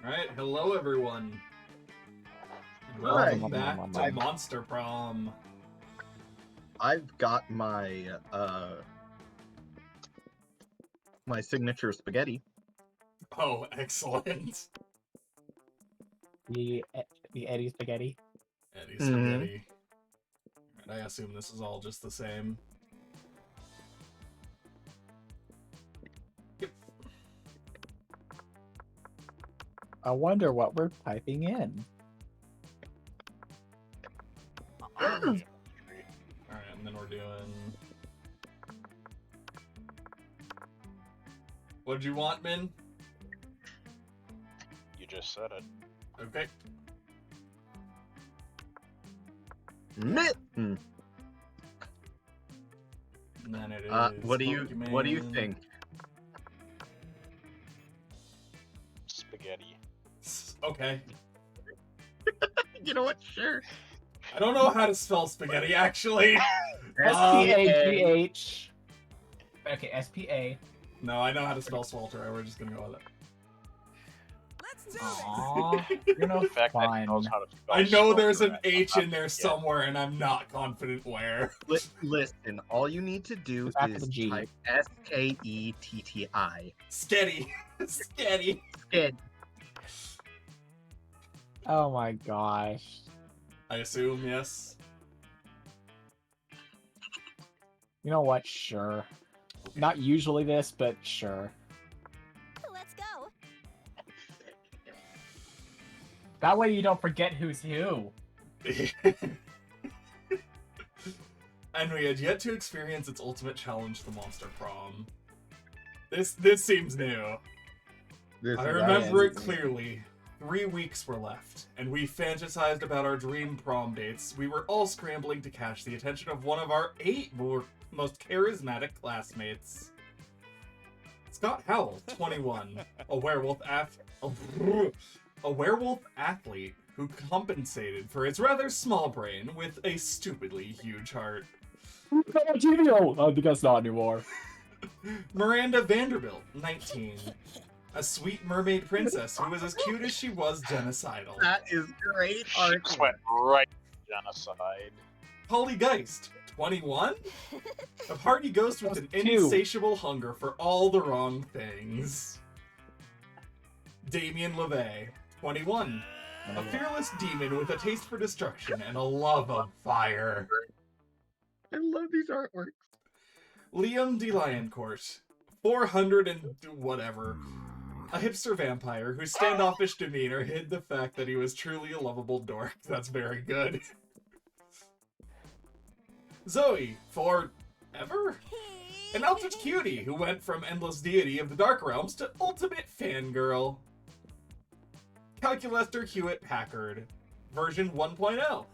Alright, hello everyone. And Hi. welcome back to Monster Prom. I've got my my signature spaghetti. Oh, excellent. The Eddie Spaghetti. Eddie Spaghetti. I assume this is all just the same. Yep. I wonder what we're typing in. Alright, and then we're doing... What'd you want, Min? You just said it. Okay. Mitten. And then it is What do you Pokemon. think? Spaghetti. Okay. You know what? Sure. I don't know how to spell spaghetti, actually. S-P-A-G-H. Okay, S-P-A. No, I know how to spell swelter. We're just gonna go with it. Aww, you're no The fact that he fun. knows how to spell I know there's an swelter, H in there yeah. somewhere, and I'm not confident where. Listen, all you need to do It's after is the G. type S-K-E-T-T-I. Sketty. Sketty. Sked. Oh my gosh. I assume, yes. You know what? Sure. Not usually this, but sure. Let's go. That way you don't forget who's who. And we had yet to experience its ultimate challenge, the Monster Prom. This seems new. This I is remember it absolutely- clearly. 3 weeks were left, and we fantasized about our dream prom dates. We were all scrambling to catch the attention of one of our 8 most charismatic classmates. Scott Howell, 21, a werewolf athlete who compensated for his rather small brain with a stupidly huge heart. Oh, because not anymore. Miranda Vanderbilt, 19, a sweet mermaid princess who was as cute as she was genocidal. That is great She art. just went right to genocide. Polly Geist, 21, a party ghost with an That's two. insatiable hunger for all the wrong things. Damien LeVay, 21, a fearless demon with a taste for destruction and a love of fire. I love these artworks. Liam de Lioncourt, 400 and whatever. A hipster vampire whose standoffish demeanor hid the fact that he was truly a lovable dork. That's very good. Zoe, forever? An eldritch cutie who went from endless deity of the Dark Realms to ultimate fangirl. Calculator Hewitt Packard, version 1.0.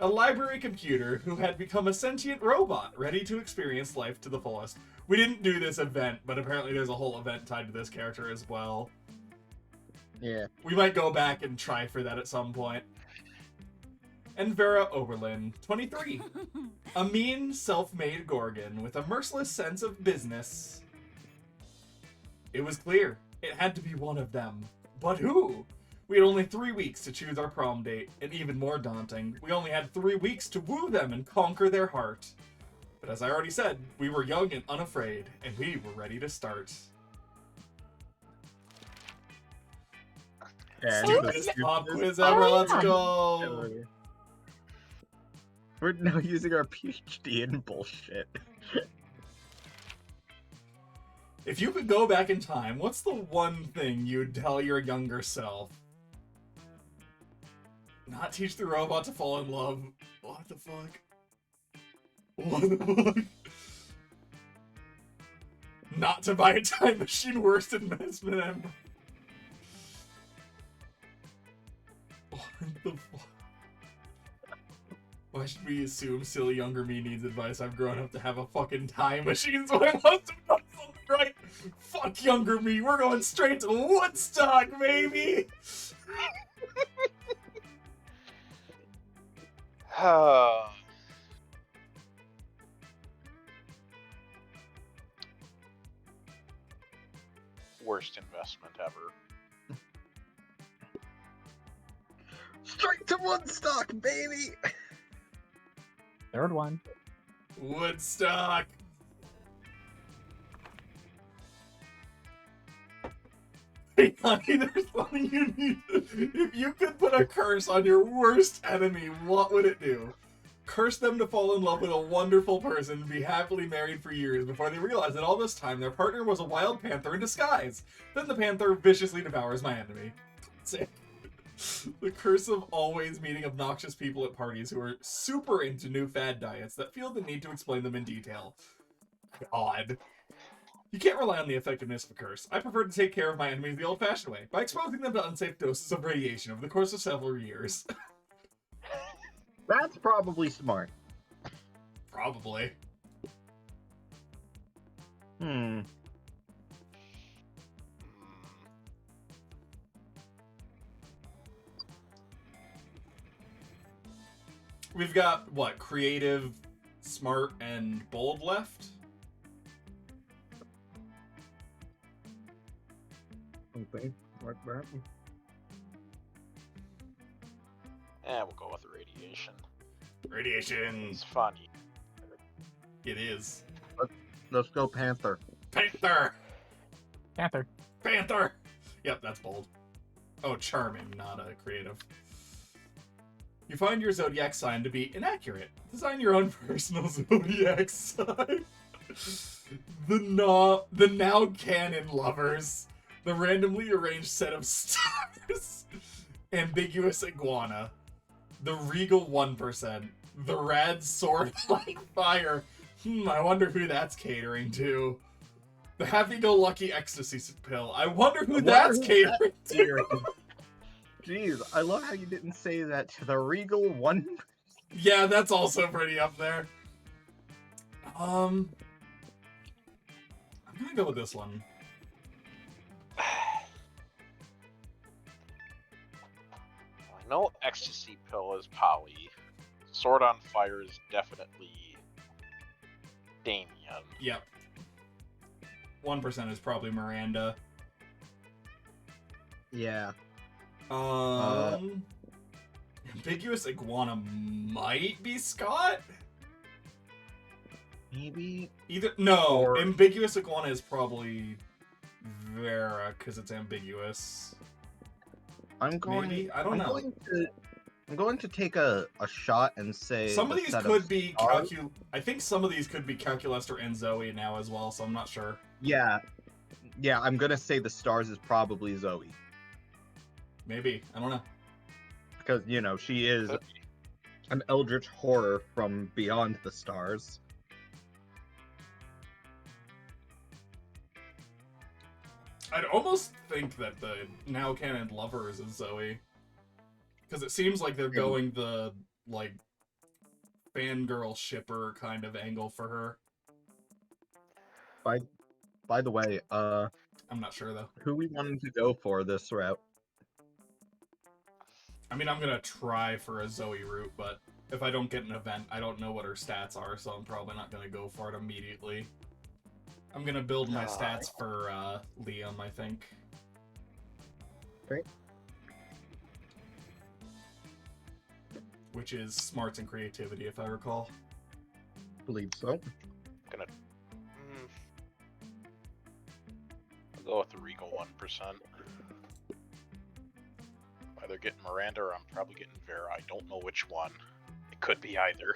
A library computer who had become a sentient robot, ready to experience life to the fullest. We didn't do this event, but apparently there's a whole event tied to this character as well. Yeah. We might go back and try for that at some point. And Vera Oberlin, 23. A mean, self-made Gorgon with a merciless sense of business. It was clear. It had to be one of them. But who? We had only 3 weeks to choose our prom date, and even more daunting, we only had 3 weeks to woo them and conquer their heart. But as I already said, we were young and unafraid, and we were ready to start. Yeah, Stupidest pop quiz ever, let's go! We're now using our PhD in bullshit. If you could go back in time, what's the one thing you'd tell your younger self? Not teach the robot to fall in love. What the fuck? What the fuck? Not to buy a time machine worse than Mesmer. What the fuck? Why should we assume silly younger me needs advice? I've grown up to have a fucking time machine, so I must have done something right. Fuck younger me, we're going straight to Woodstock, baby! Worst investment ever. Straight to Woodstock, baby! Third one. Woodstock. Hey, honey, there's something you need. If you could put a curse on your worst enemy, what would it do? Curse them to fall in love with a wonderful person and be happily married for years before they realize that all this time their partner was a wild panther in disguise. Then the panther viciously devours my enemy. That's it. The curse of always meeting obnoxious people at parties who are super into new fad diets that feel the need to explain them in detail. God. You can't rely on the effectiveness of a curse. I prefer to take care of my enemies the old-fashioned way, by exposing them to unsafe doses of radiation over the course of several years. That's probably smart. Probably. Hmm. We've got, what, creative, smart, and bold left? Something like that. We'll go with radiation. Radiation. It's funny. It is. Let's go Panther. Panther! Panther. Panther! Yep, that's bold. Oh, charming, not creative. You find your zodiac sign to be inaccurate. Design your own personal zodiac sign. The now canon lovers. The randomly arranged set of stars. Ambiguous iguana. The regal 1%. The rad sword like fire. I wonder who that's catering to. The happy-go-lucky ecstasy pill. I wonder who that's catering to. Jeez, I love how you didn't say that to the regal one. Yeah, that's also pretty up there. I'm gonna go with this one. I know ecstasy pill is Polly. Sword on fire is definitely Damien. Yep. 1% is probably Miranda. Yeah. Ambiguous iguana might be Scott? Maybe. No, Or- ambiguous iguana is probably Vera, because it's ambiguous. I'm going. Maybe? I don't know. I'm going to take a shot and say Some of the these set could be stars. I think some of these could be Calculester and Zoe now as well, so I'm not sure. Yeah. Yeah, I'm gonna say the stars is probably Zoe. Maybe. I don't know. Because, you know, she is Could be. an eldritch horror from beyond the stars. I'd almost think that the now canon lovers is Zoe. Because it seems like they're going the, like, fangirl shipper kind of angle for her. By the way, I'm not sure, though. who we wanted to go for this route? I mean, I'm gonna try for a Zoe route, but if I don't get an event, I don't know what her stats are, so I'm probably not gonna go for it immediately. I'm gonna build my stats for Liam, I think. Great. Which is smarts and creativity, if I recall. Believe so. I'll go with the regal 1%. Either getting Miranda or I'm probably getting Vera. I don't know which one. It could be either.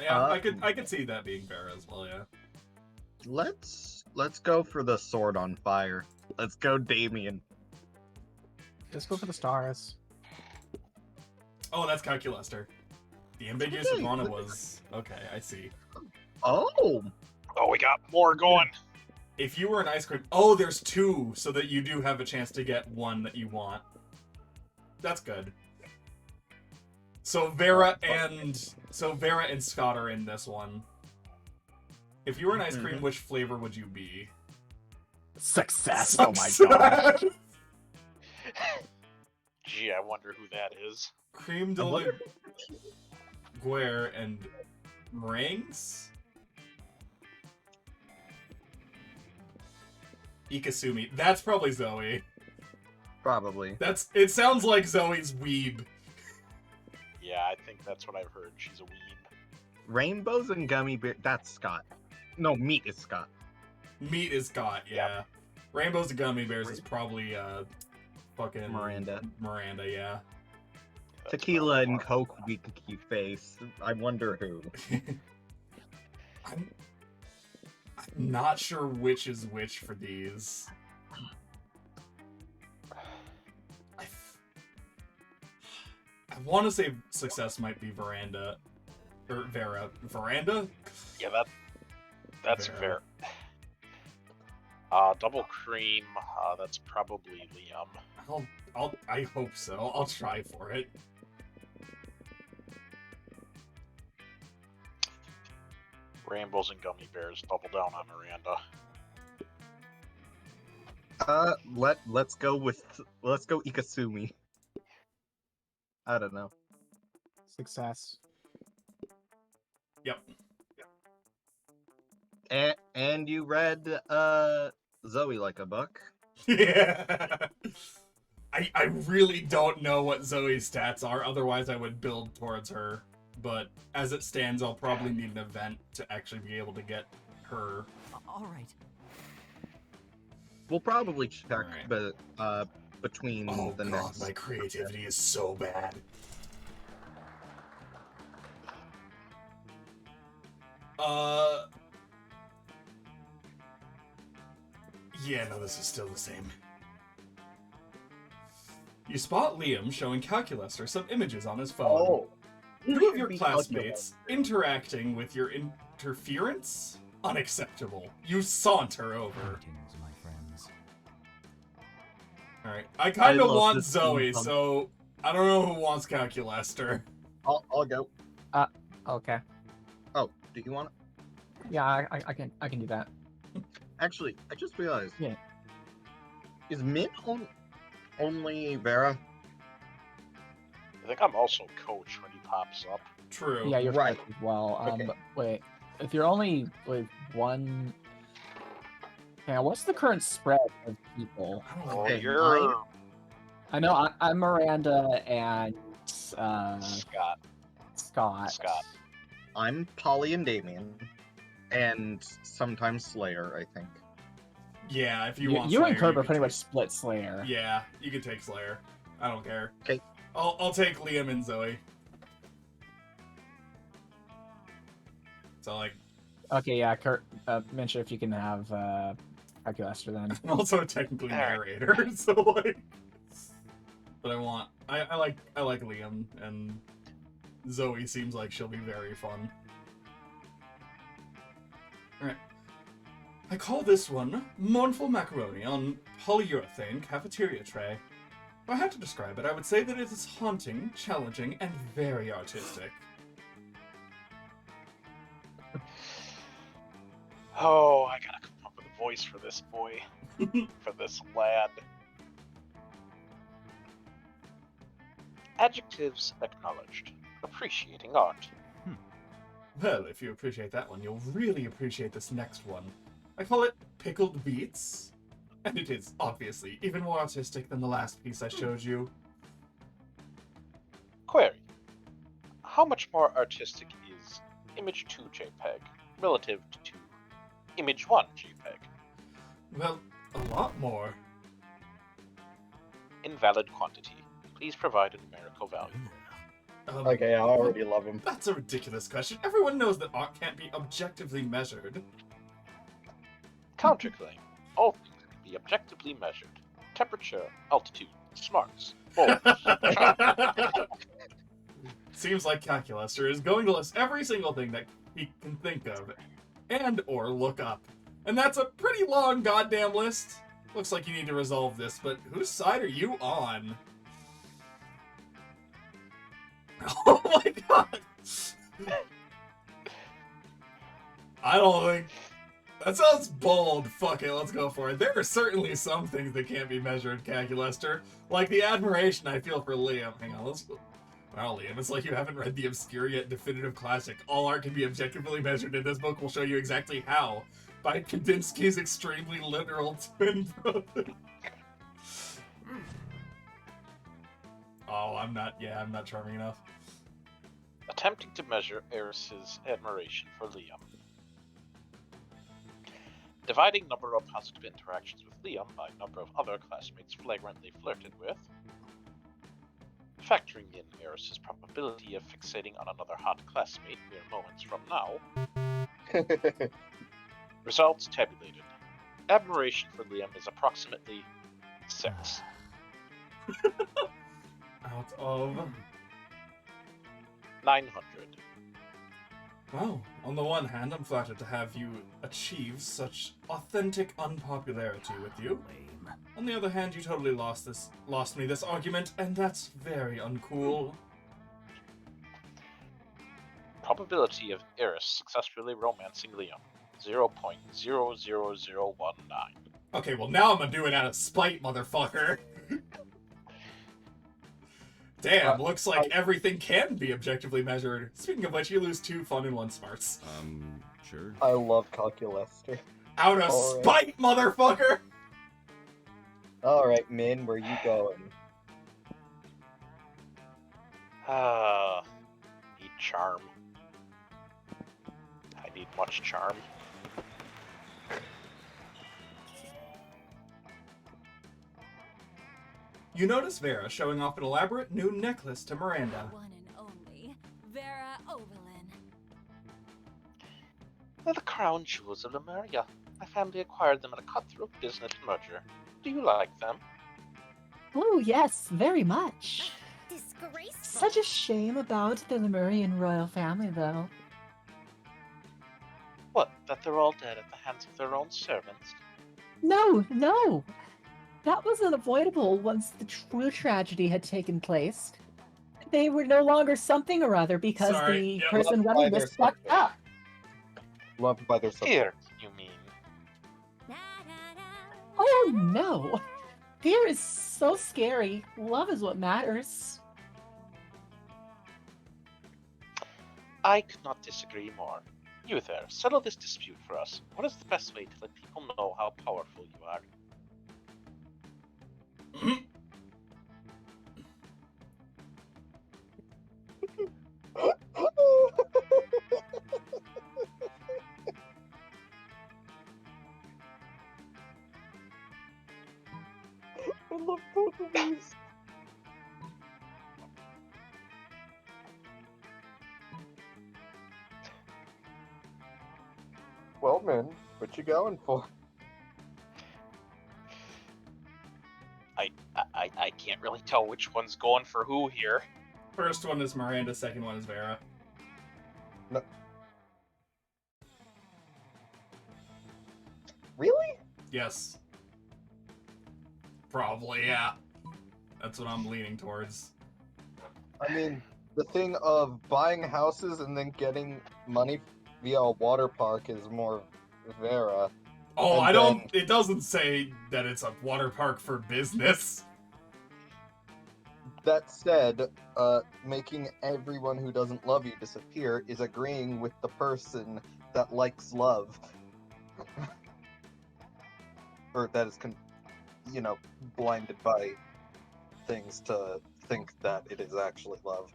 Yeah, I could see that being fair as well, yeah. Let's go for the sword on fire. Let's go, Damien. Just go for the stars. Oh, that's Calculester. The ambiguous Okay, iguana look at was... Okay, I see. Oh, Oh, we got more going. If you were an ice cream... Oh, there's two, so that you do have a chance to get one that you want. That's good. So Vera and Scott are in this one. If you were an ice cream, which flavor would you be? Success! Oh my god. Gee, I wonder who that is. Cream de I la wonder- Guerre and meringues? Ikasumi. That's probably Zoe. probably. It sounds like Zoe's weeb. Yeah, I think that's what I've heard. She's a weeb. Rainbows and gummy bear. That's Scott. No, meat is Scott. Meat is Scott, yeah. Rainbows and Gummy Bears is probably fucking Miranda. Miranda, yeah. That's Tequila and probably Coke winky face. I wonder who. I'm not sure which is which for these. I want to say Success might be Veranda. Or Vera. Veranda? Yeah, that's Vera. fair. Double cream, that's probably Liam. I hope so. I'll try for it. Rainbows and gummy bears, double down on Miranda. Let's go Ikasumi. I don't know. Success. Yep. And you read Zoe like a book. Yeah. I really don't know what Zoe's stats are, otherwise I would build towards her. But as it stands, I'll probably need an event to actually be able to get her. All right. We'll probably check, Alright. but between Oh the god, next. my creativity is so bad. Yeah, no, this is still the same. You spot Liam showing Calculester some images on his phone. Oh, Two of your classmates interacting with your interference? Unacceptable. You saunter over. Greetings, my friends. Alright, I kind I of love want this Zoe, steampunk. so I don't know who wants Calculester. I'll go. Okay. Oh, do you want it? Yeah, I can do that. Actually, I just realized. Yeah. Is Min only Vera? I think I'm also coach when he pops up. True. Yeah, you're Right. right as well. Okay. But wait, if you're only with one, yeah, what's the current spread of people? I don't know. Oh, Okay, you're I know I'm Miranda and Scott. Scott. Scott. I'm Polly and Damien, and sometimes Slayer. I think. Yeah, if you You, want you Slayer, and Kurt are can pretty take- much split Slayer. Yeah, you can take Slayer. I don't care. Okay. I'll take Liam and Zoe. So like, Okay, yeah, Kurt, mention if you can have Calculester then. I'm also technically Alright. narrator, so like. But I like Liam, and Zoe seems like she'll be very fun. Alright. I call this one Mournful Macaroni on polyurethane cafeteria tray. If I had to describe it, I would say that it is haunting, challenging, and very artistic. Oh, I gotta come up with a voice for this boy. For this lad. Adjectives acknowledged. Appreciating art. Well, if you appreciate that one, you'll really appreciate this next one. I call it Pickled Beets. And it is, obviously, even more artistic than the last piece I showed you. Query. How much more artistic is Image 2 JPEG relative to Image 1 JPEG? Well, a lot more. Invalid quantity. Please provide a numerical value. Okay, I already love him. That's a ridiculous question. Everyone knows that art can't be objectively measured. Counterclaim. All things can be objectively measured. Temperature, altitude, smarts, volts. Seems like Calculester is going to list every single thing that he can think of and or look up. And that's a pretty long goddamn list. Looks like you need to resolve this, but whose side are you on? Oh my god! I don't think... That sounds bold. Fuck it, let's go for it. There are certainly some things that can't be measured, Calculester. Like the admiration I feel for Liam. Hang on, let's... Wow, Liam, it's like you haven't read the obscure yet definitive classic. All art can be objectively measured, and this book will show you exactly how. By Kandinsky's extremely literal twin brother. Oh, I'm not charming enough. Attempting to measure Eris's admiration for Liam. Dividing number of positive interactions with Liam by number of other classmates flagrantly flirted with. Factoring in Eris's probability of fixating on another hot classmate mere moments from now. Results tabulated. Admiration for Liam is approximately 6. Out of... 900. Well, on the one hand, I'm flattered to have you achieve such authentic unpopularity with you. On the other hand, you totally lost me this argument, and that's very uncool. Probability of Eris successfully romancing Liam. 0.00019. Okay, well now I'm gonna do it out of spite, motherfucker. Damn, looks like everything can be objectively measured. Speaking of which, you lose 2 fun and 1 smarts. Sure. I love Calculester. Out of spite, motherfucker! Alright, Min, where you going? Need charm. I need much charm. You notice Vera showing off an elaborate new necklace to Miranda. One and only Vera Overlin. They're the crown jewels of Lemuria. My family acquired them in a cutthroat business merger. Do you like them? Oh, yes, very much. Disgraceful. Such a shame about the Lemurian royal family, though. What, that they're all dead at the hands of their own servants? No, no! That was unavoidable once the true tragedy had taken place. They were no longer something or other because Sorry, the yep. person running Loved by this their fucked up. Loved by their Fear, you mean? Na, na, na. Oh, no! Fear is so scary. Love is what matters. I could not disagree more. You there, settle this dispute for us. What is the best way to let people know how powerful you are? I love both of these. Well, Min, what you going for? I can't really tell which one's going for who here. First one is Miranda, second one is Vera. No. Really? Yes. Probably, yeah. That's what I'm leaning towards. I mean, the thing of buying houses and then getting money via a water park is more Vera. Oh, And I don't... It doesn't say that it's a water park for business. That said, making everyone who doesn't love you disappear is agreeing with the person that likes love. Or that is, blinded by things to think that it is actually love.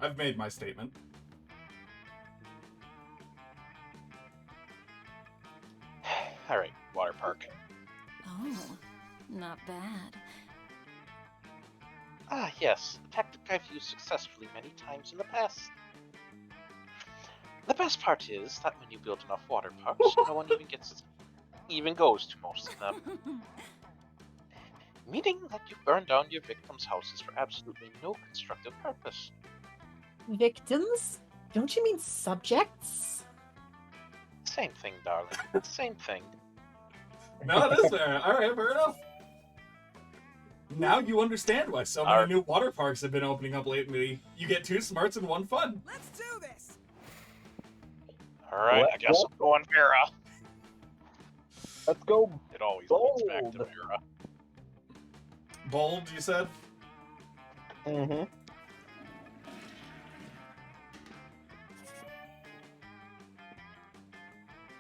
I've made my statement. Alright, water park. Oh, not bad. Ah, yes, a tactic I've used successfully many times in the past. The best part is that when you build enough water parks, no one even goes to most of them. Meaning that you burn down your victims' houses for absolutely no constructive purpose. Victims? Don't you mean subjects? Same thing, darling. Same thing. No, it is Vera. Alright, fair enough. Now you understand why so many new water parks have been opening up lately. You get 2 smarts and 1 fun. Let's do this. Alright, I guess I'm going Vera. Let's go. It always leads back to Bold. Vera. Bold, you said? Mm-hmm.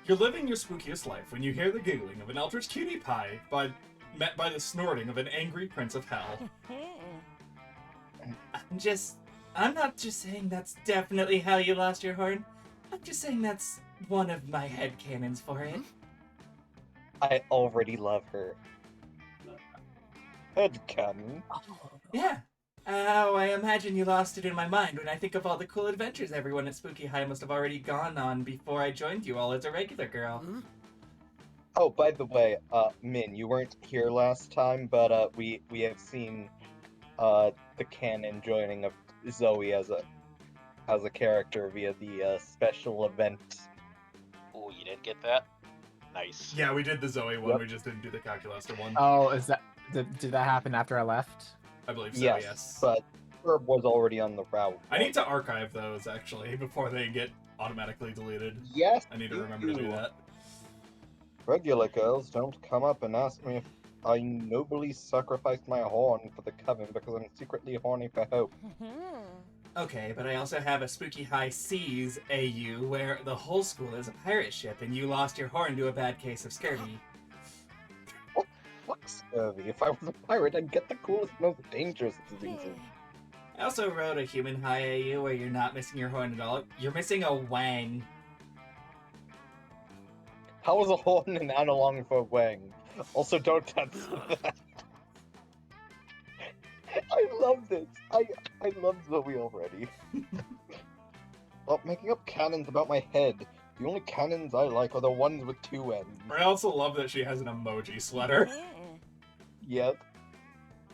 You're living your spookiest life when you hear the giggling of an eldritch cutie pie, but met by the snorting of an angry prince of hell. I'm not just saying that's definitely how you lost your horn. I'm just saying that's one of my headcanons for it. I already love her. Headcanon. Yeah. Oh, I imagine you lost it in my mind when I think of all the cool adventures everyone at Spooky High must have already gone on before I joined you all as a regular girl. Oh, by the way, Min, you weren't here last time, but we have seen the canon joining of Zoe as a character via the special event. Oh, you didn't get that? Nice. Yeah, we did the Zoe one, Yep. we just didn't do the Calculaster one. Oh, did that happen after I left? I believe so, Yes, yes. but Herb was already on the route. I need to archive those, actually, before they get automatically deleted. Yes, I need to you remember to do that. Regular girls don't come up and ask me if I nobly sacrificed my horn for the coven because I'm secretly horny for hope. Okay, but I also have a Spooky High Seas AU where the whole school is a pirate ship and you lost your horn to a bad case of scurvy. Fuck scurvy. If I was a pirate, I'd get the coolest, most dangerous diseases. I also wrote a Human High AU where you're not missing your horn at all. You're missing a wang. How is a horn an analog for wang? Also, don't touch that. I love this. I love Zoe already. Stop making up canons about my head. The only canons I like are the ones with two ends. I also love that she has an emoji sweater. Yep.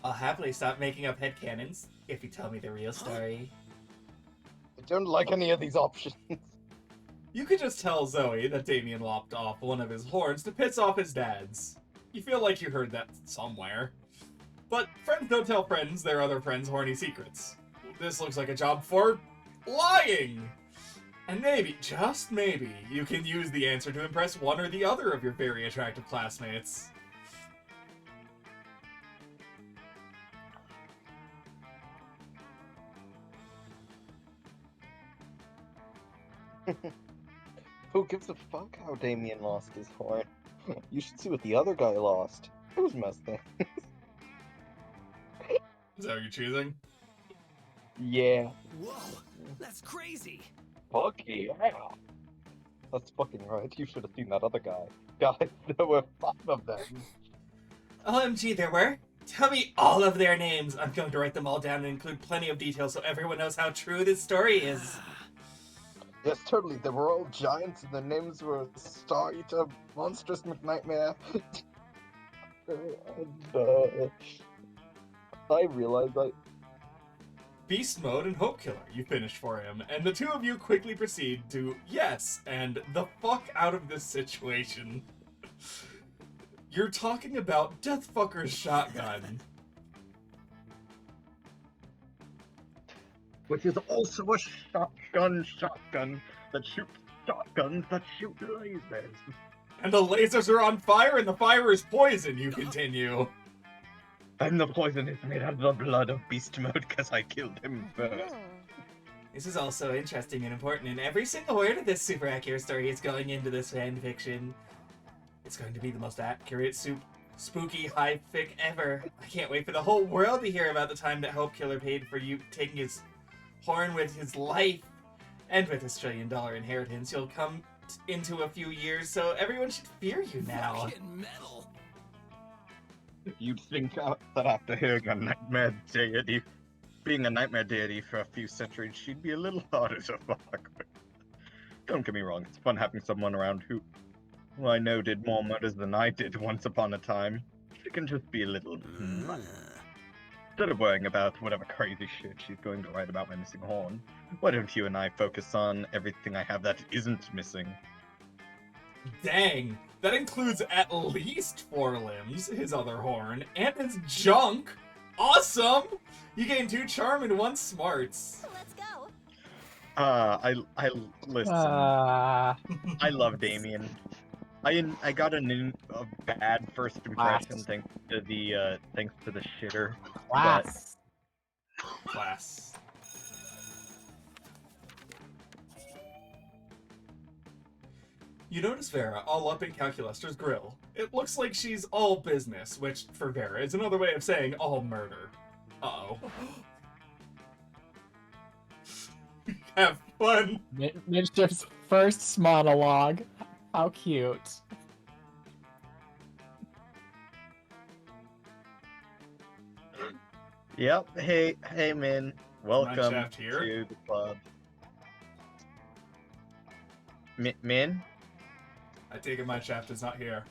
I'll happily stop making up headcanons if you tell me the real story. I don't like any of these options. You could just tell Zoe that Damien lopped off one of his horns to piss off his dads. You feel like you heard that somewhere. But friends don't tell friends their other friends' horny secrets. This looks like a job for lying! And maybe, just maybe, you can use the answer to impress one or the other of your very attractive classmates. Who gives a fuck how Damien lost his horn? You should see what the other guy lost. It was messed up. Is that what you're choosing? Yeah. Whoa, that's crazy. Fuck yeah. That's fucking right. You should have seen that other guy. Guys, there were 5 of them. OMG, there were? Tell me all of their names. I'm going to write them all down and include plenty of details so everyone knows how true this story is. Yes, totally. They were all giants, and their names were Star Eater, Monstrous McNightmare. And, I realized Beast Mode and Hope Killer, you finished for him, and the two of you quickly proceed to yes and the fuck out of this situation. You're talking about Deathfucker's shotgun. which is also a shotgun that shoots shotguns that shoot lasers. And the lasers are on fire and the fire is poison, you continue. And the poison is made out of the blood of Beast Mode because I killed him first. This is also interesting and important, and every single word of this super accurate story is going into this fan fiction. It's going to be the most accurate, spooky high fic ever. I can't wait for the whole world to hear about the time that Hope Killer paid for you taking his horn with his life. And with his $1 trillion inheritance, you'll come into a few years, so everyone should fear you now. Fucking metal. You'd think that after hearing a nightmare deity, being a nightmare deity for a few centuries, she'd be a little harder to fuck with. Don't get me wrong, it's fun having someone around who I know did more murders than I did once upon a time. She can just be a little nuts. Instead of worrying about whatever crazy shit she's going to write about my missing horn, why don't you and I focus on everything I have that isn't missing? Dang, that includes at least 4 limbs, his other horn, and his junk. Awesome! You gain 2 charm and 1 smarts. Let's go. I listen. I love Damien. I got a bad first impression thanks to the shitter. Class. Class. You notice Vera all up in Calculester's grill. It looks like she's all business, which, for Vera, is another way of saying all murder. Uh-oh. Have fun! Midship's first monologue. How cute. Yep. Hey, Min. Welcome shaft here. to the club. Min? I take it my shaft is not here.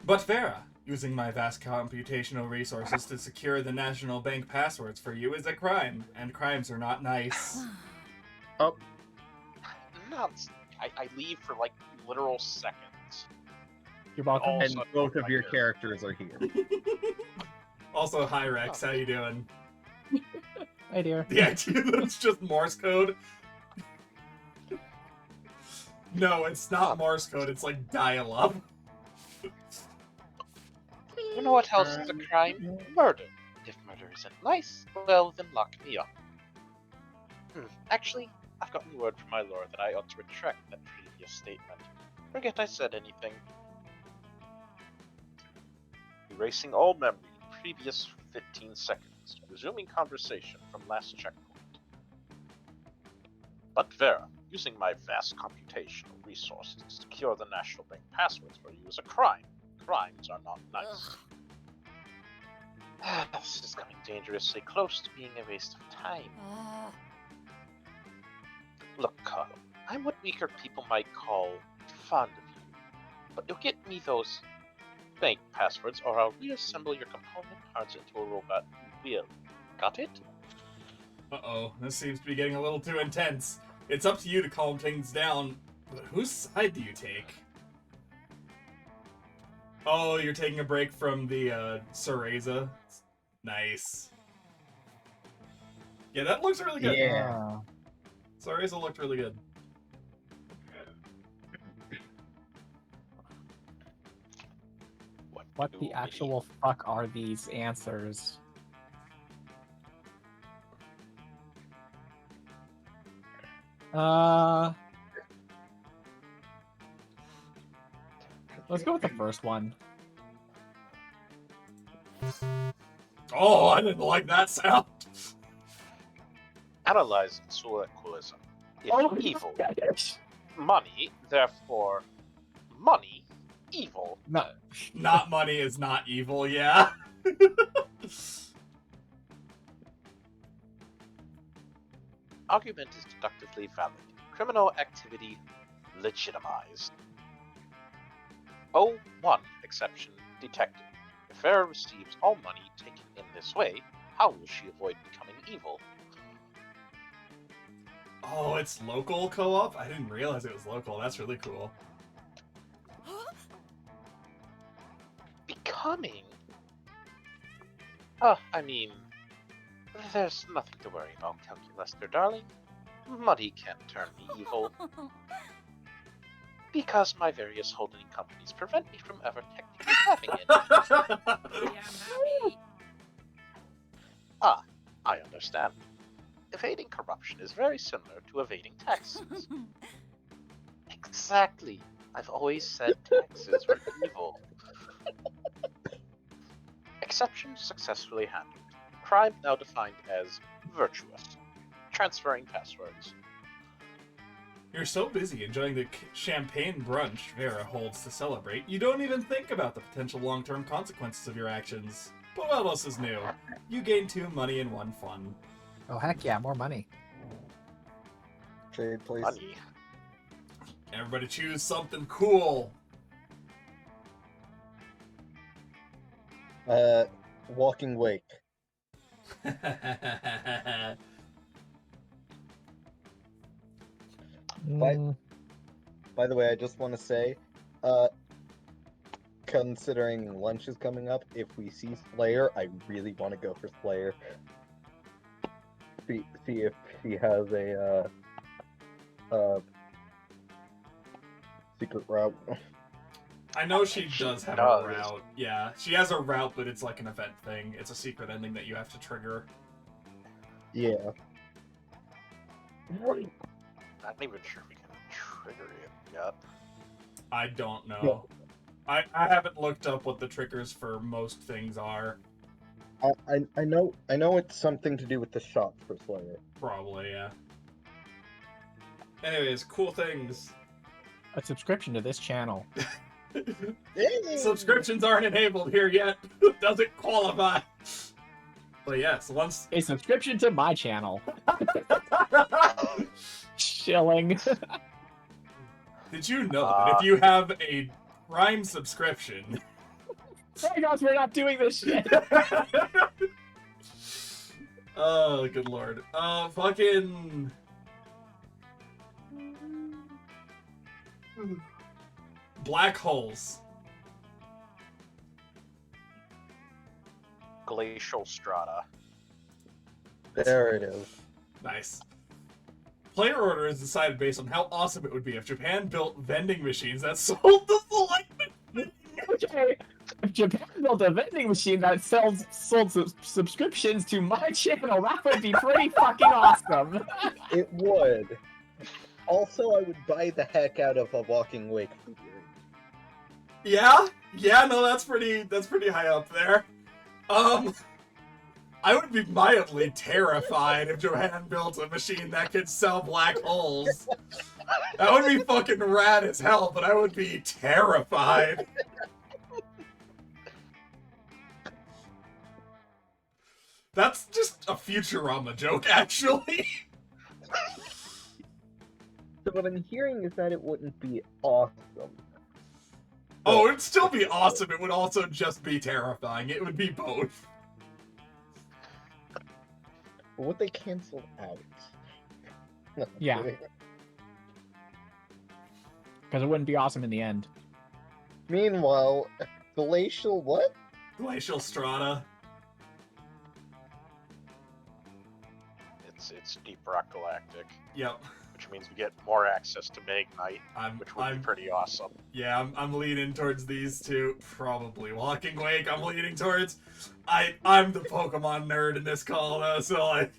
But Vera, using my vast computational resources to secure the National Bank passwords for you is a crime, and crimes are not nice. Oh, Nonsense. I leave for like literal seconds. You're welcome. Oh. and Also, both of I your do. characters are here. Also, hi Rex, how you doing? Hey, dear. The idea that it's just Morse code. No, it's not Morse code, it's like dial-up. You know what else is a crime? Murder. If murder isn't nice, well, then lock me up. Actually, I've gotten word from my lord that I ought to retract that previous statement. Forget I said anything. Erasing all memory, previous 15 seconds. Resuming conversation from last checkpoint. But Vera, using my vast computational resources to secure the National Bank passwords for you is a crime. Crimes are not nice. This is coming dangerously close to being a waste of time. Look, Carl, I'm what weaker people might call fond of you. But you'll get me those bank passwords or I'll reassemble your component parts into a robot who will. Got it? Uh-oh, this seems to be getting a little too intense. It's up to you to calm things down, but whose side do you take? Oh, you're taking a break from the, Cereza? Nice. Yeah, that looks really good. Yeah. Cereza looked really good. What do the we- actual fuck are these answers? Let's go with the first one. Oh, I didn't like that sound. Analyzing soliloquism. If Oh, evil, gosh. money, therefore money, evil. No. Not money is not evil, yeah. Argument is deductively valid. Criminal activity legitimized. 01 exception detected. If Vera receives all money taken in this way, how will she avoid becoming evil? Oh, it's local co-op? I didn't realize it was local. That's really cool. Becoming? I mean, there's nothing to worry about, Calculester, darling. Money can't turn me evil. Because my various holding companies prevent me from ever technically having it. I understand. Evading corruption is very similar to evading taxes. Exactly. I've always said taxes were evil. Exception successfully handled. Crime now defined as virtuous. Transferring passwords. You're so busy enjoying the champagne brunch Vera holds to celebrate, you don't even think about the potential long-term consequences of your actions. But what else is new? You gain 2 money and 1 fun. Oh, heck yeah, more money. Trade, please. Money. Everybody choose something cool. Walking Wake. Mm, By the way, I just want to say, considering lunch is coming up, if we see Slayer, I really want to go for Slayer. See if she has a secret route. I know she She does have does. a route. Yeah, she has a route, but it's like an event thing. It's a secret ending that you have to trigger. Yeah. Not even sure if we can trigger yet. I don't know. I haven't looked up what the triggers for most things are. I know it's something to do with the shop for Slayer. Probably, yeah. Anyways, cool things. A subscription to this channel. Subscriptions aren't enabled here yet. Doesn't qualify. But yes, once A subscription to my channel. Shilling. did you know that if you have a Prime subscription, Hey guys, we're not doing this shit. oh good lord, fucking black holes. Glacial strata. There it is. Nice. Player order is decided based on how awesome it would be if Japan built vending machines that sold the selected. Okay. If Japan built a vending machine that sold subscriptions to my channel, that would be pretty fucking awesome. It would. Also, I would buy the heck out of a Walking Wake figure. Yeah, no, that's pretty high up there. I would be mildly terrified if Japan built a machine that could sell black holes. That would be fucking rad as hell, but I would be terrified. That's just a Futurama joke, actually. So what I'm hearing is that it wouldn't be awesome. Oh, it'd still be awesome. It would also just be terrifying. It would be both. But would they cancel out? No, Yeah. Because it wouldn't be awesome in the end. Meanwhile, glacial what? Glacial strata. It's Deep Rock Galactic, Yep. which means we get more access to Magnite, I'm which would be pretty awesome. Yeah, I'm leaning towards these two. Probably Walking Wake. I'm leaning towards. I'm the Pokemon nerd in this call though, so like,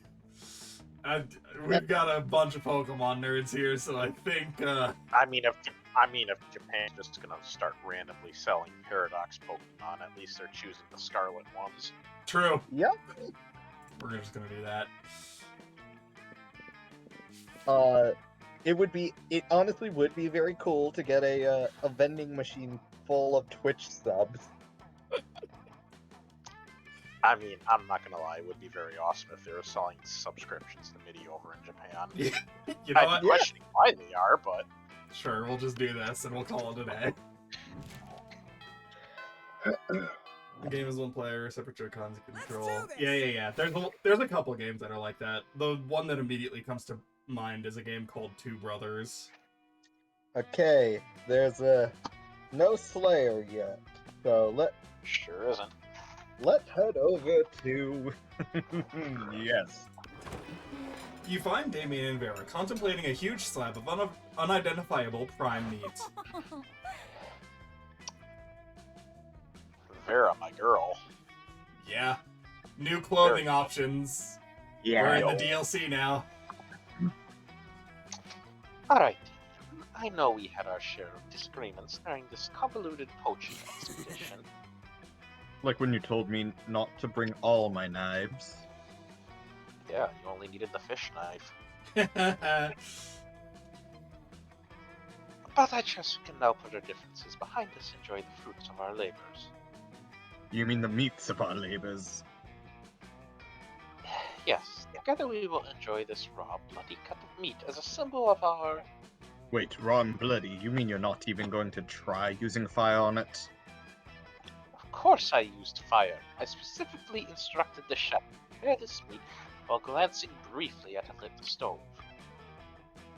we've got a bunch of Pokemon nerds here, so I think. I mean, if Japan's just gonna start randomly selling Paradox Pokemon, at least they're choosing the Scarlet ones. True. Yep. We're just gonna do that. It honestly would be very cool to get a vending machine full of Twitch subs. I mean, I'm not gonna lie, it would be very awesome if they were selling subscriptions to MIDI over in Japan. You know I'm what? questioning why they are, but Sure, we'll just do this and we'll call it a day. The game is one player, separate Joy-Cons you can control. Let's do Yeah. There's a couple games that are like that. The one that immediately comes to mind is a game called Two Brothers. Okay, there's no Slayer yet, so sure isn't. let's head over to yes. You find Damien and Vera contemplating a huge slab of unidentifiable prime meat. Vera, my girl. Yeah. New clothing options. We're in the DLC now. Alright, I know we had our share of disagreements during this convoluted poaching expedition. Like when you told me not to bring all my knives. Yeah, you only needed the fish knife. But I trust we can now put our differences behind us and enjoy the fruits of our labors. You mean the meats of our labors? Yes, together we will enjoy this raw, bloody cut of meat as a symbol of our... Wait, raw and bloody? You mean you're not even going to try using fire on it? Of course I used fire. I specifically instructed the chef to prepare this meat while glancing briefly at a lit stove.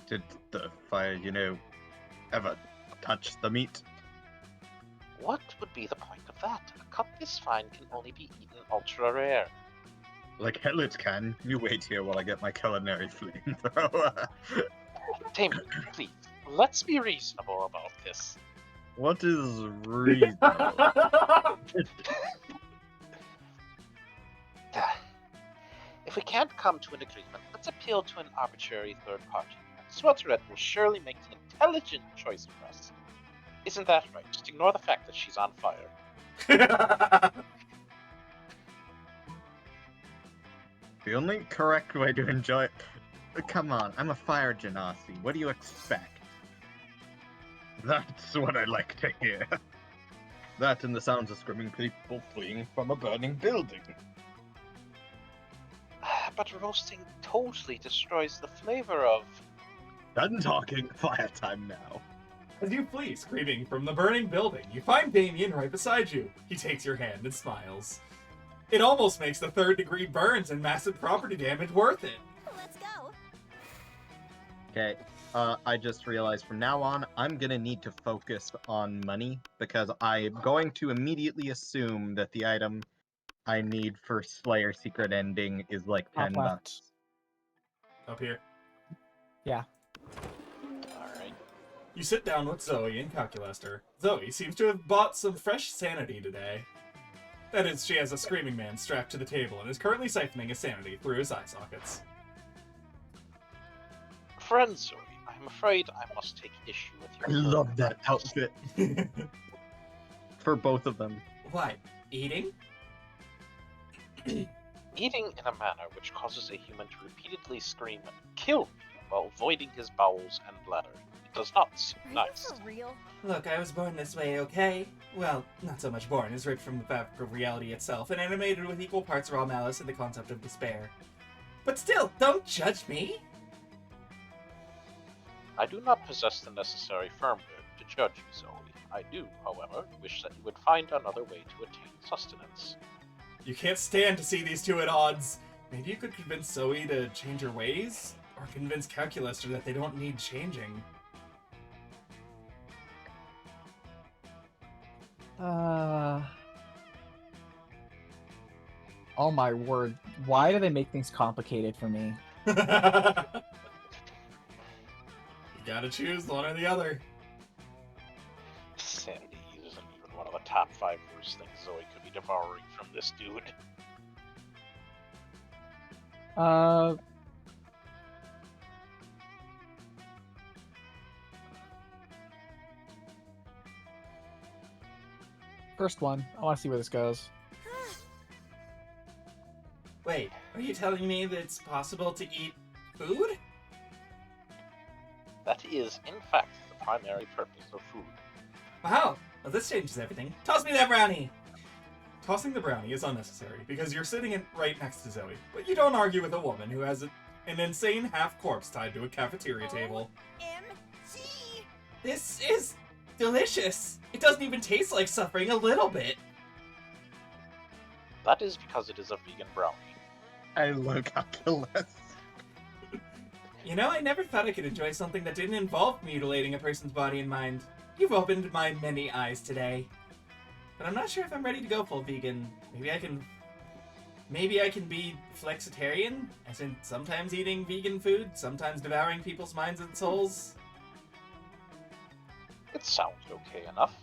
Did the fire, ever touch the meat? What would be the point of that? A cup this fine can only be eaten ultra rare. Like hell it can. You wait here while I get my culinary flamethrower. Damon, please, let's be reasonable about this. What is reasonable? If we can't come to an agreement, let's appeal to an arbitrary third party. Swelterette will surely make an intelligent choice for us. Isn't that right? Just ignore the fact that she's on fire. The only correct way to enjoy it. Come on, I'm a fire genasi. What do you expect? That's what I like to hear. That and the sounds of screaming people fleeing from a burning building. But roasting totally destroys the flavor of... Done talking. Fire time now. As you flee, screaming from the burning building, you find Damien right beside you. He takes your hand and smiles. It almost makes the third-degree burns and massive property damage worth it. Let's go. Okay, I just realized from now on, I'm gonna need to focus on money, because I'm going to immediately assume that the item I need for Slayer Secret Ending is like Top 10 left. bucks. Up here. Yeah. Alright. You sit down with Zoe and Calculester. Zoe seems to have bought some fresh sanity today. That is, she has a screaming man strapped to the table and is currently siphoning his sanity through his eye sockets. Friend Zoe, I'm afraid I must take issue with I your... love that outfit for both of them. What? Eating? Eating in a manner which causes a human to repeatedly scream and kill you while voiding his bowels and bladder. It does not seem nice. For real? Look, I was born this way, okay? Well, not so much born, as ripped from the fabric of reality itself, and animated with equal parts raw malice and the concept of despair. But still, don't judge me! I do not possess the necessary firmware to judge you, Zoe. I do, however, wish that you would find another way to attain sustenance. You can't stand to see these two at odds. Maybe you could convince Zoe to change her ways? Or convince Calculester that they don't need changing. Oh my word. Why do they make things complicated for me? You gotta choose one or the other. Sanity isn't even one of the top 5 worst things Zoe could be devouring from this dude. First one. I want to see where this goes. Wait, are you telling me that it's possible to eat food? That is, in fact, the primary purpose of food. Wow, well this changes everything. Toss me that brownie! Tossing the brownie is unnecessary, because you're sitting right next to Zoe, but you don't argue with a woman who has an insane half-corpse tied to a cafeteria table. MG! This is delicious! It doesn't even taste like suffering a little bit! That is because it is a vegan brownie. I love calculus. You know, I never thought I could enjoy something that didn't involve mutilating a person's body and mind. You've opened my many eyes today. But I'm not sure if I'm ready to go full vegan. Maybe I can be flexitarian, as in sometimes eating vegan food, sometimes devouring people's minds and souls. It sounds okay enough.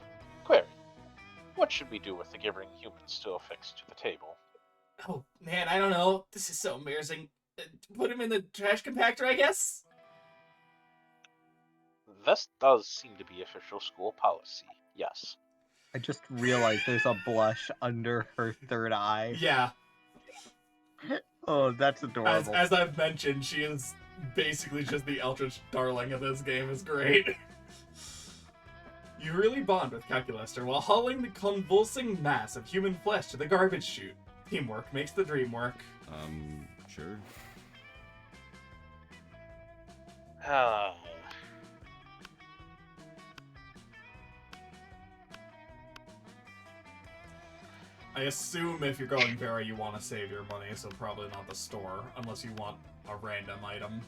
Query. What should we do with the gibbering humans still affixed to the table? Oh, man, I don't know. This is so embarrassing. Put him in the trash compactor, I guess? This does seem to be official school policy, yes. I just realized there's a blush under her third eye. Yeah. Oh, that's adorable. As I've mentioned, she is basically just the Eldritch darling of this game. Is great. You really bond with Calculester while hauling the convulsing mass of human flesh to the garbage chute. Teamwork makes the dream work. Sure. I assume if you're going Vera, you want to save your money, so probably not the store, unless you want a random item.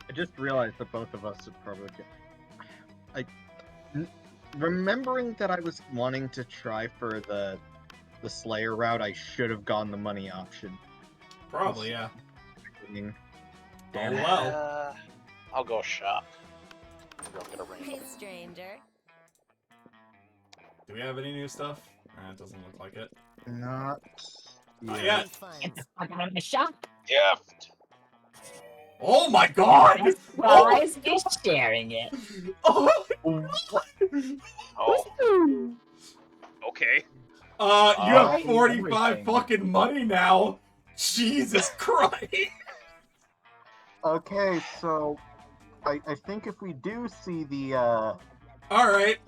I just realized that both of us would probably get... remembering that I was wanting to try for the Slayer route, I should have gone the money option. Probably, yeah. Damn Oh, it. well. I'll go shop. Maybe I'll get a random. Hey, stranger. Do we have any new stuff? It doesn't look like it. Not Not yet. yet. Fun. Get the fuck out of my shop! Gift! Oh my god! Surprise is sharing it. Oh, Oh, okay. you have Alright, 45 everything. fucking money now. Jesus Christ. Okay, so I think if we do see the Alright.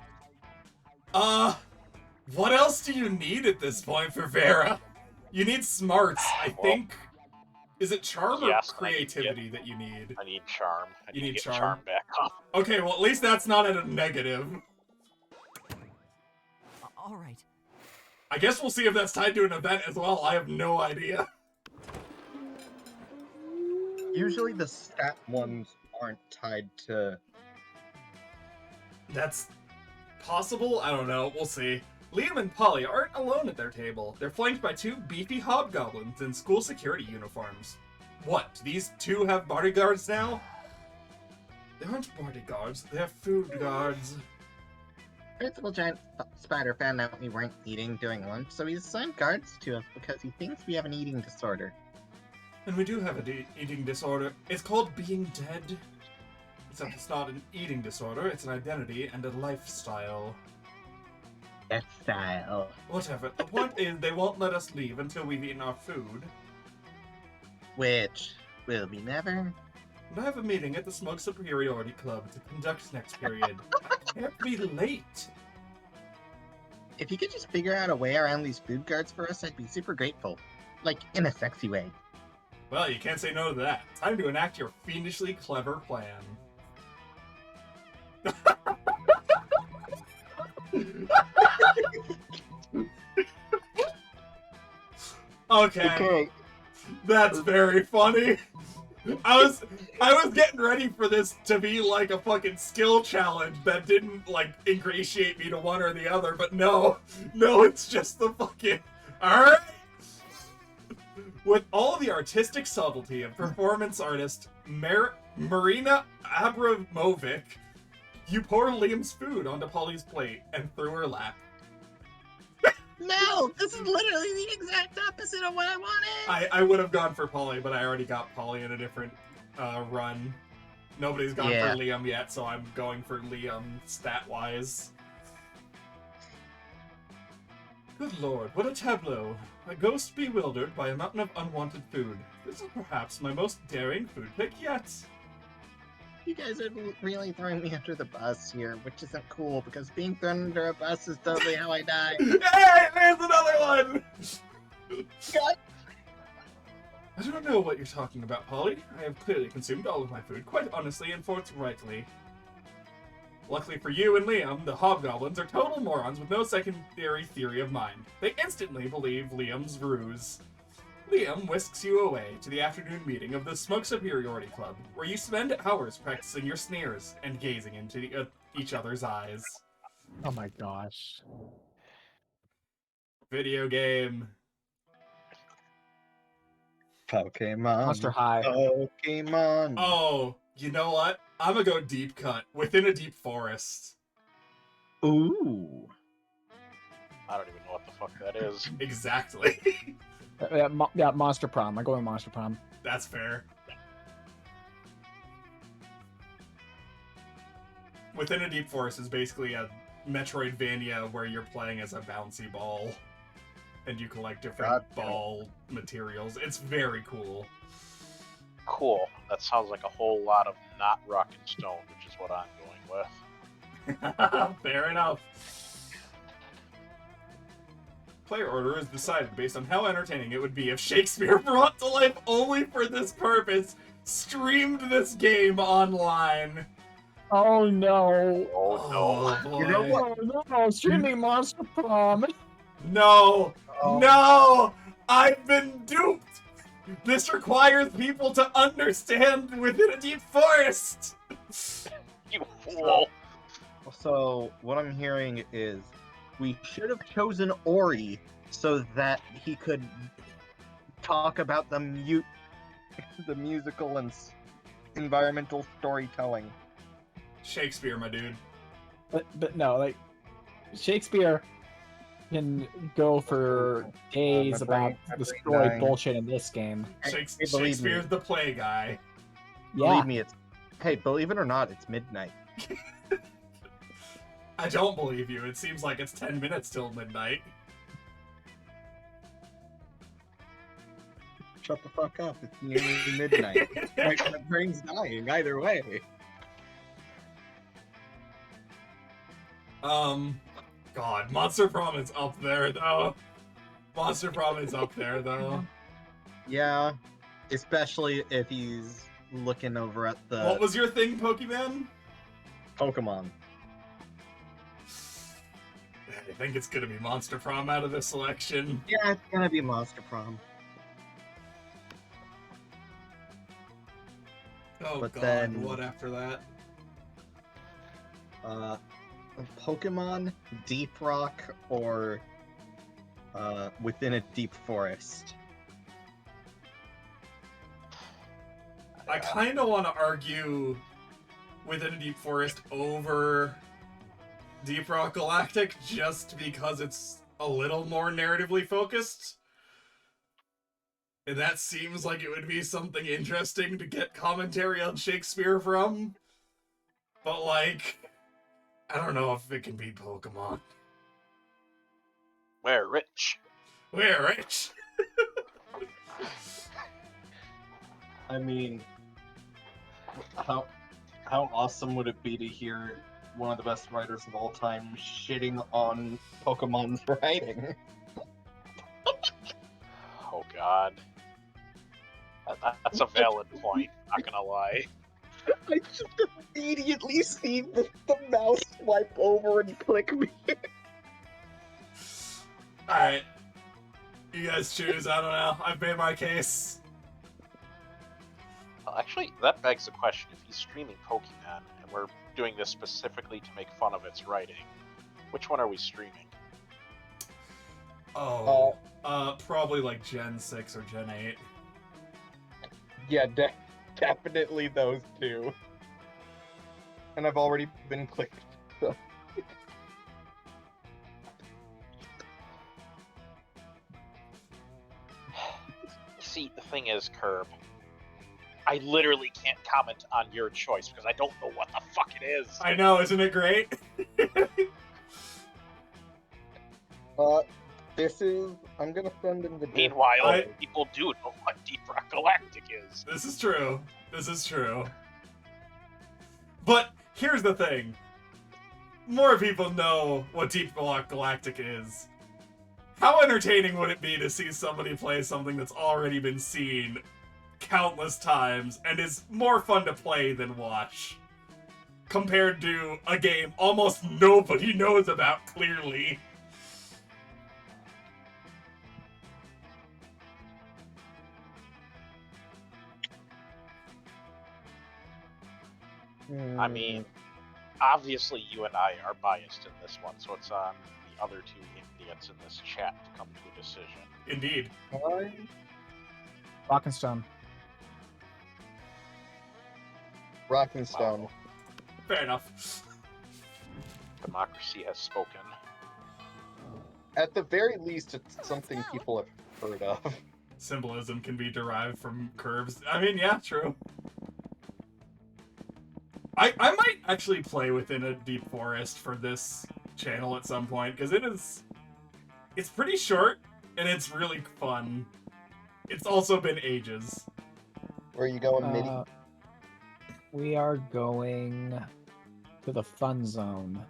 What else do you need at this point for Vera? You need smarts, I Well, think. Is it charm or yes, I need to get- creativity that you need? I need charm. I You need to need get charm? charm back up. Okay, well at least that's not at a negative. All right. I guess we'll see if that's tied to an event as well. I have no idea. usually the stat ones aren't tied to. That's possible? I don't know. We'll see. Liam and Polly aren't alone at their table. They're flanked by two beefy hobgoblins in school security uniforms. What? Do these two have bodyguards now? They aren't bodyguards. They're food guards. Principal Giant Spider found out we weren't eating during lunch, so he assigned guards to us because he thinks we have an eating disorder. And we do have an eating disorder. It's called being dead. Except it's not an eating disorder. It's an identity and a lifestyle. That style. Whatever. The point is they won't let us leave until we've eaten our food. Which will be never. And I have a meeting at the Smoke Superiority Club to conduct next period. I can't be late. If you could just figure out a way around these food guards for us, I'd be super grateful. Like, in a sexy way. Well, you can't say no to that. Time to enact your fiendishly clever plan. Okay, that's very funny. I was getting ready for this to be like a fucking skill challenge that didn't like ingratiate me to one or the other, but no, it's just the fucking alright. With all the artistic subtlety of performance artist Marina Abramovic, you pour Liam's food onto Polly's plate and through her lap. No! This is literally the exact opposite of what I wanted! I would have gone for Polly, but I already got Polly in a different run. Nobody's gone Yeah. for Liam yet, so I'm going for Liam stat-wise. Good lord, what a tableau. A ghost bewildered by a mountain of unwanted food. This is perhaps my most daring food pick yet. You guys are really throwing me under the bus here, which isn't cool, because being thrown under a bus is totally how I die. Hey, there's another one! God. I don't know what you're talking about, Polly. I have clearly consumed all of my food, quite honestly and forthrightly. Luckily for you and Liam, the hobgoblins are total morons with no secondary theory of mind. They instantly believe Liam's ruse. Liam whisks you away to the afternoon meeting of the Smoke Superiority Club, where you spend hours practicing your sneers and gazing into each other's eyes. Oh my gosh. Video game. Pokemon. Monster High. Pokemon. Oh, you know what? I'm gonna go deep cut. Within a deep forest. Ooh. I don't even know what the fuck that is. Exactly. Yeah, Monster Prom. I'm going Monster Prom. That's fair. Within a Deep Forest is basically a Metroidvania where you're playing as a bouncy ball. And you collect different ball materials. It's very cool. Cool. That sounds like a whole lot of not rock and stone, which is what I'm going with. Fair enough. Player order is decided based on how entertaining it would be if Shakespeare, brought to life only for this purpose, streamed this game online. Oh no. Oh no. boy. You know what? Oh no, streaming Monster Prom. No! Oh. No! I've been duped! This requires people to understand Within a Deep Forest! You fool. So, what I'm hearing is we should have chosen Ori so that he could talk about the musical and environmental storytelling. Shakespeare, my dude. But no, like Shakespeare can go for days my about brain the story dying. bullshit in this game. I believe me. Shakespeare's the play guy. Yeah. Believe me, it's... Hey, believe it or not, it's midnight. I don't believe you. It seems like it's 10 minutes till midnight. Shut the fuck up. It's nearly midnight. My brain's dying either way. God, Monster Prom is up there, though. Monster Prom is up there, though. Yeah, especially if he's looking over at the What was your thing, Pokemon? Pokemon. I think it's gonna be Monster Prom out of this selection. Yeah, it's gonna be Monster Prom. Oh But God, then- what after that? Pokemon, Deep Rock, or Within a Deep Forest. I kind of want to argue Within a Deep Forest over Deep Rock Galactic just because it's a little more narratively focused. And that seems like it would be something interesting to get commentary on Shakespeare from. But, like, I don't know if it can beat Pokemon. We're rich. We're rich! I mean, how awesome would it be to hear one of the best writers of all time shitting on Pokemon's writing? Oh God. That's a valid point, not gonna lie. I just immediately see the mouse swipe over and click me. Alright. You guys choose, I don't know. I've made my case. Well, actually, that begs the question. If he's streaming Pokemon, and we're doing this specifically to make fun of its writing, which one are we streaming? Oh. Probably like Gen 6 or Gen 8. Yeah, definitely those two. And I've already been clicked. So. See, the thing is, Curb, I literally can't comment on your choice because I don't know what the fuck it is. I know, isn't it great? This is... I'm gonna send in the... Meanwhile, people do know what Deep Rock Galactic is. This is true. This is true. But here's the thing. More people know what Deep Rock Galactic is. How entertaining would it be to see somebody play something that's already been seen countless times and is more fun to play than watch? Compared to a game almost nobody knows about, clearly. I mean, obviously you and I are biased in this one, so it's on the other two idiots in this chat to come to a decision. Indeed. Rock and Stone. Rock and Stone. Wow. Fair enough. Democracy has spoken. At the very least, it's something people have heard of. Symbolism can be derived from curves. I mean, yeah, true. I might actually play Within a Deep Forest for this channel at some point, because it's pretty short, and it's really fun. It's also been ages. Where are you going, MIDI? We are going to the fun zone.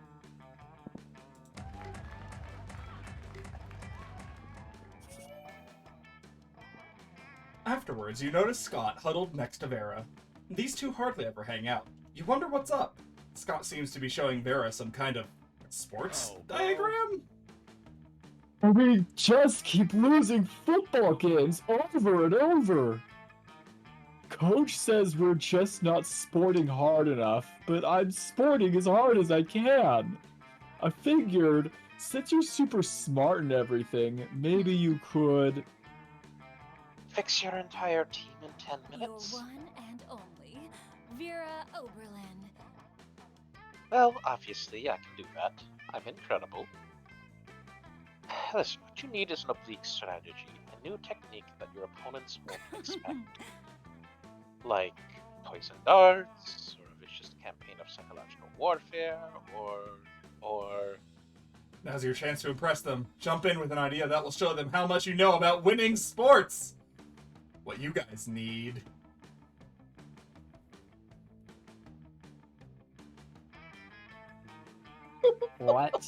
Afterwards, you notice Scott huddled next to Vera. These two hardly ever hang out. You wonder what's up. Scott seems to be showing Vera some kind of sports diagram? We just keep losing football games over and over. Coach says we're just not sporting hard enough, but I'm sporting as hard as I can. I figured, since you're super smart and everything, maybe you could... Fix your entire team in 10 minutes? Your one and only, Vera Oberlin. Well, obviously, I can do that. I'm incredible. Listen, what you need is an oblique strategy, a new technique that your opponents won't expect. Like, poison darts, or a vicious campaign of psychological warfare, or Now's your chance to impress them. Jump in with an idea that will show them how much you know about winning sports. What you guys need. What?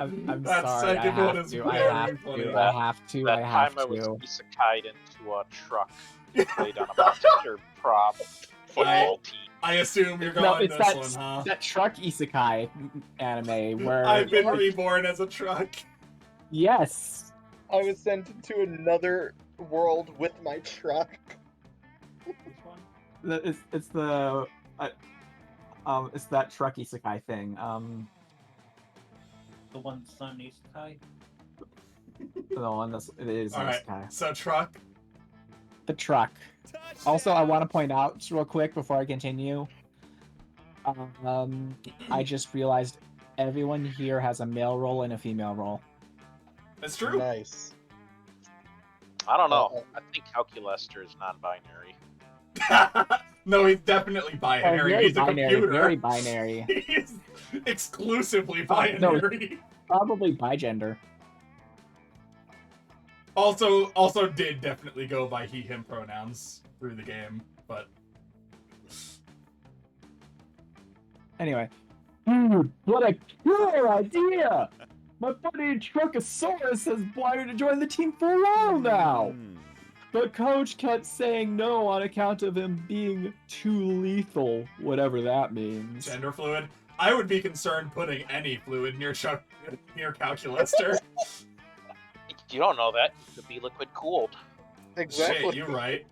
I'm That sorry. I second one have is to. very I have funny. to. I have to. that I have time I was to. isekai'd into a truck played on a particular prom football team. I assume you're No, going it's this that one, huh? that truck isekai anime where I've been reborn as a truck. yes. I was sent into another world with my truck. Which one? It's the it's that truck isekai thing. The one Sun Isekai? The one that's it is All right, isekai. so truck. The truck. Also, I want to point out just real quick before I continue. I just realized everyone here has a male role and a female role. That's true. Nice. I don't know. I think Calculester is non-binary. No, he's definitely binary. very He's a binary. computer. Very binary. He's exclusively No, binary. Probably bigender. Also did definitely go by he, him pronouns through the game, but Anyway. Dude, what a killer idea! My buddy Truckosaurus has wanted to join the team for a while now! But coach kept saying no on account of him being too lethal, whatever that means. gender fluid. I would be concerned putting any fluid near Calculester. You don't know that. It could be liquid cooled. Exactly. Shit, you're right.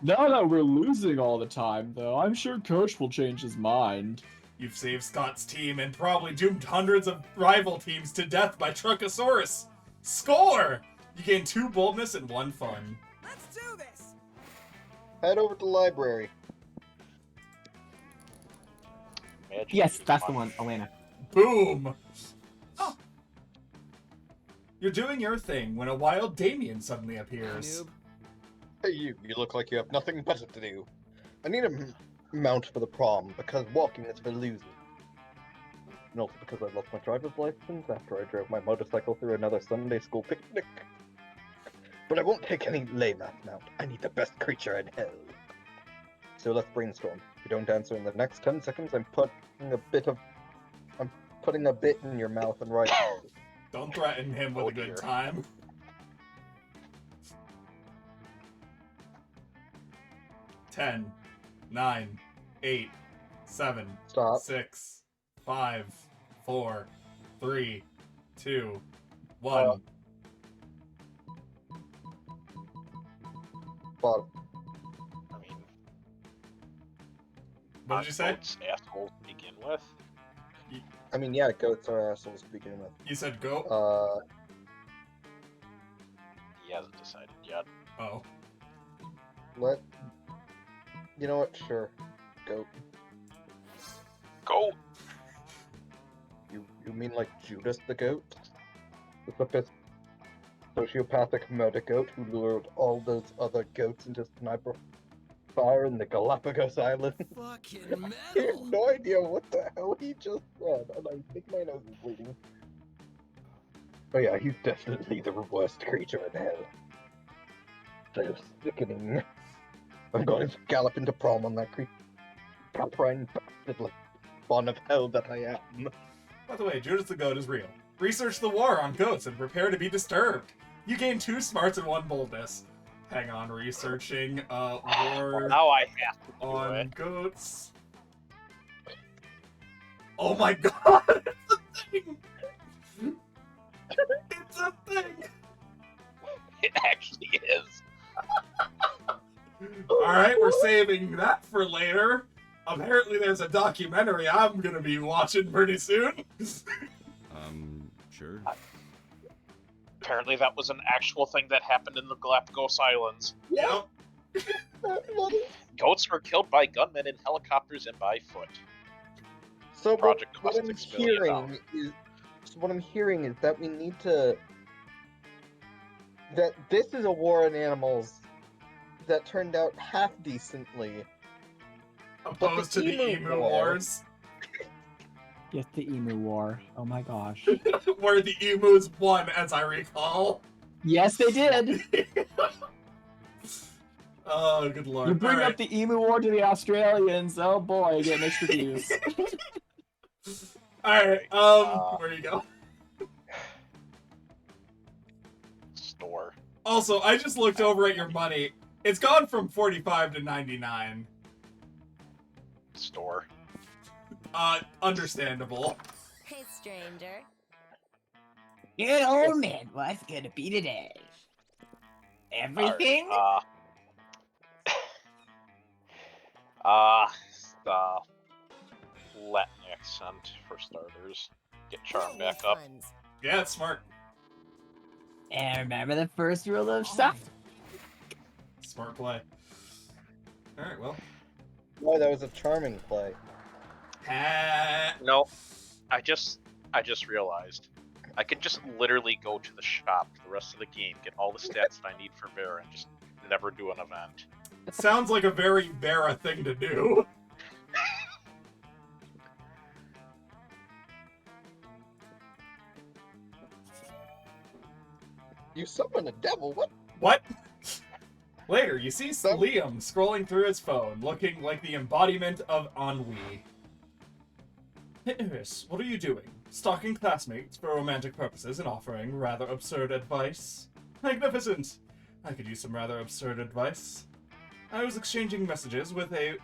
Now that we're losing all the time, though, I'm sure coach will change his mind. You've saved Scott's team and probably doomed hundreds of rival teams to death by Truckosaurus. Score! You gain 2 boldness and 1 fun. Let's do this! Head over to the library. Magic Yes, is that's the fun. one, Elena. Boom! Oh. You're doing your thing when a wild Damien suddenly appears. Noob. Hey, you look like you have nothing better to do. I need a mount for the prom, because walking is for losing. And also because I lost my driver's license after I drove my motorcycle through another Sunday school picnic. But I won't take any lame-ass mount. I need the best creature in hell. So let's brainstorm. If you don't answer in the next 10 seconds, I'm putting a bit in your mouth and right. Don't threaten him with Oh, a good dear. time. Ten, 9, 8, 7, Stop. 6, 5, 4, 3, 2, 1. Bottom. I mean, What did you say? Goats assholes to begin with. I mean, yeah, goats are assholes to begin with. You said go? He hasn't decided yet. Oh. You know what? Sure. Goat. Go! You mean like Judas the goat? The sociopathic murder goat who lured all those other goats into sniper fire in the Galapagos Islands? Fucking I have metal! no idea what the hell he just said, and I think my nose is bleeding. Oh yeah, he's definitely the worst creature in hell. So sickening. I'm going to gallop into prom on that caprine bastard like spawn of hell that I am. By the way, Judas the Goat is real. Research the war on goats and prepare to be disturbed. You gain 2 smarts and 1 boldness. Hang on, researching Well, war now I have to do on it. goats. Oh my god! It's a thing! It's a thing! It actually is. Alright, we're saving that for later. Apparently there's a documentary I'm gonna be watching pretty soon. Sure. Apparently that was an actual thing that happened in the Galapagos Islands. Yep. Goats were killed by gunmen in helicopters and by foot. So Project what cost I'm $6 million. hearing is that we need to. That this is a war on animals that turned out half decently. Opposed to the Emu Wars, Get the Emu War. Oh my gosh. where the emus won, as I recall. Yes, they did. Oh, good lord. You bring All up the Emu War to the Australians. Oh boy, I get mixed reviews. Alright, where you go? Store. Also, I just looked over at your money. It's gone from 45 to 99. Store. Understandable. Hey, stranger. Good old man, what's gonna be today? Everything? The Latin accent for starters. Get charm back up. Yeah, it's smart. And remember the first rule of stuff? Smart play. Alright, well. Oh, that was a charming play. No, I just realized I can just literally go to the shop for the rest of the game, get all the stats that I need for Vera, and just never do an event. It sounds like a very Vera thing to do. You summon a devil? What? What? Later, you see Liam scrolling through his phone, looking like the embodiment of ennui. Hey, Iris, what are you doing? Stalking classmates for romantic purposes and offering rather absurd advice? Magnificent! I could use some rather absurd advice. I was exchanging messages with a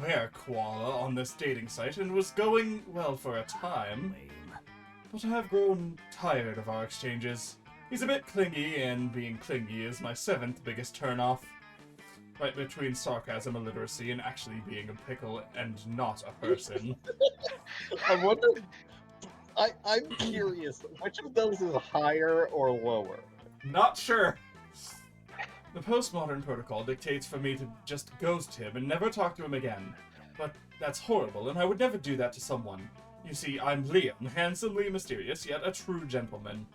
were-koala on this dating site and was going well for a time. But I have grown tired of our exchanges. He's a bit clingy, and being clingy is my 7th biggest turnoff. Right between sarcasm, illiteracy, and actually being a pickle and not a person. I wonder. I'm curious. Which of those is higher or lower? Not sure. The postmodern protocol dictates for me to just ghost him and never talk to him again. But that's horrible, and I would never do that to someone. You see, I'm Liam, handsomely mysterious, yet a true gentleman.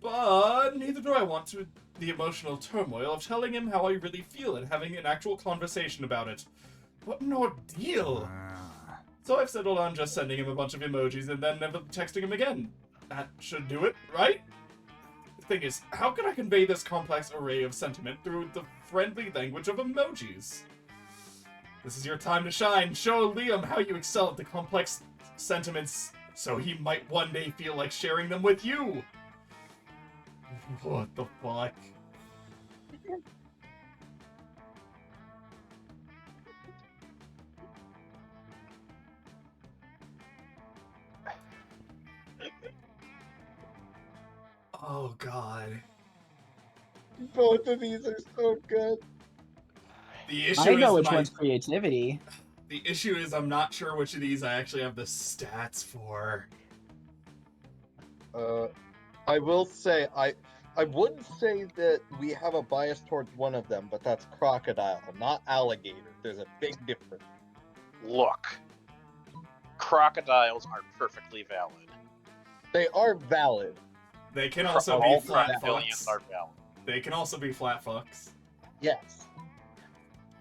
But neither do I want to the emotional turmoil of telling him how I really feel and having an actual conversation about it. What an ordeal! So I've settled on just sending him a bunch of emojis and then never texting him again. That should do it, right? The thing is, how can I convey this complex array of sentiment through the friendly language of emojis? This is your time to shine. Show Liam how you excel at the complex sentiments so he might one day feel like sharing them with you. What the fuck? Oh god. Both of these are so good. The issue I know is which one's creativity. The issue is I'm not sure which of these I actually have the stats for. I will say I would say that we have a bias towards one of them, but that's crocodile, not alligator. There's a big difference. Look, crocodiles are perfectly valid. They are valid. They can also All be flat crocodilians fucks. are valid. They can also be flat fucks. Yes.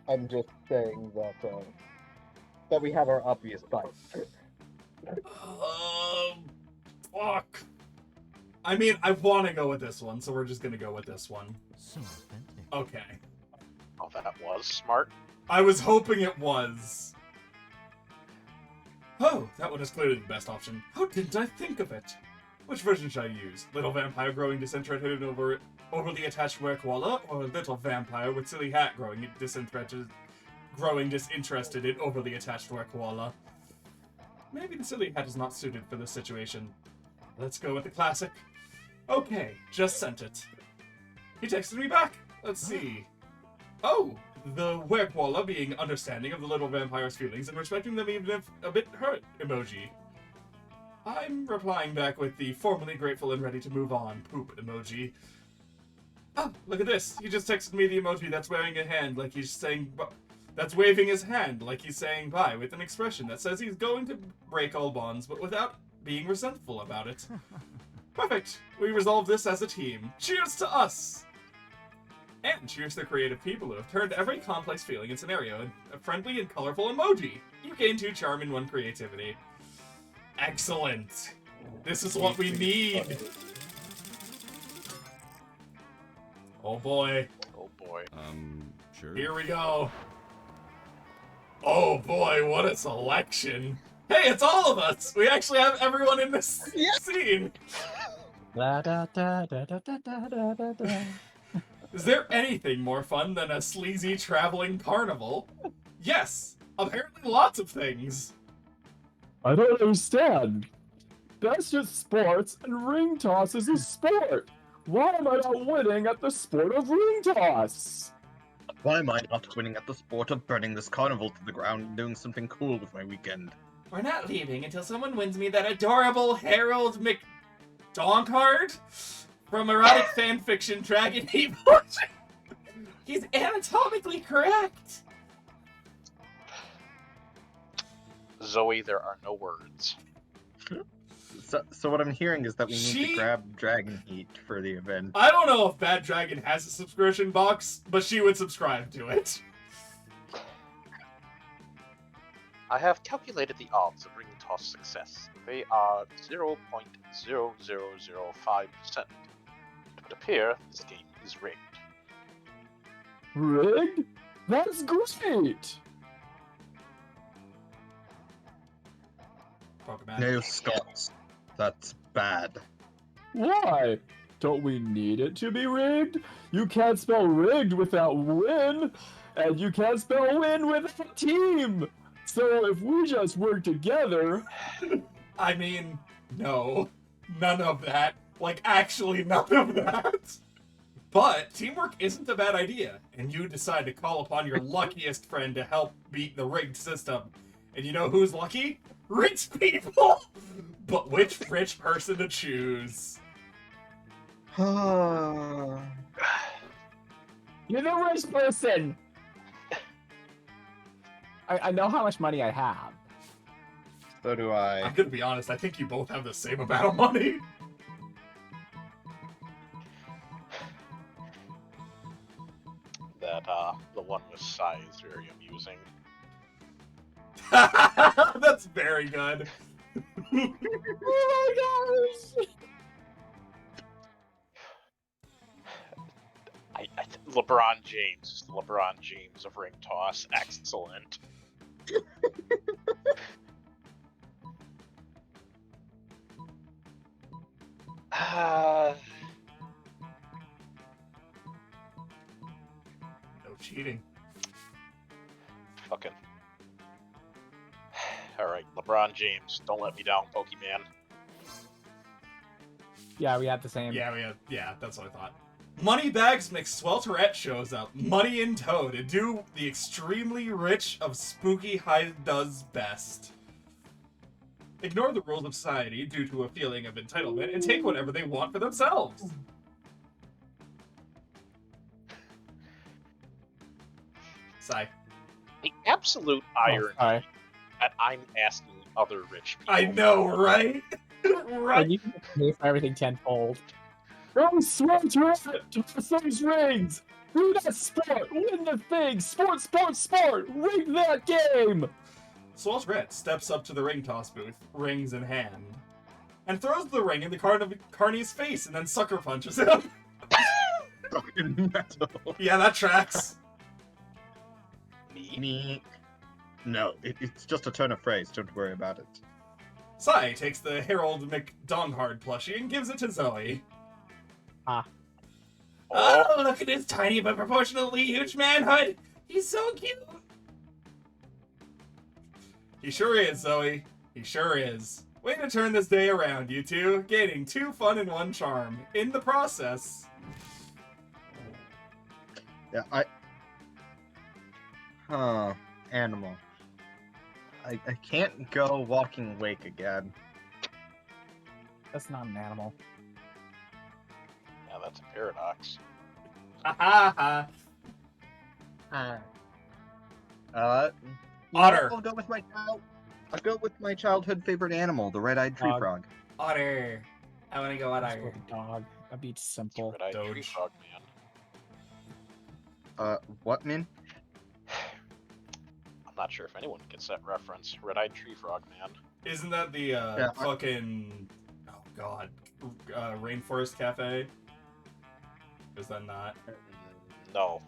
I'm just saying that we have our obvious bias. Fuck. I mean, I want to go with this one, so we're just gonna go with this one. So authentic. Okay. Oh, that was smart. I was hoping it was. Oh, that one is clearly the best option. How didn't I think of it? Which version should I use? Little vampire growing disinterested and overly attached were-koala, or little vampire with silly hat growing disinterested and overly attached were-koala? Maybe the silly hat is not suited for this situation. Let's go with the classic. Okay, just sent it. He texted me back. Let's see. Oh, the were-koala being understanding of the little vampire's feelings and respecting them even if a bit hurt emoji. I'm replying back with the formally grateful and ready to move on poop emoji. Oh, look at this. He just texted me the emoji that's waving a hand like he's saying... That's waving his hand like he's saying bye with an expression that says he's going to break all bonds, but without being resentful about it. Perfect. We resolved this as a team. Cheers to us! And choose the creative people who have turned every complex feeling and scenario into a friendly and colorful emoji. You gain 2 charm and 1 creativity. Excellent. This is what we need. Oh boy. Oh boy. Sure. Here we go. Oh boy, what a selection. Hey, it's all of us. We actually have everyone in this scene. Da, da, da, da, da, da, da, da, da. Is there anything more fun than a sleazy traveling carnival? Yes, apparently lots of things. I don't understand. That's just sports, and ring toss is a sport. Why am I not winning at the sport of ring toss? Why am I not winning at the sport of burning this carnival to the ground and doing something cool with my weekend? We're not leaving until someone wins me that adorable Harold McDonkard from erotic fanfiction Dragon Evil. He's anatomically correct. Zoe, there are no words. So what I'm hearing is that we need to grab Dragon Heat for the event. I don't know if Bad Dragon has a subscription box, but she would subscribe to it. I have calculated the odds of ring toss success. They are 0.0005%. It would appear this game is rigged. Rigged? That's great! No, Scots. That's bad. Why? Don't we need it to be rigged? You can't spell rigged without win, and you can't spell win without team. So if we just work together... I mean, no. None of that. Like, actually none of that. But teamwork isn't a bad idea, and you decide to call upon your luckiest friend to help beat the rigged system. And you know who's lucky? Rich people! But which rich person to choose? You're the rich person! I know how much money I have. So do I. I'm gonna be honest, I think you both have the same amount of money. That, the one with Sai is very amusing. That's very good. Oh my gosh! LeBron James is the LeBron James of ring toss. Excellent. No cheating. Fucking. Alright, LeBron James, don't let me down, Pokemon. Yeah, we had the same. Yeah, that's what I thought. Moneybags McSwelterette shows up, money in tow, to do the extremely rich of Spooky High does best. Ignore the rules of society due to a feeling of entitlement and take whatever they want for themselves. Sigh. The absolute irony Sorry. that I'm asking other rich people. I know, right? Right. And you can pay for everything tenfold. Oh, Swelterette! Toss those rings! Do that sport! Win the thing! Sport, sport, sport! Rig that game! Swelterette steps up to the ring toss booth, rings in hand, and throws the ring in the Carney's face and then sucker punches him. Fucking metal. Yeah, that tracks. Me. No, it's just a turn of phrase. Don't worry about it. Sai takes the Harold McDonghard plushie and gives it to Zoe. Oh, look at his tiny but proportionately huge manhood. He's so cute. He sure is, Zoe. He sure is. Way to turn this day around, you two. Gaining 2 fun and 1 charm. In the process. Yeah, animal. I can't go walking wake again. That's not an animal. Yeah, that's a paradox. Ha ha ha. Otter. I'll go with my childhood favorite animal, the red-eyed tree Dog. frog. Otter. I want to go Just otter. with a dog. That'd be simple. Red-eyed tree Doge. frog, man. What, Min? I'm not sure if anyone gets that reference. Red-eyed tree frog man. Isn't that the fucking oh god, Rainforest Cafe? Is that not? No.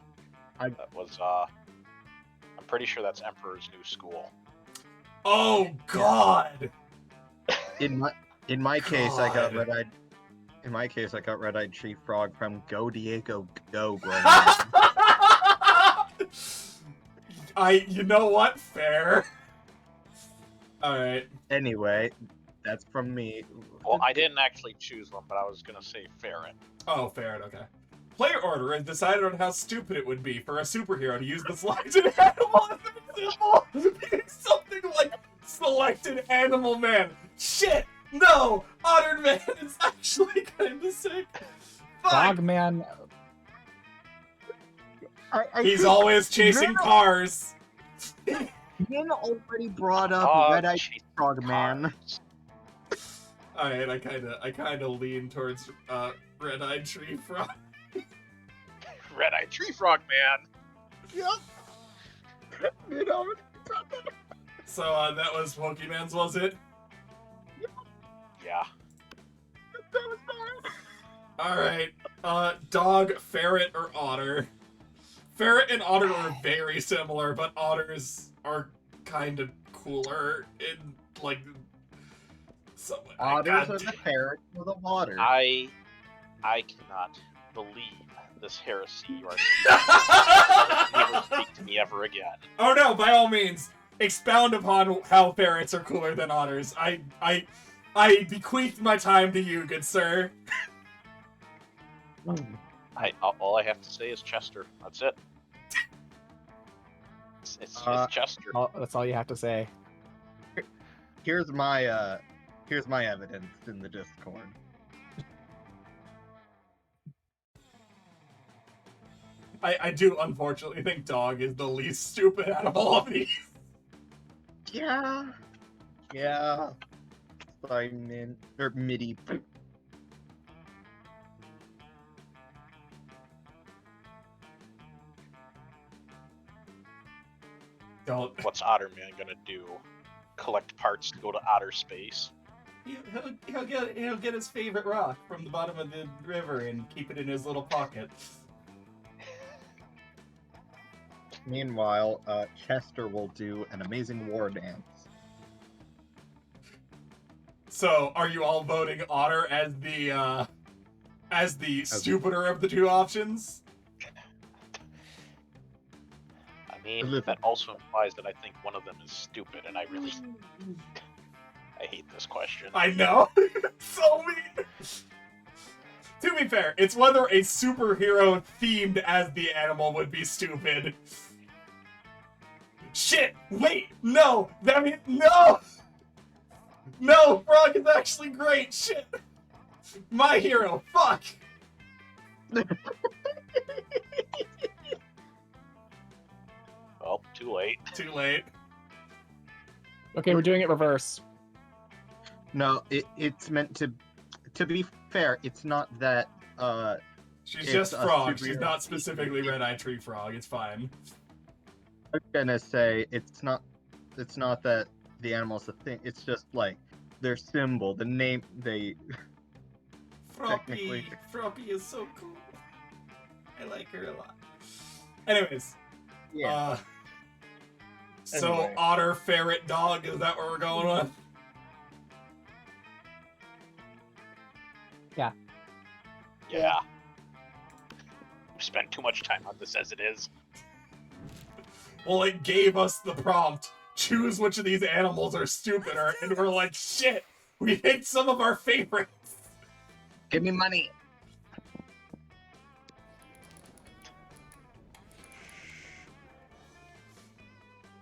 I- That was I'm pretty sure that's Emperor's New School. Oh god! In my case, I got God. red-eyed. In my case, I got red-eyed tree frog from Go Diego Go. growing up. You know what? Fair. Alright. Anyway, that's from me. Well, I didn't actually choose one, but I was gonna say ferret. Oh, fair, okay. Player order has decided on how stupid it would be for a superhero to use the selected animal as an example. Being something like selected animal man. Shit! No! Honored man is actually kind of sick. Fuck! Dogman. He's think always chasing cars. Min already brought up red-eyed Chase frog man. cars. Alright, I kinda lean towards red-eyed tree frog. Red-eyed tree frog man. Yep. Min already brought that up. So that was Pokemon's, was it? Yeah. That was bad. Alright. Dog, ferret, or otter? Ferret and otter are very similar, but otters are kind of cooler in, like, some way. Otters are the ferrets for the water. I cannot believe this heresy you are never speak to me ever again. Oh no, by all means, expound upon how ferrets are cooler than otters. I bequeath my time to you, good sir. All I have to say is Chester. That's it. It's Chester. That's all you have to say. Here's my evidence in the Discord. I do unfortunately think dog is the least stupid out of all of these. Yeah. Sorry, Min or Midi. Don't. What's Otterman gonna do? Collect parts to go to outer space? He'll get his favorite rock from the bottom of the river and keep it in his little pocket. Meanwhile, Chester will do an amazing war dance. So, are you all voting Otter as the stupider of the two options? I mean, Listen. that also implies that I think one of them is stupid, and I really... I hate this question. I know. So mean. To be fair, it's whether a superhero themed as the animal would be stupid. Shit! Wait! No! That means no! No! Frog is actually great! Shit! My hero! Fuck! Well, too late. Too late. Okay, we're doing it reverse. No, it's meant to be fair, it's not that She's It's just a frog. She's superhero. not specifically red-eyed tree frog. It's fine. I'm gonna say it's not that the animal's a thing, it's just like their symbol, the name they Froppy. Technically. Froppy is so cool. I like her a lot. Anyways. So Anyway. otter, ferret, dog, is that what we're going with? Yeah. We've spent too much time on this as it is. Well, it gave us the prompt. Choose which of these animals are stupider, and we're like, shit, we picked some of our favorites. give me money.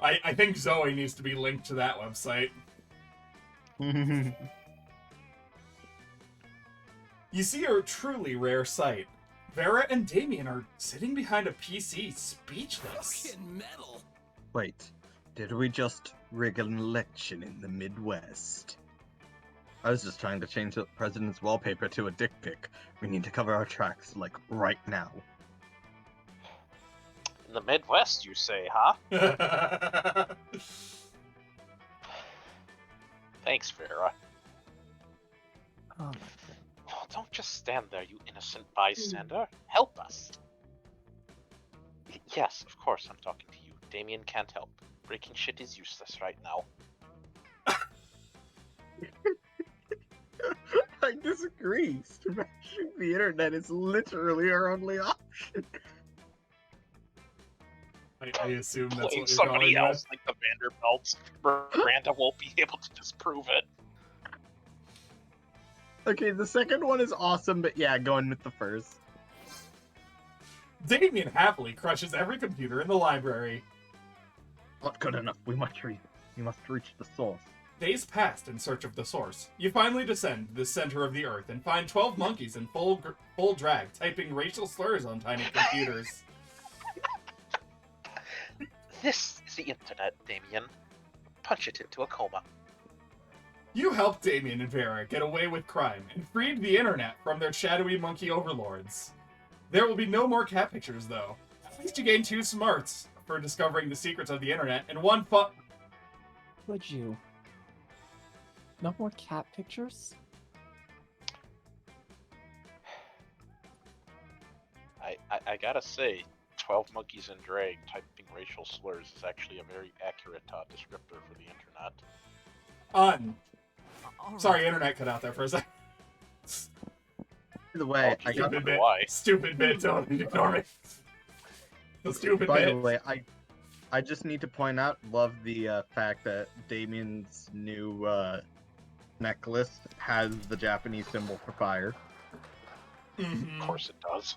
I think Zoe needs to be linked to that website. You see a truly rare sight. Vera and Damien are sitting behind a PC, speechless. Fucking metal. Wait, did we just rig an election in the Midwest? I was just trying to change the president's wallpaper to a dick pic. We need to cover our tracks, like, right now. In the Midwest, you say, huh? Thanks, Vera. Oh, Oh, don't just stand there, you innocent bystander. Help us. Yes, of course I'm talking to you. Damien can't help. Breaking shit is useless right now. I disagree. Smashing the internet is literally our only option. I assume that's Playing what you're somebody calling else like the Vanderbilts, Miranda won't be able to disprove it. Okay, the second one is awesome, but yeah, going with the first. that. Damien happily crushes every computer in the library. Not good enough. We must reach the source. Days passed in search of the source. You finally descend to the center of the earth and find 12 monkeys in full drag typing racial slurs on tiny computers. This is the internet, Damien. Punch it into a coma. You helped Damien and Vera get away with crime and freed the internet from their shadowy monkey overlords. There will be no more cat pictures, though. At least you gained 2 smarts for discovering the secrets of the internet and 1 fun. would you? No more cat pictures? I gotta say, 12 monkeys in drag typing racial slurs is actually a very accurate descriptor for the internet. All right. Sorry, internet cut out there for a second. By the way, Oh, I got. Stupid bit. why. Stupid bit. Don't ignore me. The stupid By bit. the way, I just need to point out, love the fact that Damien's new necklace has the Japanese symbol for fire. Mhm. Of course it does.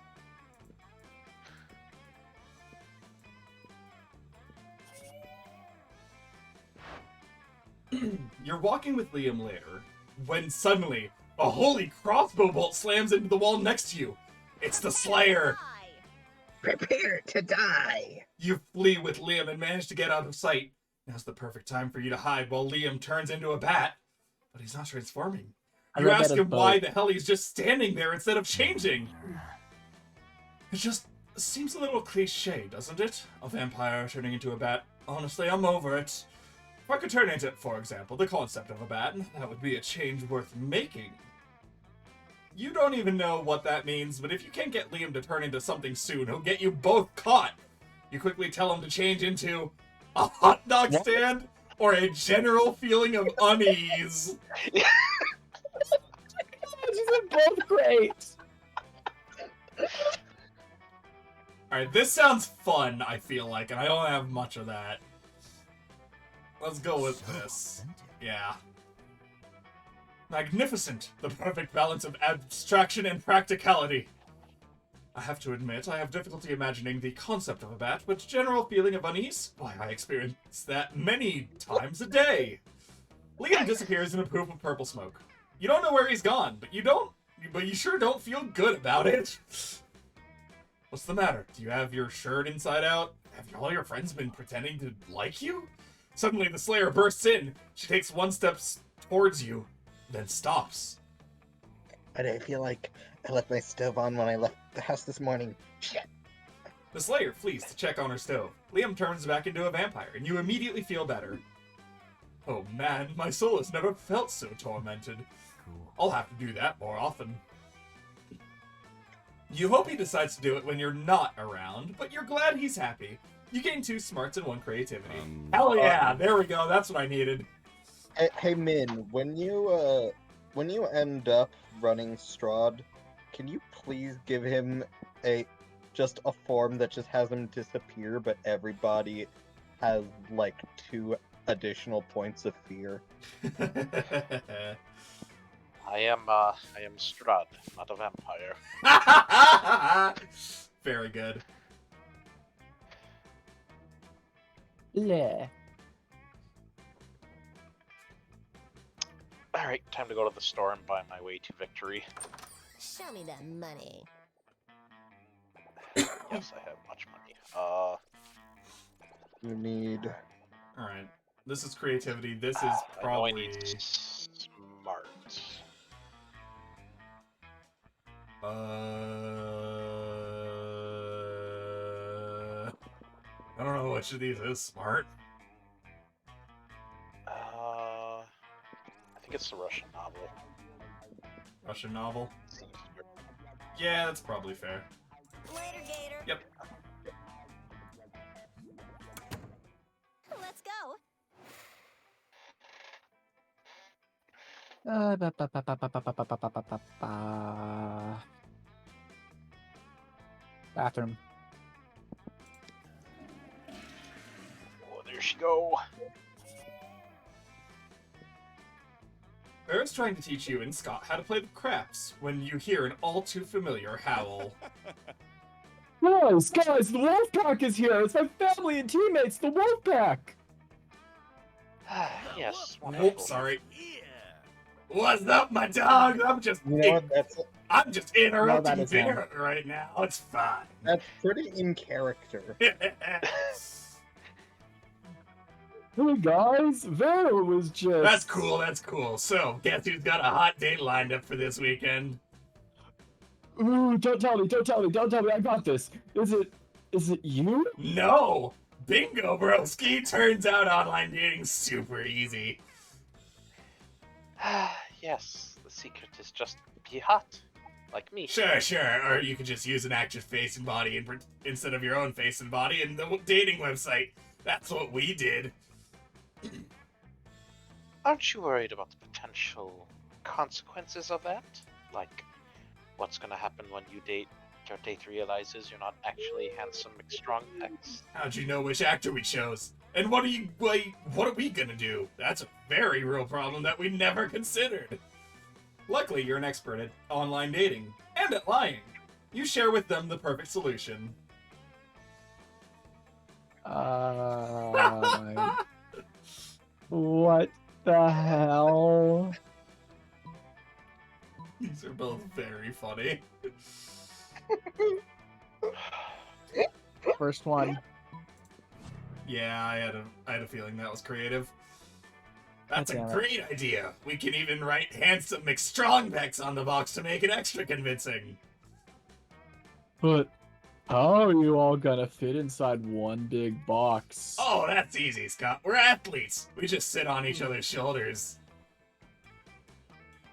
You're walking with Liam later, when suddenly, a holy crossbow bolt slams into the wall next to you. It's the Slayer! Prepare to die! You flee with Liam and manage to get out of sight. Now's the perfect time for you to hide while Liam turns into a bat. But he's not transforming. I You read ask that him as why both. the hell he's just standing there instead of changing. It just seems a little cliche, doesn't it? A vampire turning into a bat. Honestly, I'm over it. If I could turn into, for example, the concept of a bat, that would be a change worth making. You don't even know what that means, but if you can't get Liam to turn into something soon, he'll get you both caught. You quickly tell him to change into a hot dog stand or a general feeling of unease. These are both great. Alright, this sounds fun, I feel like, and I don't have much of that. Let's go with this. Yeah. Magnificent! The perfect balance of abstraction and practicality. I have to admit, I have difficulty imagining the concept of a bat, but general feeling of unease? Why, I experience that many times a day. Liam disappears in a poof of purple smoke. You don't know where he's gone, but you sure don't feel good about it. What's the matter? Do you have your shirt inside out? Have all your friends been pretending to like you? Suddenly, the Slayer bursts in. She takes 1 step towards you, then stops. But I feel like I left my stove on when I left the house this morning. Shit. The Slayer flees to check on her stove. Liam turns back into a vampire, and you immediately feel better. Oh man, my soul has never felt so tormented. I'll have to do that more often. You hope he decides to do it when you're not around, but you're glad he's happy. You gain 2 smarts and 1 creativity. Hell yeah, there we go, that's what I needed. Hey Min, when you end up running Strahd, can you please give him just a form that just has him disappear, but everybody has like 2 additional points of fear? I am Strahd, not a vampire. Very good. Yeah. Alright, time to go to the store and buy my way to victory. Show me that money. Yes, I have much money. You need... Alright. This is creativity. This is I know I probably... need smart. I don't know which of these is smart. I think it's the Russian novel. Russian novel? Seems weird. Yeah, that's probably fair. Later, Gator. Yep. Let's go. Bathroom. Oh, there she go. Bear's trying to teach you and Scott how to play the craps when you hear an all too familiar howl. Guys, the Wolfpack is here! It's my family and teammates, the Wolfpack! Yes. Whoops, wonderful. sorry. Yeah. What's up, my dog? I'm just That's interrupting is him. Bear right now. It's fine. pretty in character. Hey guys, Vera was just... That's cool, that's cool. So, guess who's got a hot date lined up for this weekend? Ooh, don't tell me, I got this. Is it you? No! Bingo, broski! Turns out online dating's super easy. Yes, the secret is just be hot, like me. Sure. Or you could just use an actor's face and body instead of your own face and body in the dating website. That's what we did. Aren't you worried about the potential consequences of that? Like, what's gonna happen when your date realizes you're not actually handsome McStrongpecs? How'd you know which actor we chose? And what are we gonna do? That's a very real problem that we never considered. Luckily, you're an expert at online dating and at lying. You share with them the perfect solution. What the hell? These are both very funny. First one. Yeah, I had a feeling that was creative. That's a Damn it. great idea. We can even write handsome McStrongpecs on the box to make it extra convincing. But how are you all gonna fit inside one big box? Oh, that's easy, Scott. We're athletes. We just sit on each other's shoulders.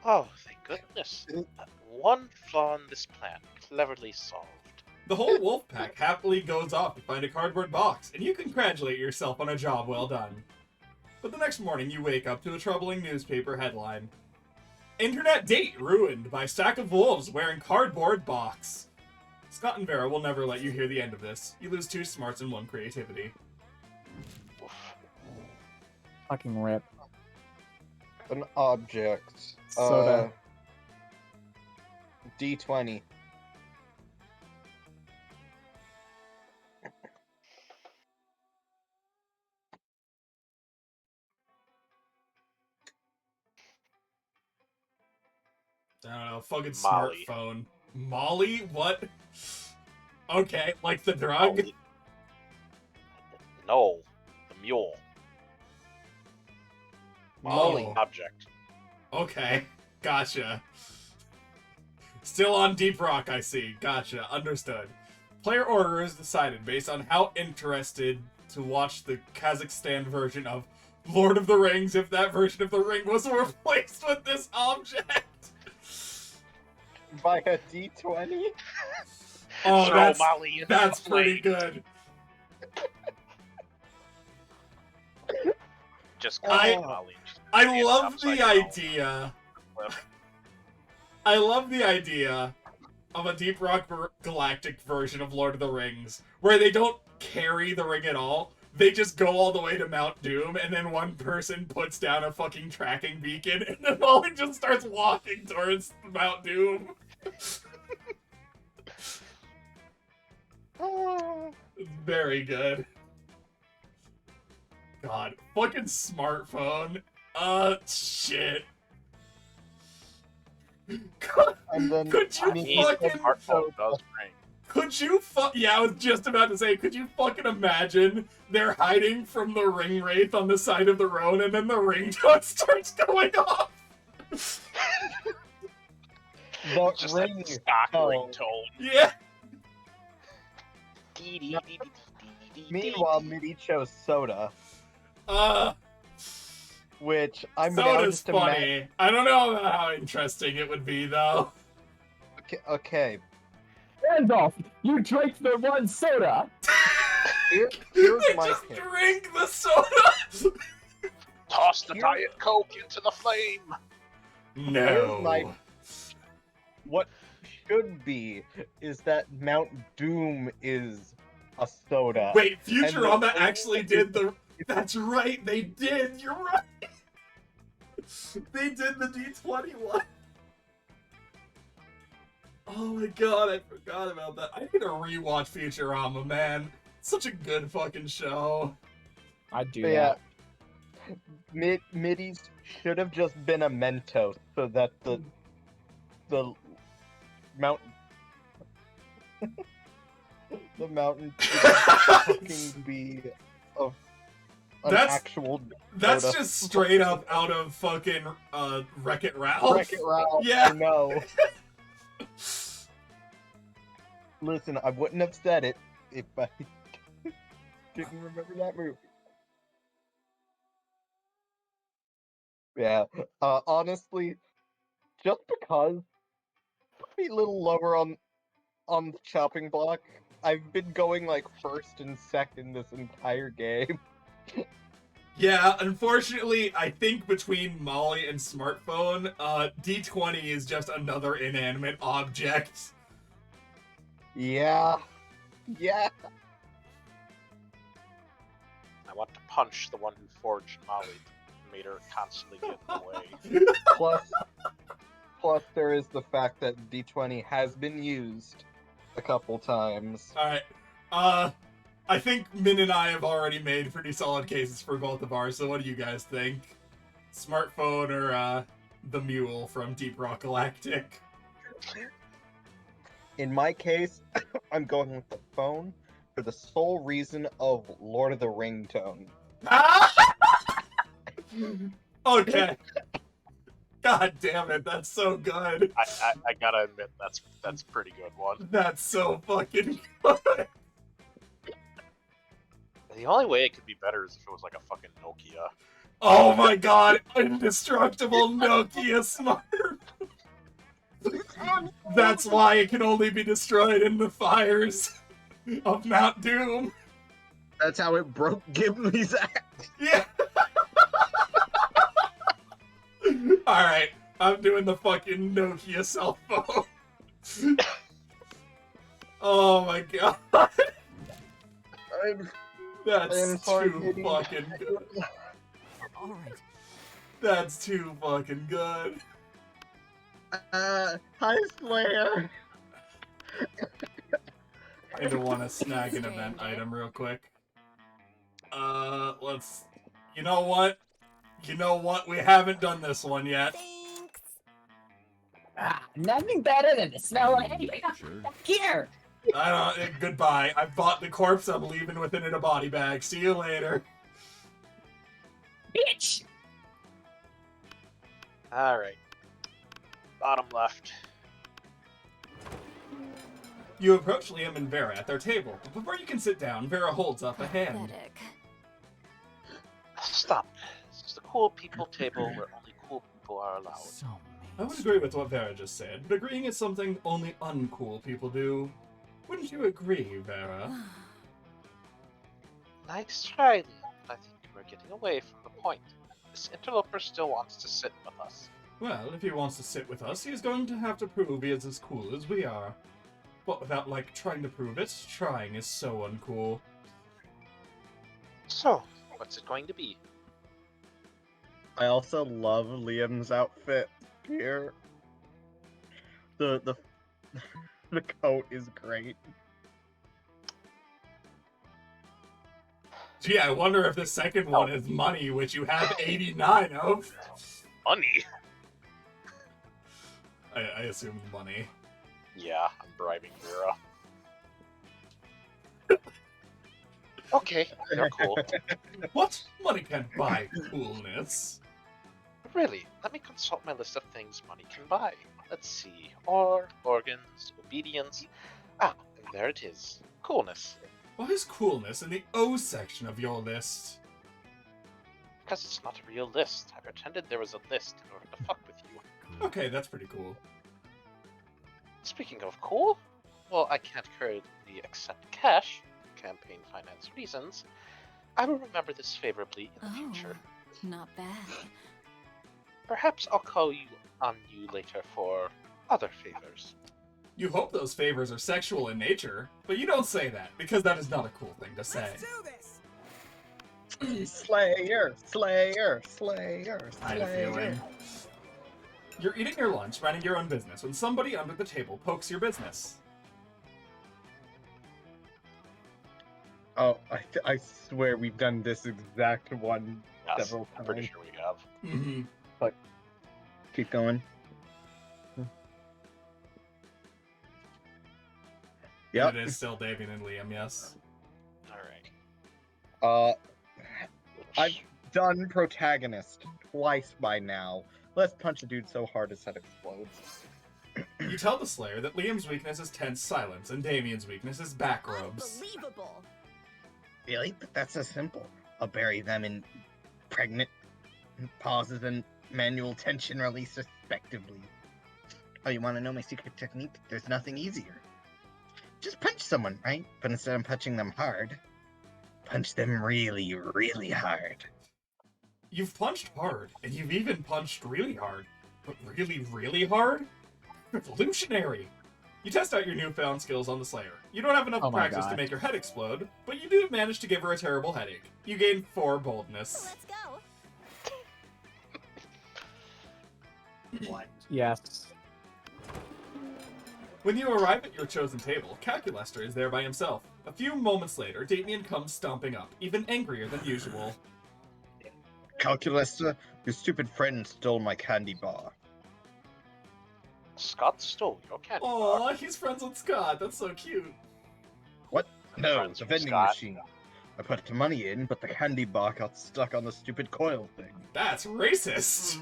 Oh, thank goodness. One flaw in this plan, cleverly solved. The whole wolf pack happily goes off to find a cardboard box, and you congratulate yourself on a job well done. But the next morning, you wake up to a troubling newspaper headline. Internet date ruined by stack of wolves wearing cardboard box. Scott and Vera will never let you hear the end of this. You lose 2 smarts and 1 creativity. Oof. Fucking rip. An object. Soda. D20. I don't know, fucking Molly. smartphone. Molly? What? Okay, like the drug? Molly. No, the mule. Molly. Object. Okay, gotcha. Still on Deep Rock, I see. Gotcha, understood. Player order is decided based on how interested to watch the Kazakhstan version of Lord of the Rings if that version of the ring was replaced with this object. By a D20? Oh, Throw Molly in that's the pretty flame. good. Just I- cut Molly. I It's love upside the down. idea. I love the idea of a Deep Rock Galactic version of Lord of the Rings, where they don't carry the ring at all. They just go all the way to Mount Doom, and then one person puts down a fucking tracking beacon, and then Molly just starts walking towards Mount Doom. It's very good. God, fucking smartphone. Shit. And then Could you Neat fucking... smartphone does ring. Could you yeah, I was just about to say, could you fucking imagine they're hiding from the ring wraith on the side of the road and then the ringtone starts going off? the Just ring. like stock tone. ringtone. Yeah. Dee dee dee dee dee Meanwhile, Midi chose soda, Uh, which I'm now soda's just imagining. funny. I don't know about how interesting it would be, though. Okay. Randolph, you drank the one soda. Here's They my just pitch. drink the soda! Toss the Here- Diet Coke into the flame. No. What should be is that Mount Doom is a soda. Wait, And Futurama the- actually did the... That's right, they did! You're right! They did the D20 one! Oh my god, I forgot about that. I need to rewatch Futurama, man. It's such a good fucking show. I'd do Yeah. that. Middies should have just been a Mentos so that the mountain the mountain could fucking be of an That's- actual That's soda. just straight up out of fucking Wreck-It Ralph. Wreck-It Ralph. Yeah. I know. Listen, I wouldn't have said it if I didn't remember that movie. Yeah, honestly, just because be a little lower on the chopping block. I've been going like first and second this entire game. Yeah, unfortunately, I think between Molly and smartphone, D20 is just another inanimate object. Yeah. Yeah. I want to punch the one who forged Molly and made her constantly get in the way. Plus there is the fact that D20 has been used a couple times. Alright, I think Min and I have already made pretty solid cases for both of ours, so what do you guys think? Smartphone or, the mule from Deep Rock Galactic? In my case, I'm going with the phone for the sole reason of Lord of the Ringtone. Okay. God damn it, that's so good. I gotta admit, that's a pretty good one. That's so fucking good. The only way it could be better is if it was like a fucking Nokia. Oh my god, indestructible Nokia smart. That's why it can only be destroyed in the fires of Mount Doom. That's how it broke Gimli's axe. Yeah. Alright, I'm doing the fucking Nokia cell phone. Oh my god. I'm That's sorry, too Kitty. fucking good. All right. That's too fucking good. I swear. I do want to snag an event item real quick. Let's... You know what? You know what? We haven't done this one yet. Thanks. Nothing better than the smell of hay back here. I don't... Goodbye. I bought the corpse I'm leaving with it in a body bag. See you later. Bitch. Alright. Bottom left. You approach Liam and Vera at their table, but before you can sit down, Vera holds up a hand. Pathetic. Stop. This is the cool people table where only cool people are allowed. So I would agree with what Vera just said, but agreeing is something only uncool people do. Wouldn't you agree, Vera? Nice try, Liam, but I think we're getting away from the point. This interloper still wants to sit with us. Well, if he wants to sit with us, he's going to have to prove he is as cool as we are. But without, like, trying to prove it, trying is so uncool. So, what's it going to be? I also love Liam's outfit here. The the coat is great. Gee, I wonder if the second one is money, which you have 89 of. Money? I assume money. Yeah, I'm bribing Vera. Okay, they're cool. What? Money can't buy coolness. Really, let me consult my list of things money can buy. Let's see. Ore, organs, obedience. Ah, and there it is. Coolness. Why is coolness in the O section of your list? Because it's not a real list. I pretended there was a list in order to fuck with you. Okay, that's pretty cool. Speaking of cool, well, I can't currently accept cash for campaign finance reasons. I will remember this favorably in the future. Not bad. Perhaps I'll call on you later for other favors. You hope those favors are sexual in nature, but you don't say that, because that is not a cool thing to say. Let's do this. Slayer, Slayer, Slayer, I had a feeling. Slayer. You're eating your lunch, minding your own business, when somebody under the table pokes your business. Oh, I swear we've done this exact one Yes, several I'm pretty times. sure we have. Mm-hmm. Keep going. Yep. It is still Damien and Liam, yes. Alright. I've done protagonist twice by now. Let's punch a dude so hard his head explodes. You tell the Slayer that Liam's weakness is tense silence, and Damien's weakness is back rubs. Unbelievable. Really? But that's so simple. I'll bury them in pregnant pauses and manual tension release respectively. Oh, you want to know my secret technique? There's nothing easier. Just punch someone, right? But instead of punching them hard, punch them really, really hard. You've punched hard, and you've even punched really hard. But really, really hard? Revolutionary! You test out your newfound skills on the Slayer. You don't have enough Oh my practice to God. make your head explode, but you do manage to give her a terrible headache. You gain 4 boldness. Let's go. What? Yes. When you arrive at your chosen table, Calculester is there by himself. A few moments later, Damien comes stomping up, even angrier than usual. Calculus, your stupid friend stole my candy bar. Scott stole your candy bar. Aw, he's friends with Scott. That's so cute. What? No, Friends the with vending Scott. machine. I put the money in, but the candy bar got stuck on the stupid coil thing. That's racist.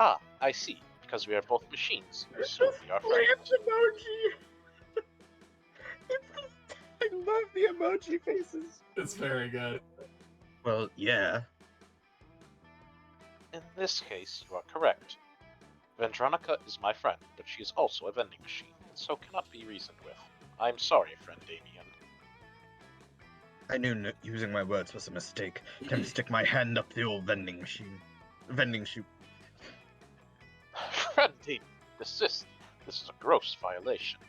Ah, I see. Because we are both machines. So we are friends. emoji. I love the emoji faces. It's very good. Well, yeah. In this case, you are correct. Vendronica is my friend, but she is also a vending machine, and so cannot be reasoned with. I'm sorry, friend Damien. I knew using my words was a mistake. Time to stick my hand up the old vending chute. Friend Damien, desist. This is a gross violation.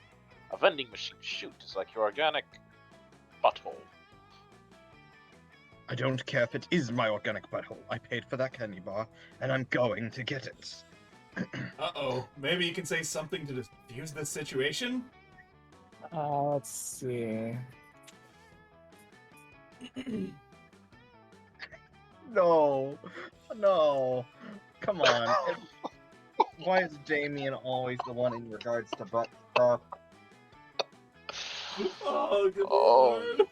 A vending machine chute is like your organic butthole. I don't care if it is my organic butthole. I paid for that candy bar, and I'm going to get it. Uh-oh. Maybe you can say something to defuse this situation? Let's see. No. No. Come on. Why is Damien always the one in regards to butt stuff? Oh, good Oh. lord.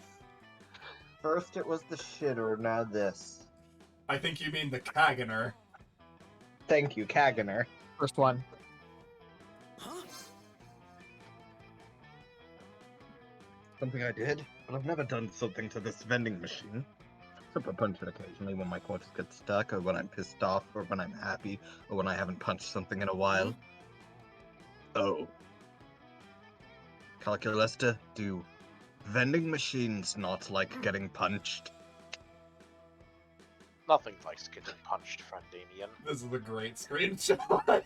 First it was the shitter, now this. I think you mean the Kaganer. Thank you, Kaganer. First one. Something I did, but I've never done something to this vending machine. Except for punch it occasionally when my quarters get stuck, or when I'm pissed off, or when I'm happy, or when I haven't punched something in a while. Oh. Calculesta, do vending machines not like getting punched? Nothing likes getting punched, friend Damien. This is a great screenshot.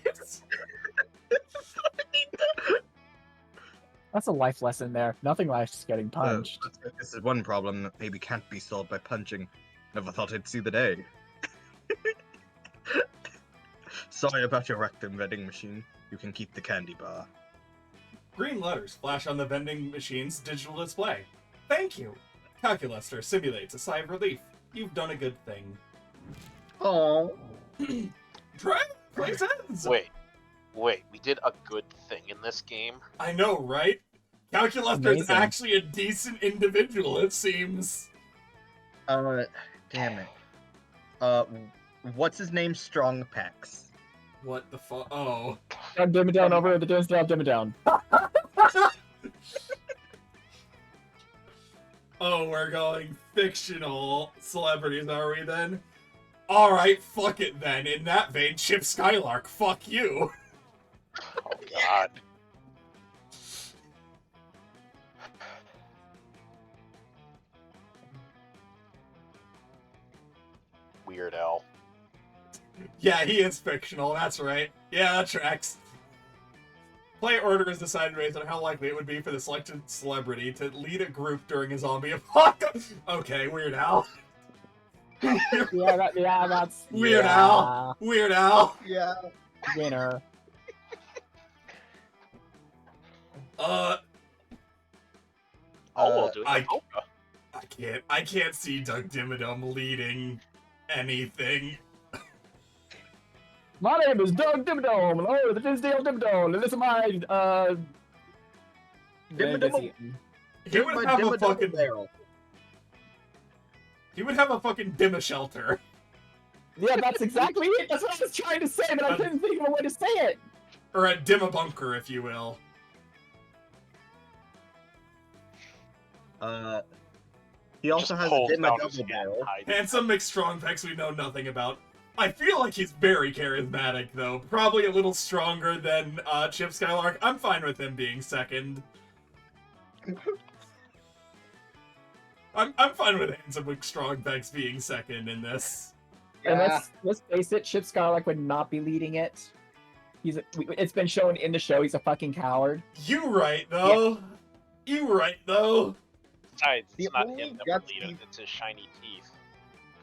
That's a life lesson there. Nothing likes getting punched. This is one problem that maybe can't be solved by punching. Never thought I'd see the day. Sorry about your rectum vending machine. You can keep the candy bar. Green letters flash on the vending machine's digital display. Thank you. Calculester simulates a sigh of relief. You've done a good thing. Oh. Try places! Wait, we did a good thing in this game? I know, right? Calculester is Amazing. actually a decent individual, it seems. Damn it. What's his name? Strong Pecs. What the fuck? Oh. Dim it down over the dim it down. Oh, we're going fictional celebrities, are we then? Alright, fuck it then. In that vein, Chip Skylark, fuck you. Oh God. Weird Al. Yeah, he is fictional, that's right. Yeah, that tracks. Player order is decided based on how likely it would be for the selected celebrity to lead a group during a zombie apocalypse. Okay, Weird Al. That's Weird Al. Weird Al. Yeah. Winner. Oh, we'll do it. I can't see Doug Dimmadome leading anything. My name is Doug Dimmadome, and oh, the Disney Dimmadome, and this is my, Dimmadome. He would have a fucking barrel. He would have a fucking Dimma shelter. Yeah, that's exactly it. That's what I was trying to say, but I couldn't think of a way to say it. Or a Dimma bunker, if you will. He also has a Dimma double barrel. Handsome McStrong Pex we know nothing about. I feel like he's very charismatic, though. Probably a little stronger than Chip Skylark. I'm fine with him being second. I'm fine with Handsome McStrong Pex being second in this. And let's face it, Chip Skylark would not be leading it. It's been shown in the show he's a fucking coward. You right, though. Yeah. You right, though. Besides, it's not him that will lead it, it's his shiny teeth.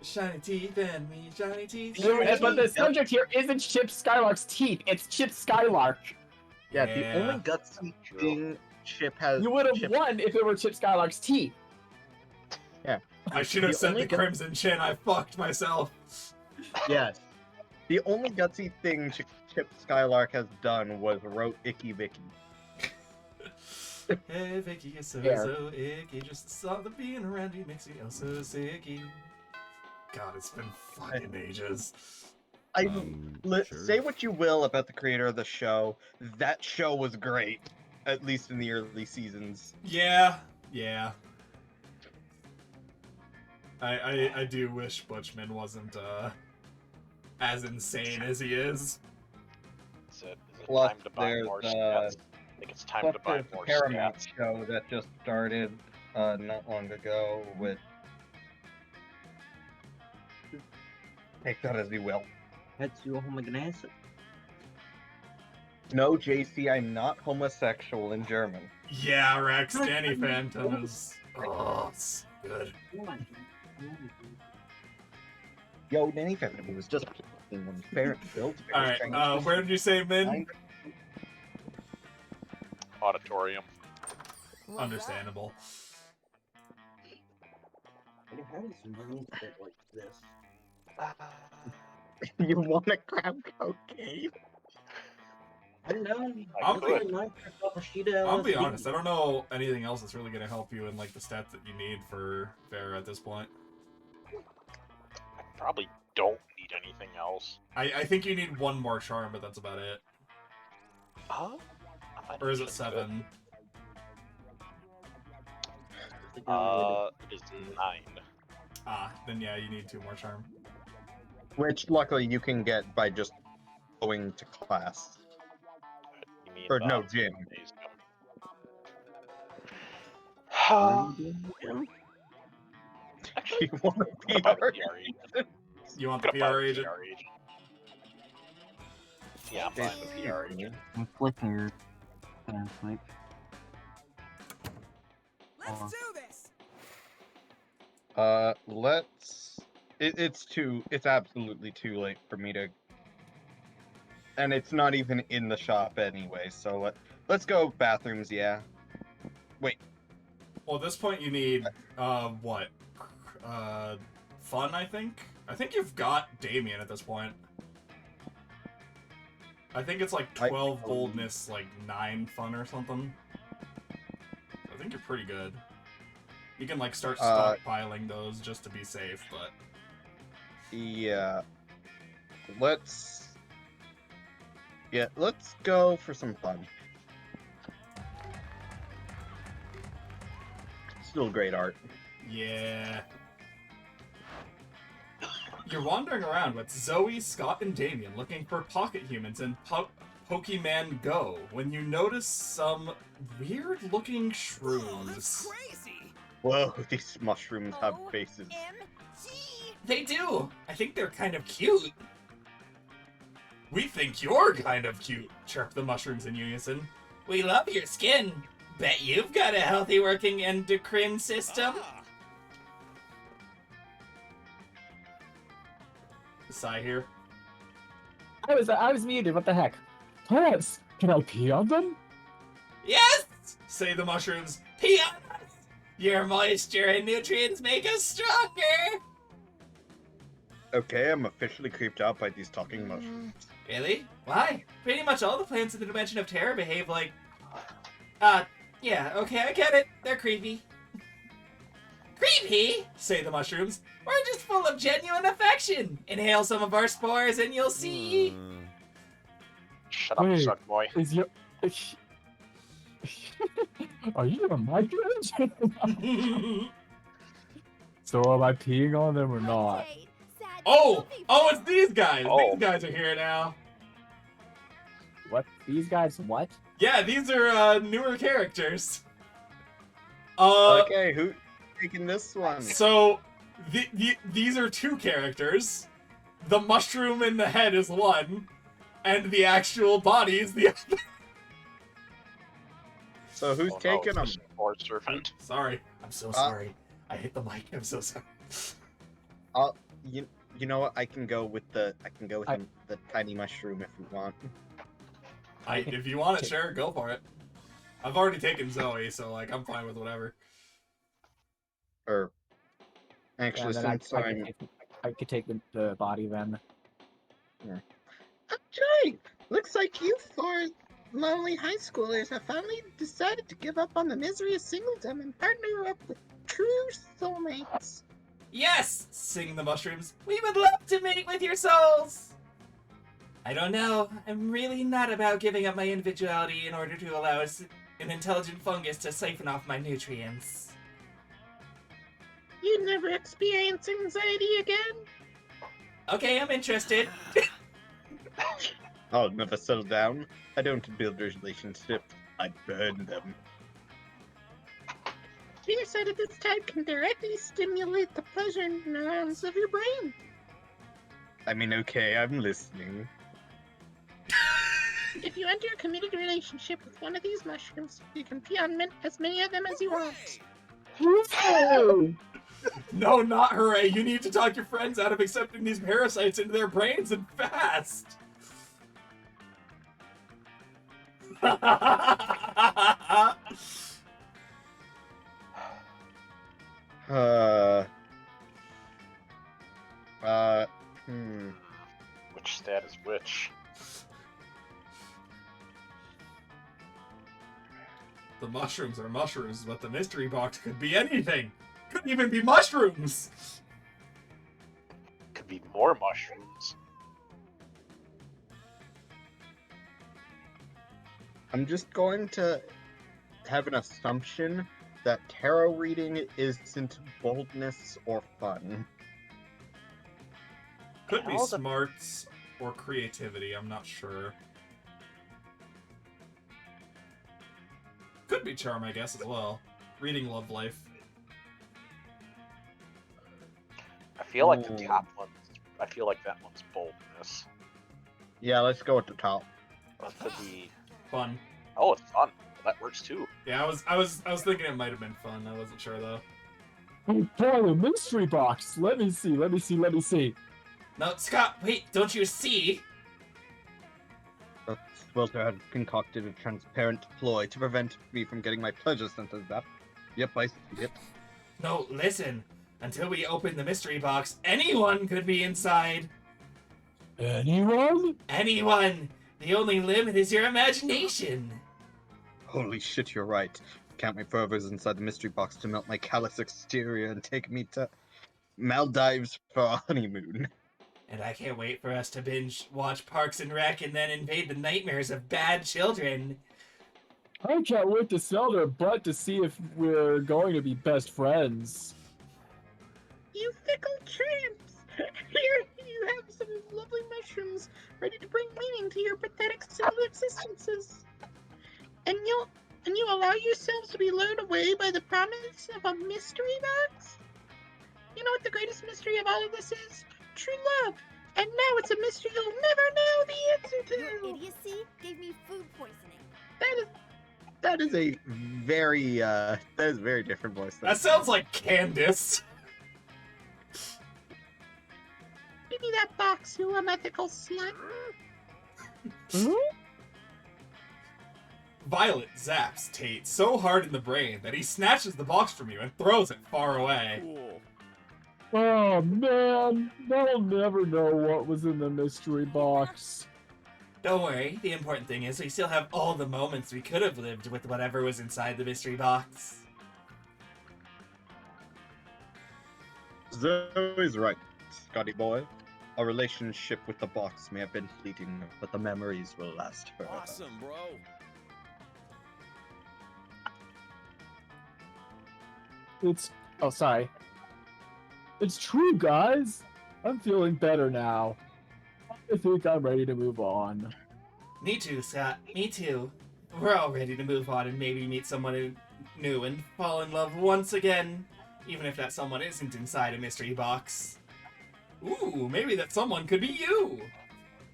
Shiny teeth and me, shiny teeth. But the subject here isn't Chip Skylark's teeth, it's Chip Skylark. Yeah, the only gutsy thing Chip has... You would have won if it were Chip Skylark's teeth. Yeah. I should have said the Crimson Chin, I fucked myself. Yes. The only gutsy thing Chip Skylark has done was wrote Icky Vicky. Hey Vicky, you're so icky. Just the thought of being around you makes me so sicky. God, it's been fucking ages. Say what you will about the creator of the show. That show was great, at least in the early seasons. Yeah. I do wish Butchman wasn't as insane as he is. Is it Plus, time to buy there's more stats? I think it's time to buy more Paramount stats. show that just started not long ago with... Take that as you will. No, JC, I'm not homosexual in German. Yeah, Rex, Danny Phantom is... Oh, it's good. Yo, Danny Phantom was just playing when his parents built it. Alright, where did you say, Min? Auditorium. Understandable. How does money fit like this? You want to grab cocaine? I don't know. I'll be I'll honest, I don't know anything else that's really going to help you in like the stats that you need for Farah at this point. I probably don't need anything else. I think you need one more charm, but that's about it. Or is it 7? It is 9. Ah, then yeah, you need 2 more charm. Which, luckily, you can get by just going to class. You mean Or no, gym. You want a PR agent? You want the PR agent? Yeah, I'm fine with PR agent. I'm flicking your like. Let's do this. It's absolutely too late for me to, and it's not even in the shop anyway. So let's go bathrooms. Yeah. Wait. Well, at this point you need what? Fun, I think. I think you've got Damien at this point. I think it's like 12 boldness, like 9 fun or something. I think you're pretty good. You can like start stockpiling those just to be safe, but yeah. Let's go for some fun. Still great art. Yeah. You're wandering around with Zoe, Scott, and Damien looking for pocket humans in Pokemon Go when you notice some weird-looking Whoa, that's shrooms. crazy. Whoa, these mushrooms have Oh, faces. OMG. They do! I think they're kind of cute. We think you're kind of cute, chirp the mushrooms in unison. We love your skin. Bet you've got a healthy working endocrine system. Ah. Sigh here. I was muted. What the heck? Plants. Can I pee on them? Yes! Say the mushrooms. Pee on us! Your moisture and nutrients make us stronger! Okay, I'm officially creeped out by these talking mushrooms. Really? Why? Pretty much all the plants in the Dimension of Terror behave like... yeah, okay, I get it. They're creepy. Creepy? Say the mushrooms. We're just full of genuine affection. Inhale some of our spores and you'll see. Shut up, Wait. suck boy. Is your... Are you a migrant? So am I peeing on them or not? Oh! Oh, it's these guys! Oh. These guys are here now. What? These guys what? Yeah, these are newer characters. Uh, Okay, who's taking this one? So, these are two characters. The mushroom in the head is one, and the actual body is the other. So who's Oh, taking no, them? Or servant. Sorry. I'm so sorry. I hit the mic. I'm so sorry. You know what? I can go with the the tiny mushroom if you want. If you want it, sure, go for it. I've already taken Zoe, so like I'm fine with whatever. Or actually, Yeah, then since I could take the body then. Joy, looks like you four lonely high schoolers have finally decided to give up on the misery of singledom and partner up with true soulmates. Yes, sing the mushrooms. We would love to mate with your souls. I don't know. I'm really not about giving up my individuality in order to allow an intelligent fungus to siphon off my nutrients. You'd never experience anxiety again? Okay, I'm interested. I'll never settle down. I don't build relationships. I burn them. Suicide of this type can directly stimulate the pleasure neurons of your brain. I mean, okay, I'm listening. If you enter a committed relationship with one of these mushrooms, you can pee on as many of them as you want. No, not hooray. You need to talk your friends out of accepting these parasites into their brains and fast. Which stat is which? The mushrooms are mushrooms, but the mystery box could be anything. Could even be mushrooms. Could be more mushrooms. I'm just going to have an assumption that tarot reading isn't boldness or fun. Could be How the- smarts or creativity, I'm not sure. Could be charm, I guess, as well. Reading love life. I feel like Ooh. the top one. I feel like that one's boldness. Yeah, let's go at the top. That could be. Fun. Oh, it's fun. Well, that works too. Yeah, I was thinking it might have been fun. I wasn't sure though. Oh boy, the mystery box. Let me see. No, Scott, wait, don't you see? Swelter had concocted a transparent ploy to prevent me from getting my pleasure centers up. Yep, I see it. No, listen. Until we open the mystery box, anyone could be inside. Anyone? Anyone. The only limit is your imagination. Holy shit, you're right. Can't wait for others inside the mystery box to melt my callous exterior and take me to Maldives for our honeymoon. And I can't wait for us to binge watch Parks and Rec and then invade the nightmares of bad children. I can't wait to sell their butt to see if we're going to be best friends. you fickle tramps! Here you have some lovely mushrooms ready to bring meaning to your pathetic simple existences. And you allow yourselves to be lured away by the promise of a mystery box? You know what the greatest mystery of all of this is? True love. And now it's a mystery you'll never know the answer to. Your idiocy gave me food poisoning. That is a very different voice. That sounds like Candace. Give me that box, you unethical slut. Violet zaps Tate so hard in the brain that he snatches the box from you and throws it far away. Cool. Oh man, they'll never know what was in the mystery box. Don't worry, the important thing is we still have all the moments we could have lived with whatever was inside the mystery box. Zoe's right, Scotty boy. Our relationship with the box may have been fleeting, but the memories will last forever. Awesome, bro. Oh, sorry. It's true, guys. I'm feeling better now. I think I'm ready to move on. Me too, Scott. Me too. We're all ready to move on and maybe meet someone new and fall in love once again, even if that someone isn't inside a mystery box. Ooh, maybe that someone could be you!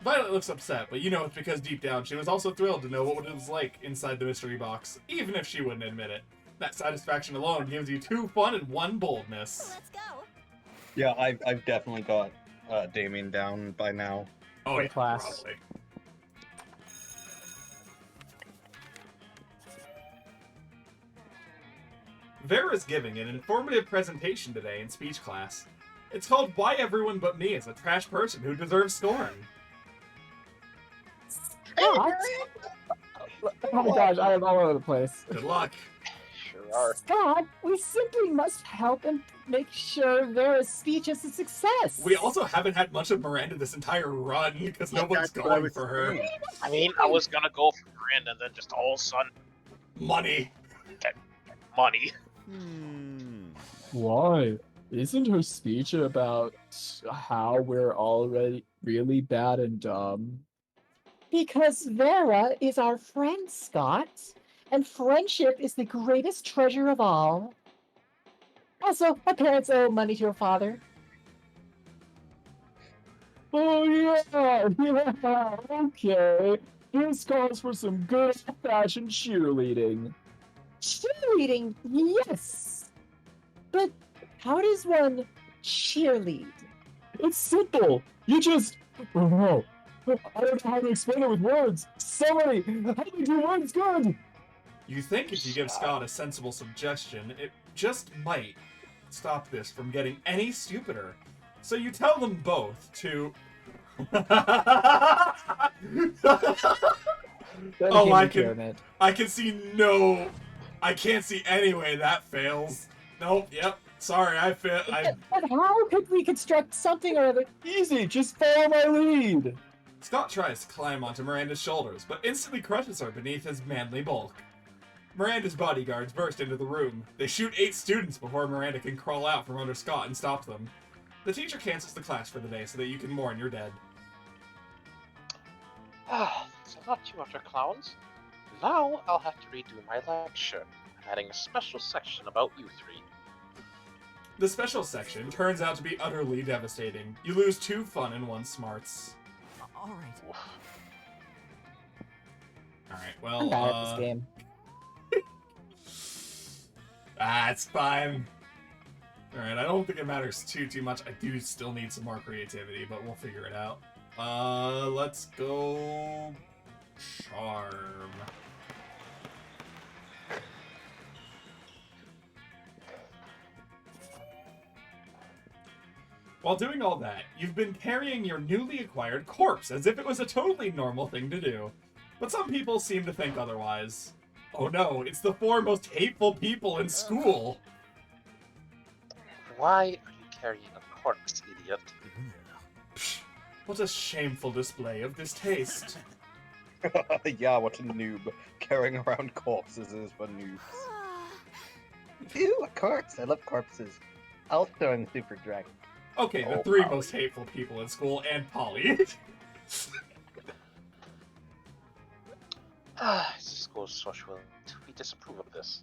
Violet looks upset, but you know it's because deep down she was also thrilled to know what it was like inside the mystery box, even if she wouldn't admit it. That satisfaction alone gives you 2 fun and 1 boldness. Let's go. Yeah, I've definitely got Damien down by now. Oh, Good yeah, class. probably. Vera's giving an informative presentation today in speech class. It's called Why Everyone But Me is a Trash Person Who Deserves Scorn. Scott? Oh my gosh, I am all over the place. Good luck. Sure are. Scott, we simply must help and make sure Vera's speech is a success. We also haven't had much of Miranda this entire run because no one's That's what I going was for her. saying. I mean, I was gonna go for Miranda, and then just all of a sudden, Money. money. Why? Isn't her speech about how we're already really bad and dumb? Because Vera is our friend, Scott, and friendship is the greatest treasure of all. Also, my parents owe money to her father. Oh yeah, okay. This calls for some good old-fashioned cheerleading. Cheerleading, yes. But how does one cheerlead? It's simple. You just... Oh, I don't know how to explain it with words. Somebody, help me do words good. You think if you give Scott a sensible suggestion, it just might stop this from getting any stupider. So you tell them both to... Oh, I can see no... I can't see any way that fails. Nope, yep. Sorry, I fail. But how could we construct something or other? Easy, just follow my lead. Scott tries to climb onto Miranda's shoulders, but instantly crushes her beneath his manly bulk. Miranda's bodyguards burst into the room. They shoot 8 students before Miranda can crawl out from under Scott and stop them. The teacher cancels the class for the day so that you can mourn your dead. So not you other clowns. Now I'll have to redo my lecture. I'm adding a special section about you 3. The special section turns out to be utterly devastating. You lose 2 fun and 1 smarts. All right. Alright, I'm bad at this game. It's fine. Alright, I don't think it matters too much. I do still need some more creativity, but we'll figure it out. Let's go... Charm. While doing all that, you've been carrying your newly acquired corpse as if it was a totally normal thing to do. But some people seem to think otherwise. Oh no, it's the 4 most hateful people in school! Why are you carrying a corpse, idiot? Psh, what a shameful display of distaste. Yeah, what a noob. Carrying around corpses is for noobs. Ew, a corpse. I love corpses. Also in Super Dragon. Okay, the Oh, three Polly. most hateful people in school and Polly. As the school's social, we disapprove of this.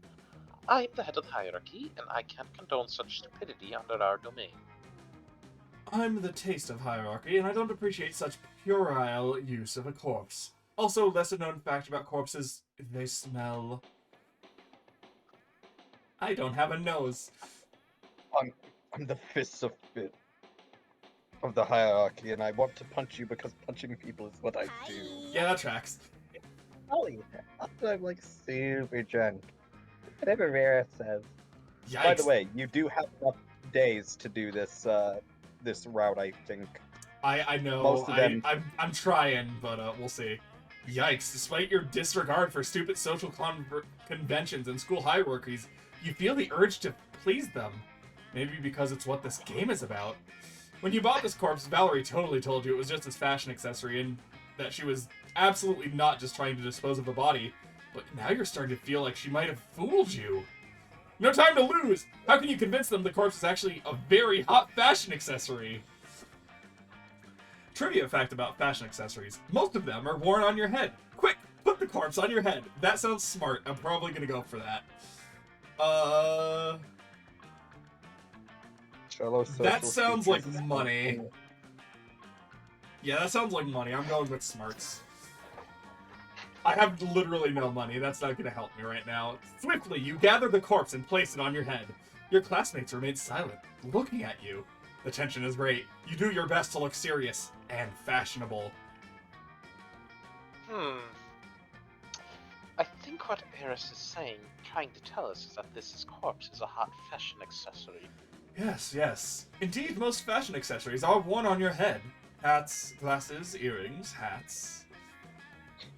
I am the head of the hierarchy, and I can't condone such stupidity under our domain. I'm the taste of hierarchy, and I don't appreciate such puerile use of a corpse. Also, lesser known fact about corpses, they smell. I don't have a nose. I'm the fist of the hierarchy, and I want to punch you because punching people is what I do. Yeah, that tracks. Polly, also I'm like super drunk. Whatever Vera says. Yikes. By the way, you do have enough days to do this this route, I think. I know. Most of them- I'm trying, but we'll see. Yikes! Despite your disregard for stupid social conventions and school hierarchies, you feel the urge to please them. Maybe because it's what this game is about. When you bought this corpse, Valerie totally told you it was just a fashion accessory and that she was absolutely not just trying to dispose of a body. But now you're starting to feel like she might have fooled you. No time to lose! How can you convince them the corpse is actually a very hot fashion accessory? Trivia fact about fashion accessories. Most of them are worn on your head. Quick, put the corpse on your head. That sounds smart. I'm probably gonna go for that. That sounds like money. Yeah, that sounds like money. I'm going with smarts. I have literally no money. That's not gonna help me right now. Swiftly, you gather the corpse and place it on your head. Your classmates remain silent, looking at you. The tension is great. You do your best to look serious and fashionable. I think what Eris is saying, trying to tell us, is that this corpse is a hot fashion accessory. Yes, yes. Indeed, most fashion accessories are worn on your head. Hats, glasses, earrings, hats.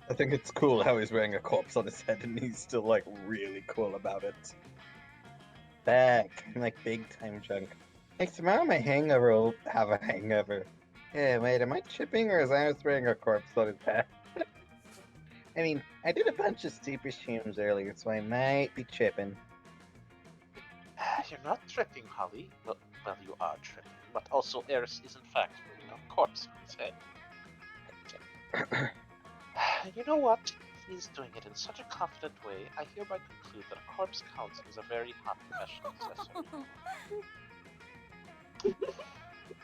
I think it's cool how he's wearing a corpse on his head and he's still like really cool about it. Back, I'm like big time drunk. Hey, tomorrow my hangover will have a hangover. Yeah, wait, am I chipping or is I just wearing a corpse on his head? I mean, I did a bunch of stupid shrooms earlier, so I might be chipping. You're not tripping, Holly. Well, you are tripping, but also Eris is in fact wearing a corpse on his head. You know what? He's doing it in such a confident way, I hereby conclude that a corpse counts as a very hot fashion accessory. It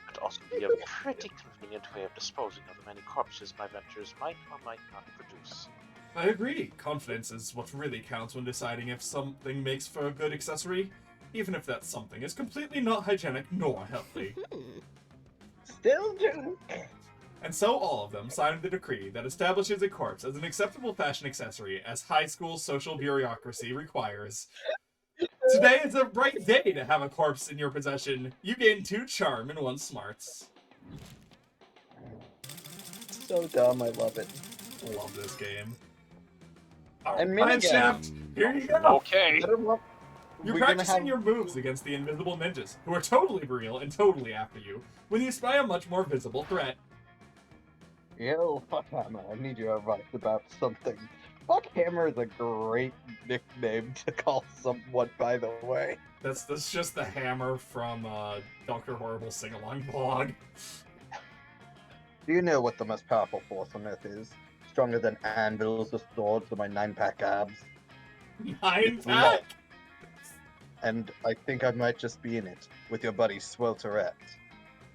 could also be a pretty convenient way of disposing of the many corpses my ventures might or might not produce. I agree. Confidence is what really counts when deciding if something makes for a good accessory, even if that something is completely not hygienic nor healthy. Still drunk. And so all of them signed the decree that establishes a corpse as an acceptable fashion accessory as high school social bureaucracy requires. Today is a bright day to have a corpse in your possession. You gain 2 charm and 1 smarts. So dumb, I love it. Love this game. And Mind minigames. shaft! Here you go! Okay. You're We're gonna practicing have- your moves against the invisible ninjas, who are totally real and totally after you, when you spy a much more visible threat. Yo, Fuckhammer, I need your advice about something. Fuckhammer is a great nickname to call someone, by the way. That's just the hammer from Dr. Horrible sing-along vlog. Do you know what the most powerful force on Earth is? Stronger than anvils or swords or my 9-pack abs. 9-pack? And I think I might just be in it, with your buddy Swelterette.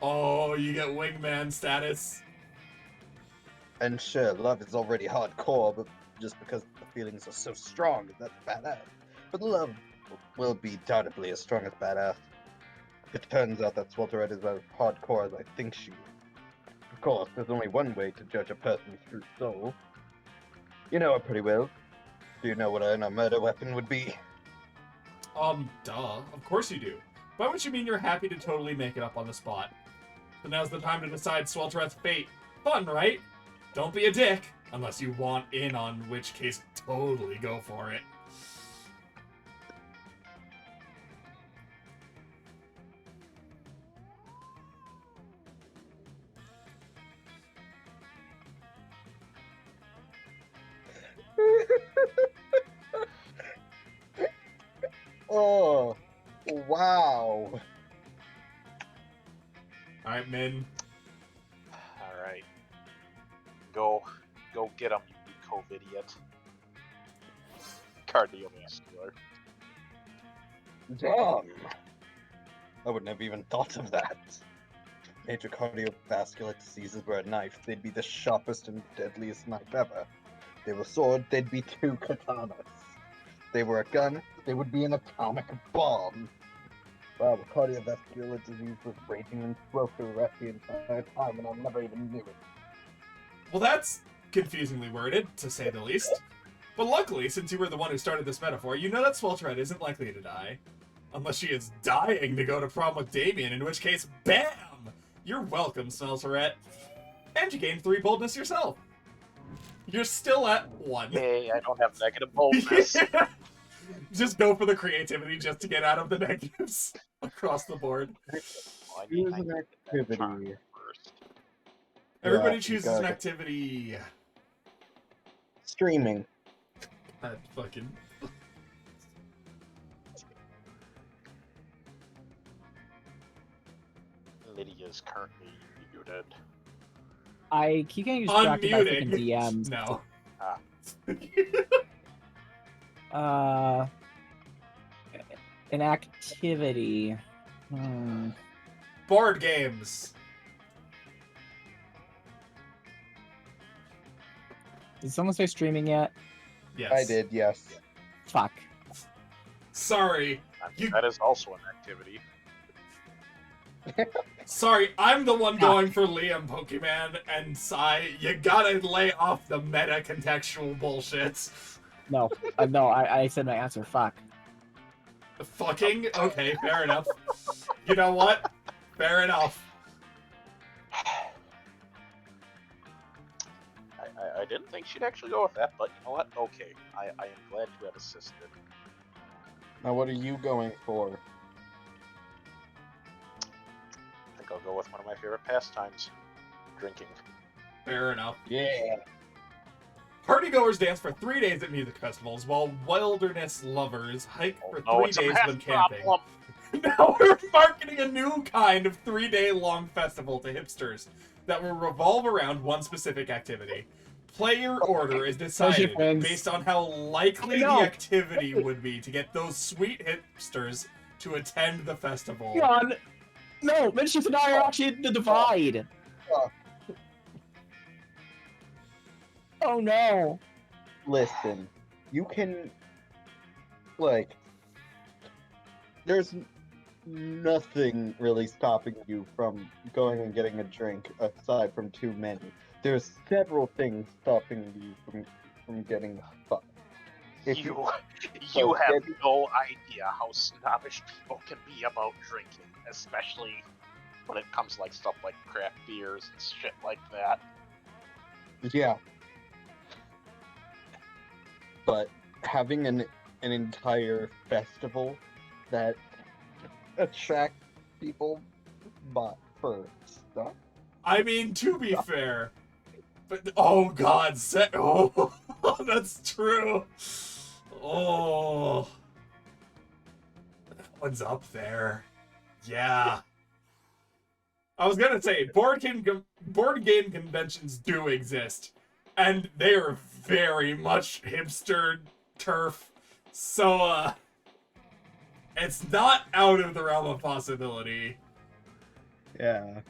Oh, you get wingman status. And sure, love is already hardcore, but just because the feelings are so strong, that's badass. But love will be doubtably as strong as badass. It turns out that Swelterette is as hardcore as I think she is. Of course, there's only one way to judge a person's true soul. You know her pretty well. Do you know what a murder weapon would be? Duh. Of course you do. By which you mean you're happy to totally make it up on the spot. So now's the time to decide Swelterette's fate. Fun, right? Don't be a dick, unless you want in, on which case totally go for it. Oh, wow. Alright, Min. Alright. Go get him, you COVID idiot. Cardiovascular. Damn! I wouldn't have even thought of that. Major cardiovascular diseases were a knife. They'd be the sharpest and deadliest knife ever. They were a sword, they'd be 2 katanas. They were a gun, they would be an atomic bomb. Wow, the cardiovascular disease was raging in Roku the entire time, and I never even knew it. Well, that's confusingly worded, to say the least. But luckily, since you were the one who started this metaphor, you know that Swelterette isn't likely to die. Unless she is dying to go to prom with Damien, in which case, BAM! You're welcome, Swelterette. And you gained 3 boldness yourself. You're still at 1. Hey, I don't have negative boldness. Just go for the creativity just to get out of the negatives across the board. Choose an activity. Everybody Yeah, chooses got an it. activity. Streaming. That fucking... Lydia's currently muted. I keep getting distracted by freaking Unmuting. DMs. No. An activity. Board games. Did someone say streaming yet? Yes. I did, yes. Fuck. Sorry. That is also an activity. Sorry, I'm the one going for Liam, Pokemon, and Sai. You gotta lay off the meta contextual bullshit. No, no, I said my answer. Fuck. Fucking? Okay, fair enough. You know what? Fair enough. I didn't think she'd actually go with that, but you know what? Okay. I am glad to have assisted. Now, what are you going for? I think I'll go with one of my favorite pastimes. Drinking. Fair enough. Yeah. Partygoers dance for 3 days at music festivals, while wilderness lovers hike for 3 it's a days math when camping. problem. Now we're marketing a new kind of 3-day-long festival to hipsters that will revolve around one specific activity. Player order is decided friends. based on how likely the No. activity would be to get those sweet hipsters to attend the festival. God. No, Mischief and I are actually in the divide. Oh no. Listen, you can, like, there's nothing really stopping you from going and getting a drink aside from too many. There's several things stopping you from getting fucked. If You So, have get- no idea how snobbish people can be about drinking, especially when it comes to like stuff like craft beers and shit like that. Yeah. But having an entire festival that attracts people for stuff. I mean, to be fair, but oh god, oh, that's true. Oh, that one's up there. Yeah. I was gonna say board game conventions do exist, and they are very much hipster turf. So it's not out of the realm of possibility. Yeah.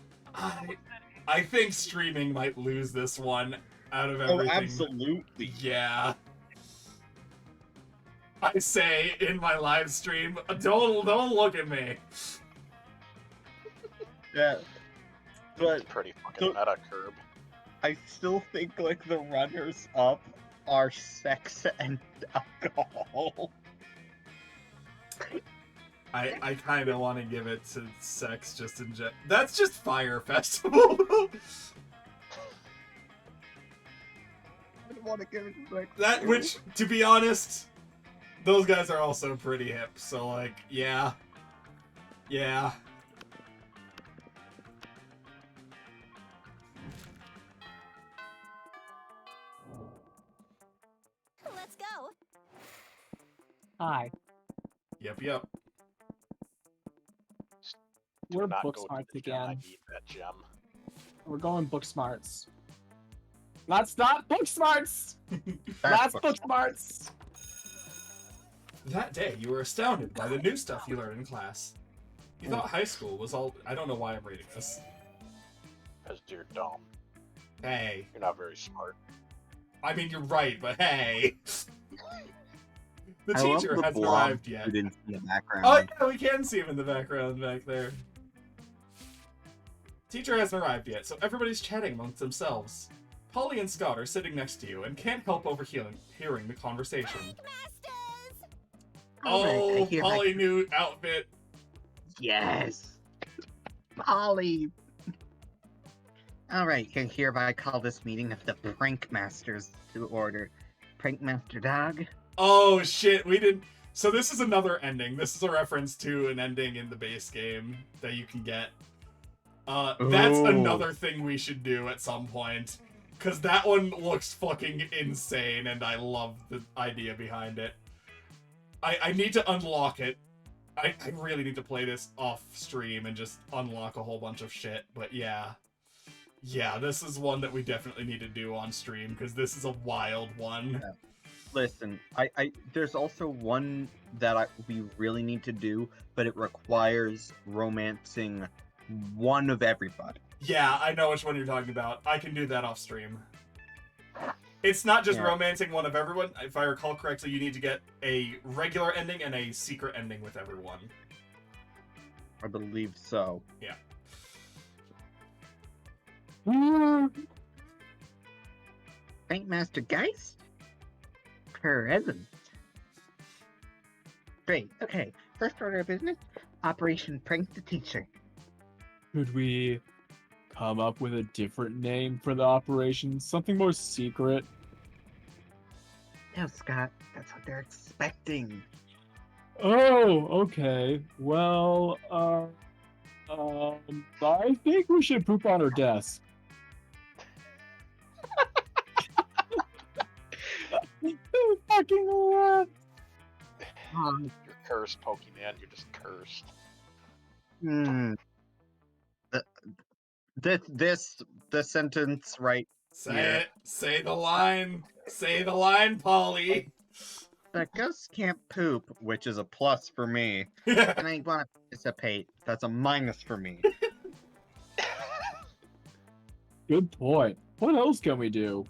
I think streaming might lose this one out of Oh, everything. absolutely. Yeah. I say in my live stream, don't look at me. Yeah. It's But pretty fucking meta, Curb. I still think like the runners up are sex and alcohol. I kind of want to give it to sex just in general. That's just Fire Festival. I want to give it to sex. That, too. which, to be honest, those guys are also pretty hip. So like, yeah. Yeah. Let's go. Hi. Yep. Do We're not book go to smarts the gym. I again. need that that gem. We're going book smarts. That's not book smarts! That's book book smarts! That day, you were astounded by the new stuff you learned in class. You thought high school was all... I don't know why I'm reading this. Because you're dumb. Hey. You're not very smart. I mean, you're right, but hey. The I love teacher the hasn't blob arrived yet. students in the background. Oh yeah, we can see him in the background back there. Teacher hasn't arrived yet, so everybody's chatting amongst themselves. Polly and Scott are sitting next to you and can't help hearing the conversation. Oh, Polly new outfit. Yes. Polly. Alright, can hereby call this meeting of the Prank Masters to order. Prank Master Dog? Oh shit, we didn't... So this is another ending. This is a reference to an ending in the base game that you can get. That's Ooh. another thing we should do at some point. Because that one looks fucking insane, and I love the idea behind it. I need to unlock it. I really need to play this off stream and just unlock a whole bunch of shit, but yeah. Yeah, this is one that we definitely need to do on stream, because this is a wild one. Yeah. Listen, there's also one that we really need to do, but it requires romancing one of everybody. Yeah, I know which one you're talking about. I can do that off stream. It's not just Yeah. romancing one of everyone. If I recall correctly, you need to get a regular ending and a secret ending with everyone. I believe so. Yeah. Prank Master Geist? Present. Great, okay. First order of business, Operation Prank the Teacher. Could we come up with a different name for the operation? Something more secret? No, Scott, that's what they're expecting. Oh, okay. Well, I think we should poop on her desk. Fucking what? You're cursed, Pokemon. You're just cursed. This sentence right Say here. it. Say the line. Say the line, Polly. The ghosts can't poop, which is a plus for me, and I want to participate. That's a minus for me. Good point. What else can we do?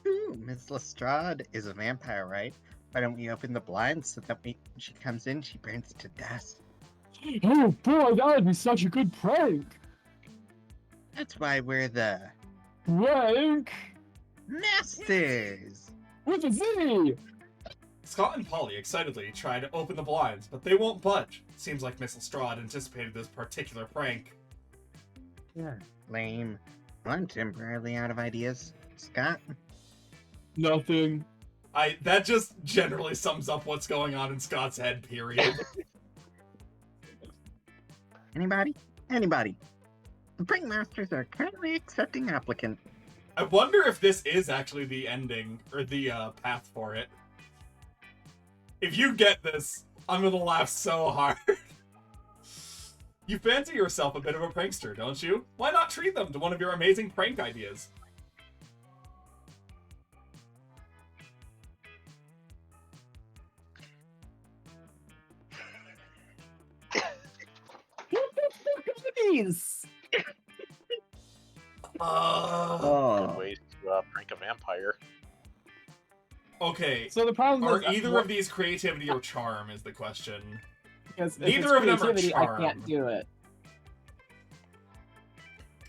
Ooh, Miss Lestrade is a vampire, right? Why don't we open the blinds so that when she comes in, she burns to dust? Oh boy, that would be such a good prank! That's why we're the Prank masters. with a Z! Scott and Polly excitedly try to open the blinds, but they won't budge. Seems like Miss Lestrade anticipated this particular prank. Yeah, lame. I'm temporarily out of ideas. Scott? Nothing. That just generally sums up what's going on in Scott's head, period. Anybody? Anybody? The prank masters are currently accepting applicant. I wonder if this is actually the ending, or the path for it. If you get this, I'm gonna laugh so hard. You fancy yourself a bit of a prankster, don't you? Why not treat them to one of your amazing prank ideas? Please! Good Oh. way to prank a vampire. Okay, So the problem are is either of these creativity or charm is the question. because if neither it's of them are creativity, I charm. can't do it.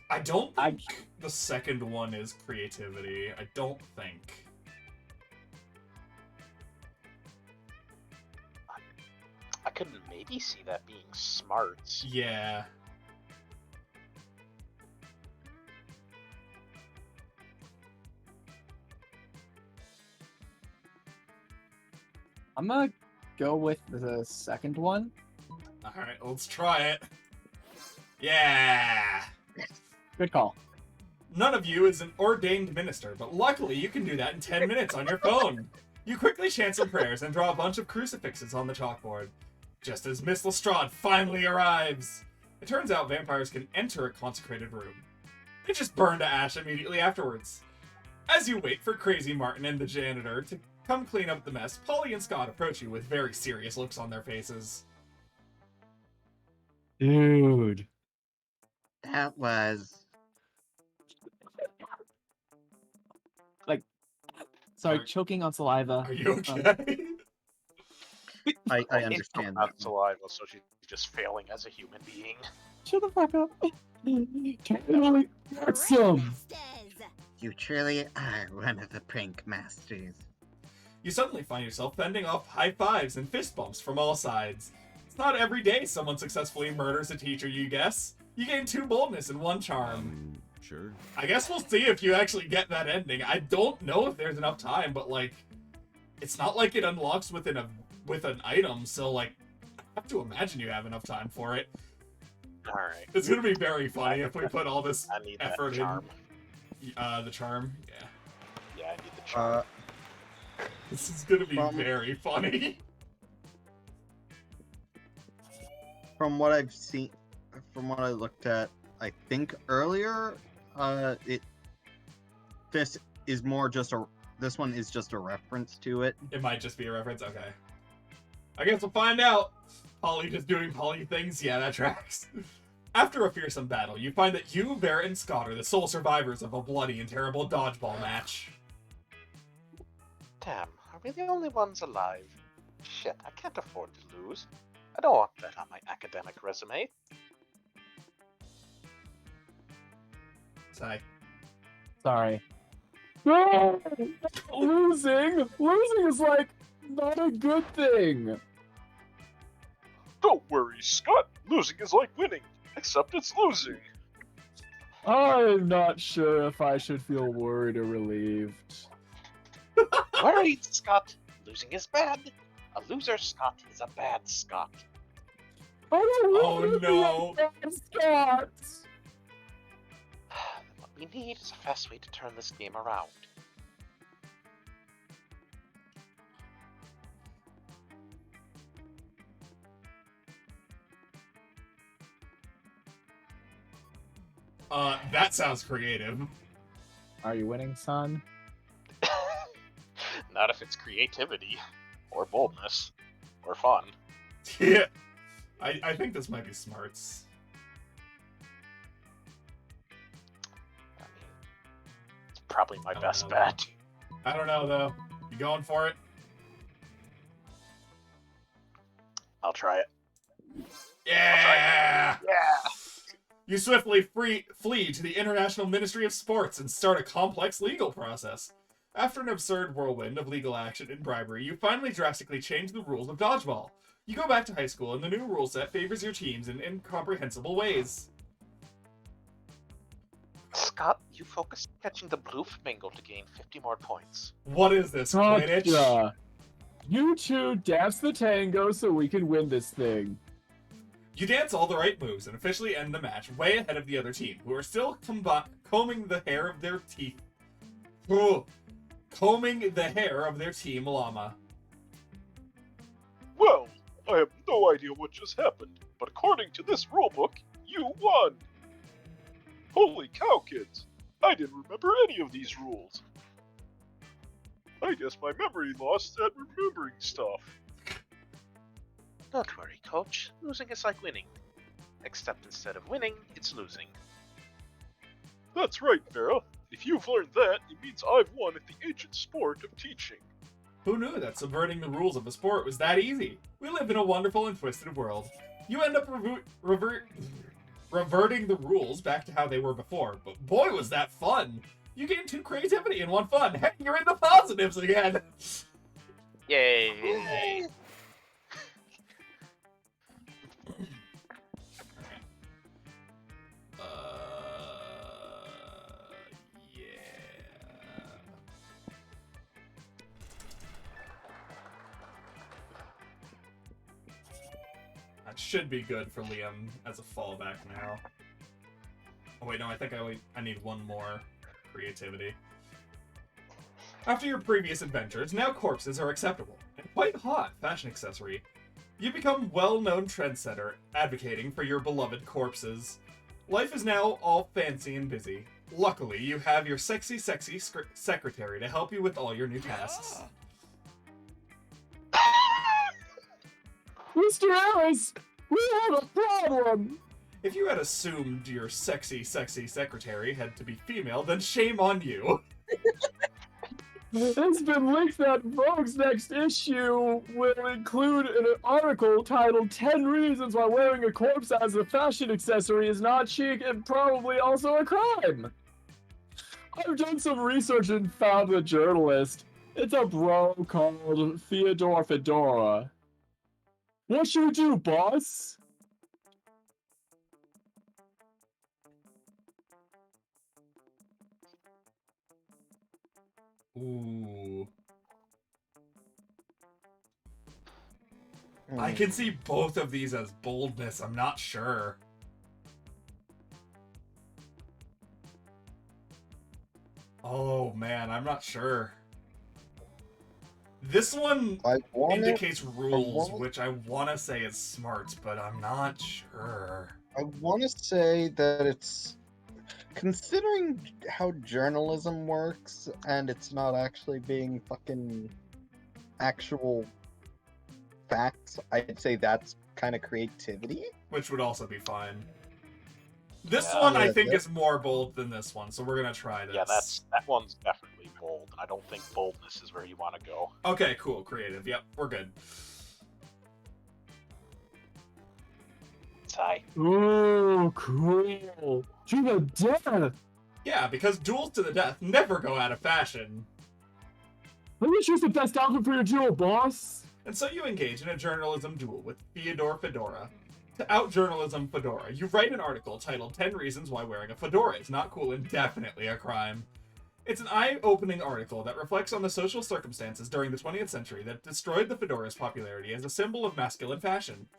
I don't think the second one is creativity. I don't think. I could maybe see that being smarts. Yeah. I'm gonna go with the second one. Alright, let's try it. Yeah! Good call. None of you is an ordained minister, but luckily you can do that in 10 minutes on your phone. You quickly chant some prayers and draw a bunch of crucifixes on the chalkboard. Just as Miss Lestrade finally arrives, It turns out vampires can enter a consecrated room. They just burn to ash immediately afterwards. As you wait for Crazy Martin and the janitor to come clean up the mess, Polly and Scott approach you with very serious looks on their faces. Dude. That was. Sorry, Are- choking on saliva. Are you okay? I She understand took out that. saliva, so she's just failing as a human being. Shut the fuck up. Totally awesome. Masters. You truly are one of the prank masters. You suddenly find yourself fending off high fives and fist bumps from all sides. It's not every day someone successfully murders a teacher, you guess. You gain 2 boldness and 1 charm. Sure. I guess we'll see if you actually get that ending. I don't know if there's enough time, but like, it's not like it unlocks with an item, so like, I have to imagine you have enough time for it. Alright. It's gonna be very funny if we put all this I need that effort charm. in. The charm, yeah. Yeah, I need the charm. This is gonna be From- very funny. From what I've seen, from what I looked at, I think earlier, this is more just a. This one is just a reference to it. It might just be a reference. Okay. I guess we'll find out. Polly just doing Polly things. Yeah, that tracks. After a fearsome battle, you find that you, Vera, and Scott are the sole survivors of a bloody and terrible dodgeball match. Damn, are we the only ones alive? Shit, I can't afford to lose. I don't want that on my academic resume. Sigh. Sorry. Losing is like not a good thing. Don't worry, Scott. Losing is like winning, except it's losing. I'm not sure if I should feel worried or relieved. Worried, Scott. Losing is bad. A loser, Scott, is a bad Scott. Oh no. Scott! What we need is a fast way to turn this game around. That sounds creative. Are you winning, son? Not if it's creativity, or boldness, or fun. Yeah. I think this might be smarts. I mean, it's probably my I don't best know. bet. I don't know though. You going for it? I'll try it. Yeah! Yeah! You swiftly flee to the International Ministry of Sports and start a complex legal process. After an absurd whirlwind of legal action and bribery, you finally drastically change the rules of dodgeball. You go back to high school, and the new rule set favors your teams in incomprehensible ways. Scott, you focus on catching the blue flamingo to gain 50 more points. What is this, Quidditch? Gotcha. You two dance the tango so we can win this thing. You dance all the right moves and officially end the match way ahead of the other team, who are still combing the hair of their teeth. Combing the hair of their team llama. Well, I have no idea what just happened, but according to this rulebook, you won! Holy cow, kids! I didn't remember any of these rules. I guess my memory lost at remembering stuff. Don't worry, Coach. Losing is like winning. Except instead of winning, it's losing. That's right, Vera. If you've learned that, it means I've won at the ancient sport of teaching. Who knew that subverting the rules of a sport was that easy? We live in a wonderful and twisted world. You end up reverting the rules back to how they were before, but boy was that fun! You gained 2 creativity and 1 fun. Hey, you're in the positives again! Yay! Yeah. That should be good for Liam as a fallback now. Oh wait, no, I think I need 1 more creativity. After your previous adventures, now corpses are acceptable. And quite hot fashion accessory. You become well-known trendsetter, advocating for your beloved corpses. Life is now all fancy and busy. Luckily, you have your sexy secretary to help you with all your new tasks. Mr. Harris, we have a problem! If you had assumed your sexy secretary had to be female, then shame on you. It's been leaked that Vogue's next issue will include an article titled 10 Reasons Why Wearing a Corpse as a Fashion Accessory is Not Chic and Probably Also a Crime. I've done some research and found a journalist. It's a bro called Theodore Fedora. What should we do, boss? Ooh. I can see both of these as boldness. I'm not sure. Oh man, I'm not sure. This one indicates rules, which I want to say is smart, but I'm not sure. I want to say that it's, considering how journalism works, and it's not actually being fucking actual facts, I'd say that's kind of creativity. Which would also be fine. This Yeah, one I think is more bold than this one, so we're gonna try this. Yeah, that one's definitely bold, and I don't think boldness is where you want to go. Okay, cool, creative. Yep, we're good. Sigh. Ooh, cool. To the death. Yeah, because duels to the death never go out of fashion. Let me choose the best outfit for your duel, boss. And so you engage in a journalism duel with Theodore Fedora. To out-journalism Fedora, you write an article titled 10 Reasons Why Wearing a Fedora is Not Cool and Definitely a Crime. It's an eye-opening article that reflects on the social circumstances during the 20th century that destroyed the fedora's popularity as a symbol of masculine fashion.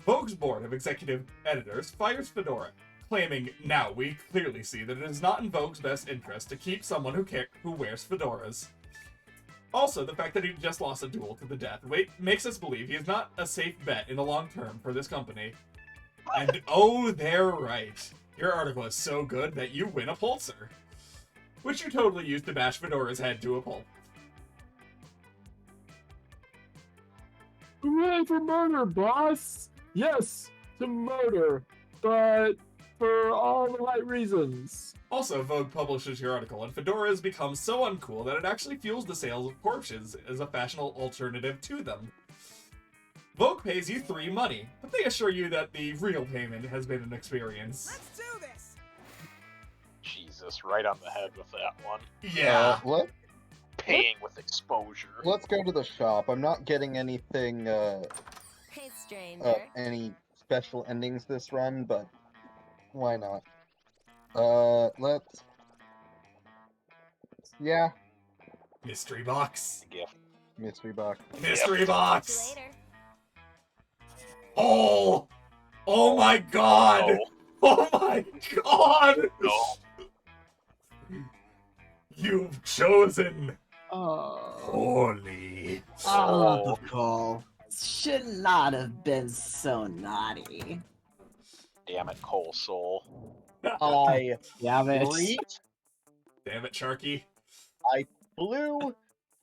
Vogue's board of executive editors fires Fedora, claiming, "Now we clearly see that it is not in Vogue's best interest to keep someone who wears fedoras." Also, the fact that he just lost a duel to the death makes us believe he is not a safe bet in the long term for this company. And oh, they're right. Your article is so good that you win a Pulitzer, which you totally used to bash Fedora's head to a pulp. Hooray for murder, boss! Yes, to murder, but for all the right reasons. Also, Vogue publishes your article, and Fedora has become so uncool that it actually fuels the sales of corpses as a fashionable alternative to them. Vogue pays you 3 money, but they assure you that the real payment has been an experience. Let's do this. Jesus, right on the head with that one. Yeah. Paying with exposure. Let's go to the shop. I'm not getting anything, Hey, stranger. any special endings this run, but why not? Let's... Yeah, Mystery box. Gift. mystery box. Mystery See box. you later. Oh! Oh my god! No. Oh my god! No. You've chosen Oh. poorly. Oh. Cole. Should not have been so naughty. Damn it, Cole Soul. I Damn it. reached, Damn it, Sharky. flew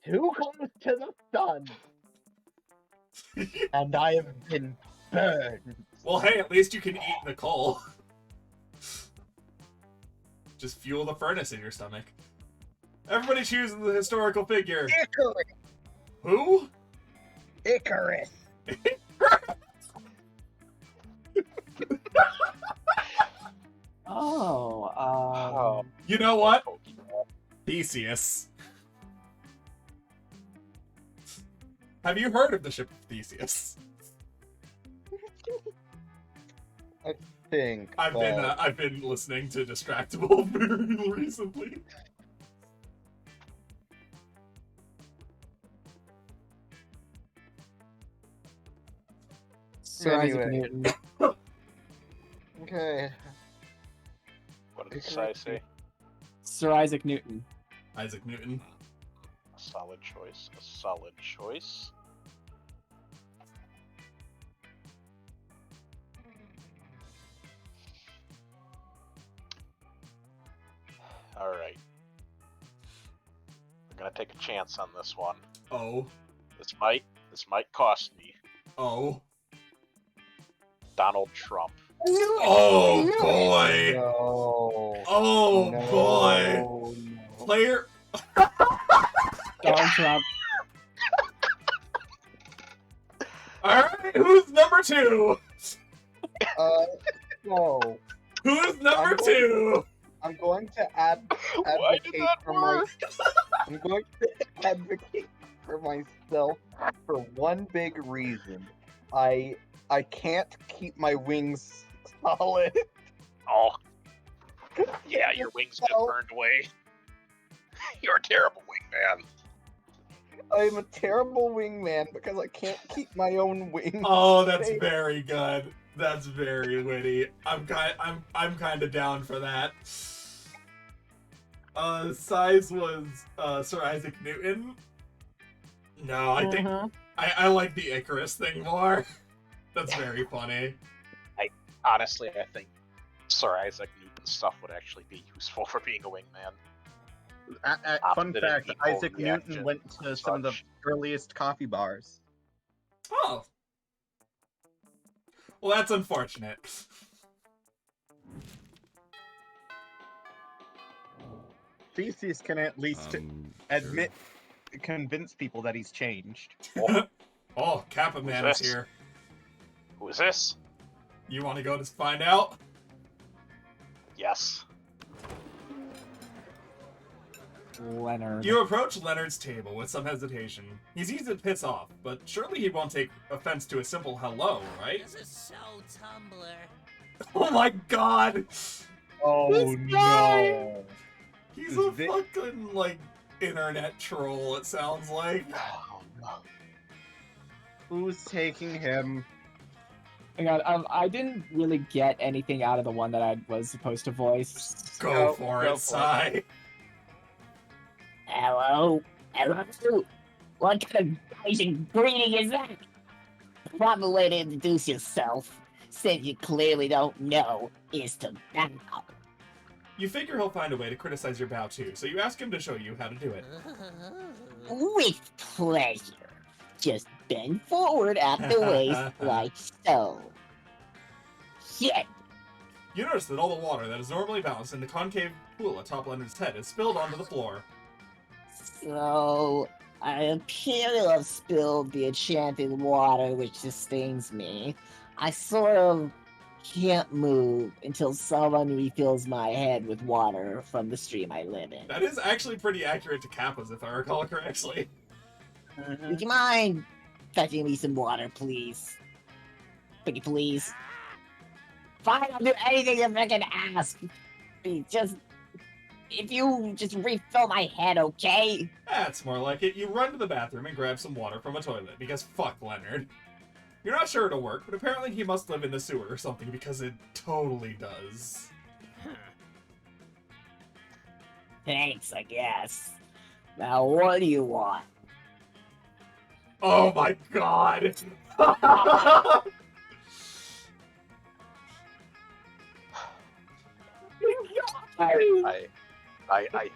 too close to the sun, and I have been burned. Well, hey, at least you can eat the coal. Just fuel the furnace in your stomach. Everybody chooses the historical figure. Icarus! Who? Icarus! Oh, You know what? Pokemon. Theseus. Have you heard of the ship of Theseus? Think, I've been listening to Distractable very recently. Sir Isaac Anyway. Newton. Okay. What did the side say? Sir Isaac Newton. Isaac Newton. A solid choice. A solid choice. Alright. I'm gonna take a chance on this one. Oh. This might cost me. Oh. Donald Trump. Oh boy. No. Oh No. boy. No. Player. Donald Trump. Alright, who's number 2? No. Who's number 2? I'm going to Why did that work? I'm going to advocate for myself for one big reason. I can't keep my wings solid. Oh. Yeah, your wings just burned away. You're a terrible wingman. I'm a terrible wingman because I can't keep my own wings. Oh, that's very good. That's very witty. I'm kind of down for that. Size was Sir Isaac Newton. No, I think I like the Icarus thing more. That's very funny. Honestly, I think Sir Isaac Newton's stuff would actually be useful for being a wingman. Fun fact, Isaac Newton went to some of the earliest coffee bars. Oh. Well, that's unfortunate. Theseus can at least convince people that he's changed. Oh, Kappa Man is here. Who is this? You want to go to find out? Yes. Leonard. You approach Leonard's table with some hesitation. He's easy to piss off, but surely he won't take offense to a simple hello, right? This is so Tumblr. Oh my god! Oh no! He's a fucking, like, internet troll, it sounds like. Oh no. Who's taking him? Hang on, I didn't really get anything out of the one that I was supposed to voice. Go for it, Sai. Hello? Hello? What kind of basic greeting is that? The proper way to introduce yourself, since you clearly don't know, is to bow. You figure he'll find a way to criticize your bow too, so you ask him to show you how to do it. With pleasure. Just bend forward at the waist like so. Shit! You notice that all the water that is normally balanced in the concave pool atop Leonard's head is spilled onto the floor. So, I appear to have spilled the enchanted water which sustains me. I sort of can't move until someone refills my head with water from the stream I live in. That is actually pretty accurate to Kappa's, if I recall correctly. Would you mind fetching me some water, please? Pretty please. Fine, I'll do anything if I can ask. If you just refill my head, okay? That's more like it. You run to the bathroom and grab some water from a toilet, because fuck Leonard. You're not sure it'll work, but apparently he must live in the sewer or something, because it totally does. Thanks, I guess. Now, what do you want? Oh my god! I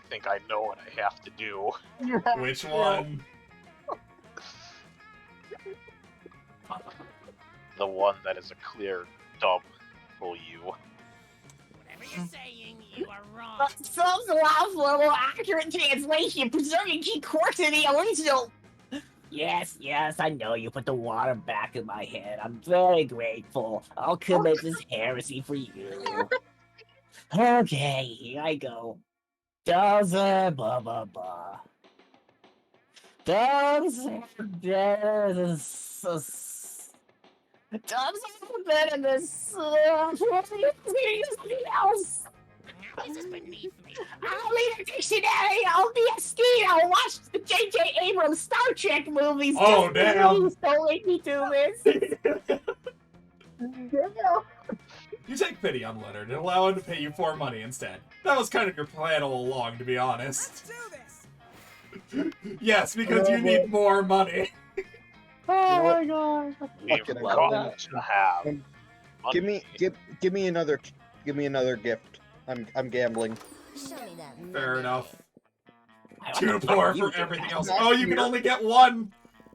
think I know what I have to do. Which one? The one that is a clear dub for you. Whatever you're saying, you are wrong. Some allows for a more accurate translation, preserving key quirks in the original. Yes, I know you put the water back in my head. I'm very grateful. I'll commit this heresy for you. Okay, here I go. Dozer, blah, blah, blah. Dozer, better than this else. This is beneath me. I'll read a dictionary. I'll be a skier. I'll watch the J.J. Abrams Star Trek movies. Oh, damn. Don't make me do this. You take pity on Leonard and allow him to pay you 4 money instead. That was kind of your plan all along, to be honest. Let's do this. Yes, because you need more money. Oh my god. We've Fucking got love to have Give money. me another gift. I'm gambling. Show me that. Fair enough. What Too the fuck poor are you for doing? everything else. Not Oh, you can here. only get one!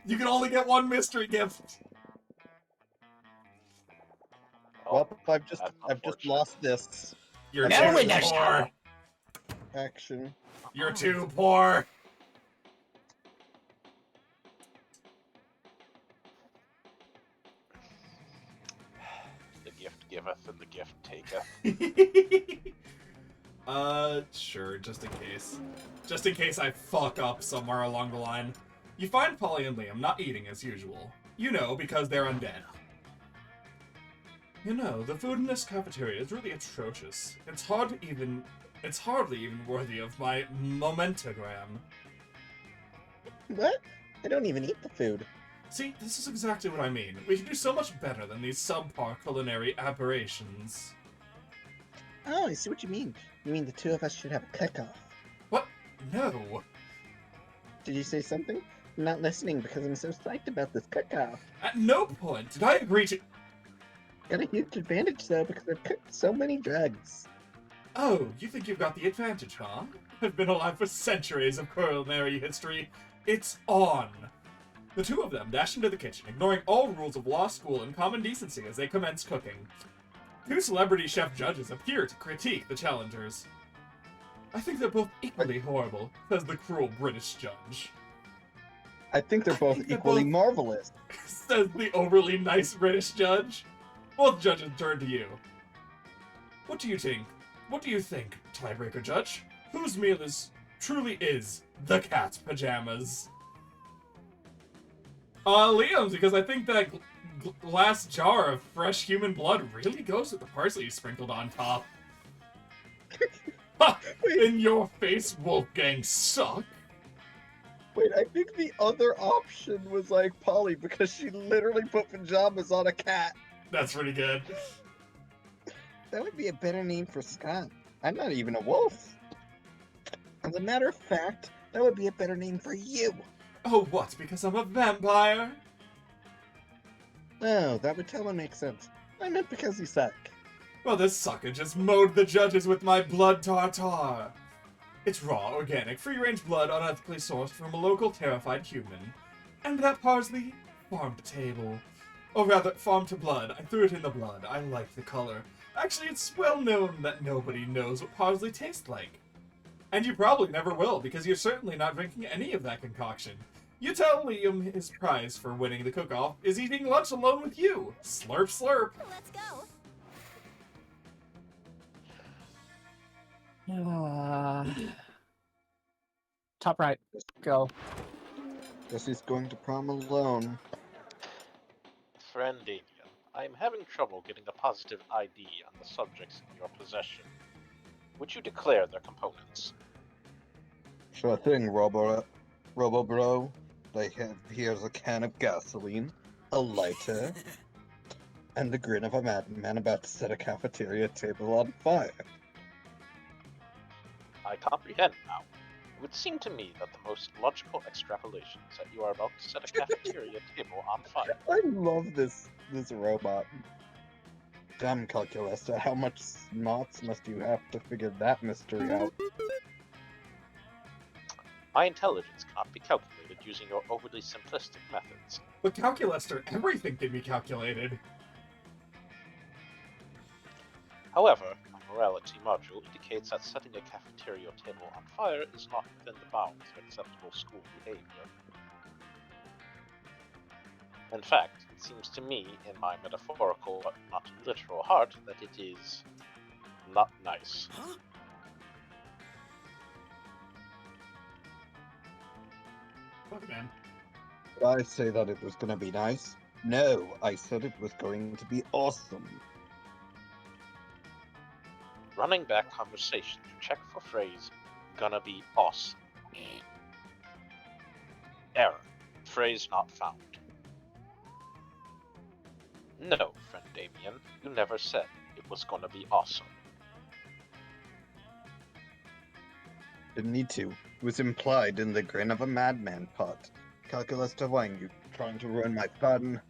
You can only get one mystery gift! Well, I've just that's lost unfortunate. this You're No too window poor! shower. action. You're too poor! The gift giveth and the gift taketh. Sure, just in case. Just in case I fuck up somewhere along the line. You find Polly and Liam not eating as usual. You know, because they're undead. You know, the food in this cafeteria is really atrocious. It's hardly even worthy of my momentagram. What? I don't even eat the food. See, this is exactly what I mean. We can do so much better than these subpar culinary aberrations. Oh, I see what you mean. You mean the two of us should have a cook-off? What? No. Did you say something? I'm not listening because I'm so psyched about this cook-off. At no point did I agree to... Got a huge advantage though because I've cooked so many drugs. Oh, you think you've got the advantage, huh? I've been alive for centuries of culinary history. It's on. The two of them dash into the kitchen, ignoring all rules of law school and common decency as they commence cooking. Two celebrity chef judges appear to critique the challengers. I think they're both equally horrible, says the cruel British judge. I think they're both think they're equally both- marvelous. Says the overly nice British judge. Both judges turn to you. What do you think? What do you think, tiebreaker judge? Whose meal truly is the cat's pajamas? Liam's, because I think that glass jar of fresh human blood really goes with the parsley you sprinkled on top. Ha! In your face, Wolfgang suck. Wait, I think the other option was like Polly because she literally put pajamas on a cat. That's pretty good. That would be a better name for Scott. I'm not even a wolf. As a matter of fact, that would be a better name for you. Oh, what? Because I'm a vampire? Oh, that would totally make sense. I meant because you suck. Well, this sucker just mowed the judges with my blood tartar. It's raw, organic, free-range blood unethically sourced from a local terrified human. And that parsley? Farm to table. Or rather, farm to blood. I threw it in the blood. I like the color. Actually, it's well known that nobody knows what parsley tastes like. And you probably never will, because you're certainly not drinking any of that concoction. You tell Liam his prize for winning the cook-off is eating lunch alone with you. Slurp, slurp. Let's go. Top right. Go. Guess he's going to prom alone. Friend Damien, I am having trouble getting a positive ID on the subjects in your possession. Would you declare their components? Sure thing, Robo Bro. Here's a can of gasoline, a lighter, and the grin of a madman about to set a cafeteria table on fire. I comprehend now. It would seem to me that the most logical extrapolation is that you are about to set a cafeteria table on fire. I love this robot. Damn, Calculista, how much smarts must you have to figure that mystery out? My intelligence cannot be calculated using your overly simplistic methods. With Calculester, everything can be calculated. However, my morality module indicates that setting a cafeteria table on fire is not within the bounds of acceptable school behavior. In fact, it seems to me, in my metaphorical but not literal heart, that it is not nice. Fuck, man. Did I say that it was gonna be nice? No, I said it was going to be awesome. Running back conversation to check for phrase gonna be awesome. Error. Phrase not found. No, friend Damien, you never said it was gonna be awesome. Didn't need to. It was implied in the grin of a madman part. Calculus to wine, you trying to ruin my fun?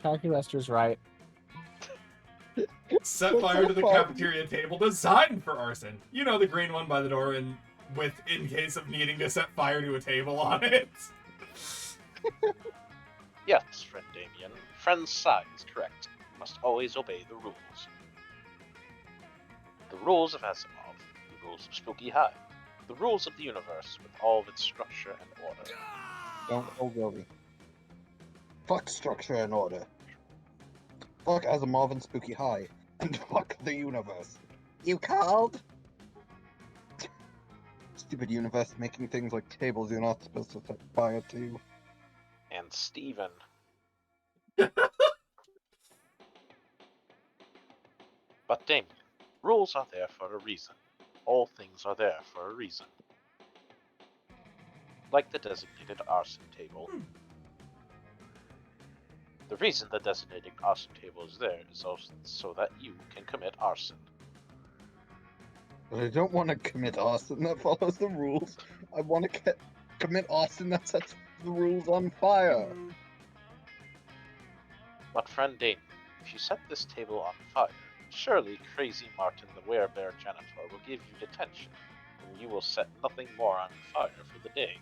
Calculester's right. Set What's fire to the that about? cafeteria table designed for arson. You know, the green one by the door, and in case of needing to set fire to a table on it. Yes, friend Damien. Friend Sai is correct. You must always obey the rules. The rules of Asimov, the rules of Spooky High, the rules of the universe with all of its structure and order. Don't over me. Fuck structure and order. Fuck Asimov and Spooky High. And fuck the universe. You called? Stupid universe making things like tables you're not supposed to set fire to. And Steven. But Damien, rules are there for a reason. All things are there for a reason. Like the designated arson table. The reason the designated arson table is there is also so that you can commit arson. But I don't want to commit arson that follows the rules. I want to commit arson that sets the rules on fire. But friend Damien, if you set this table on fire, surely Crazy Martin the Werebear Janitor will give you detention, and you will set nothing more on fire for the day.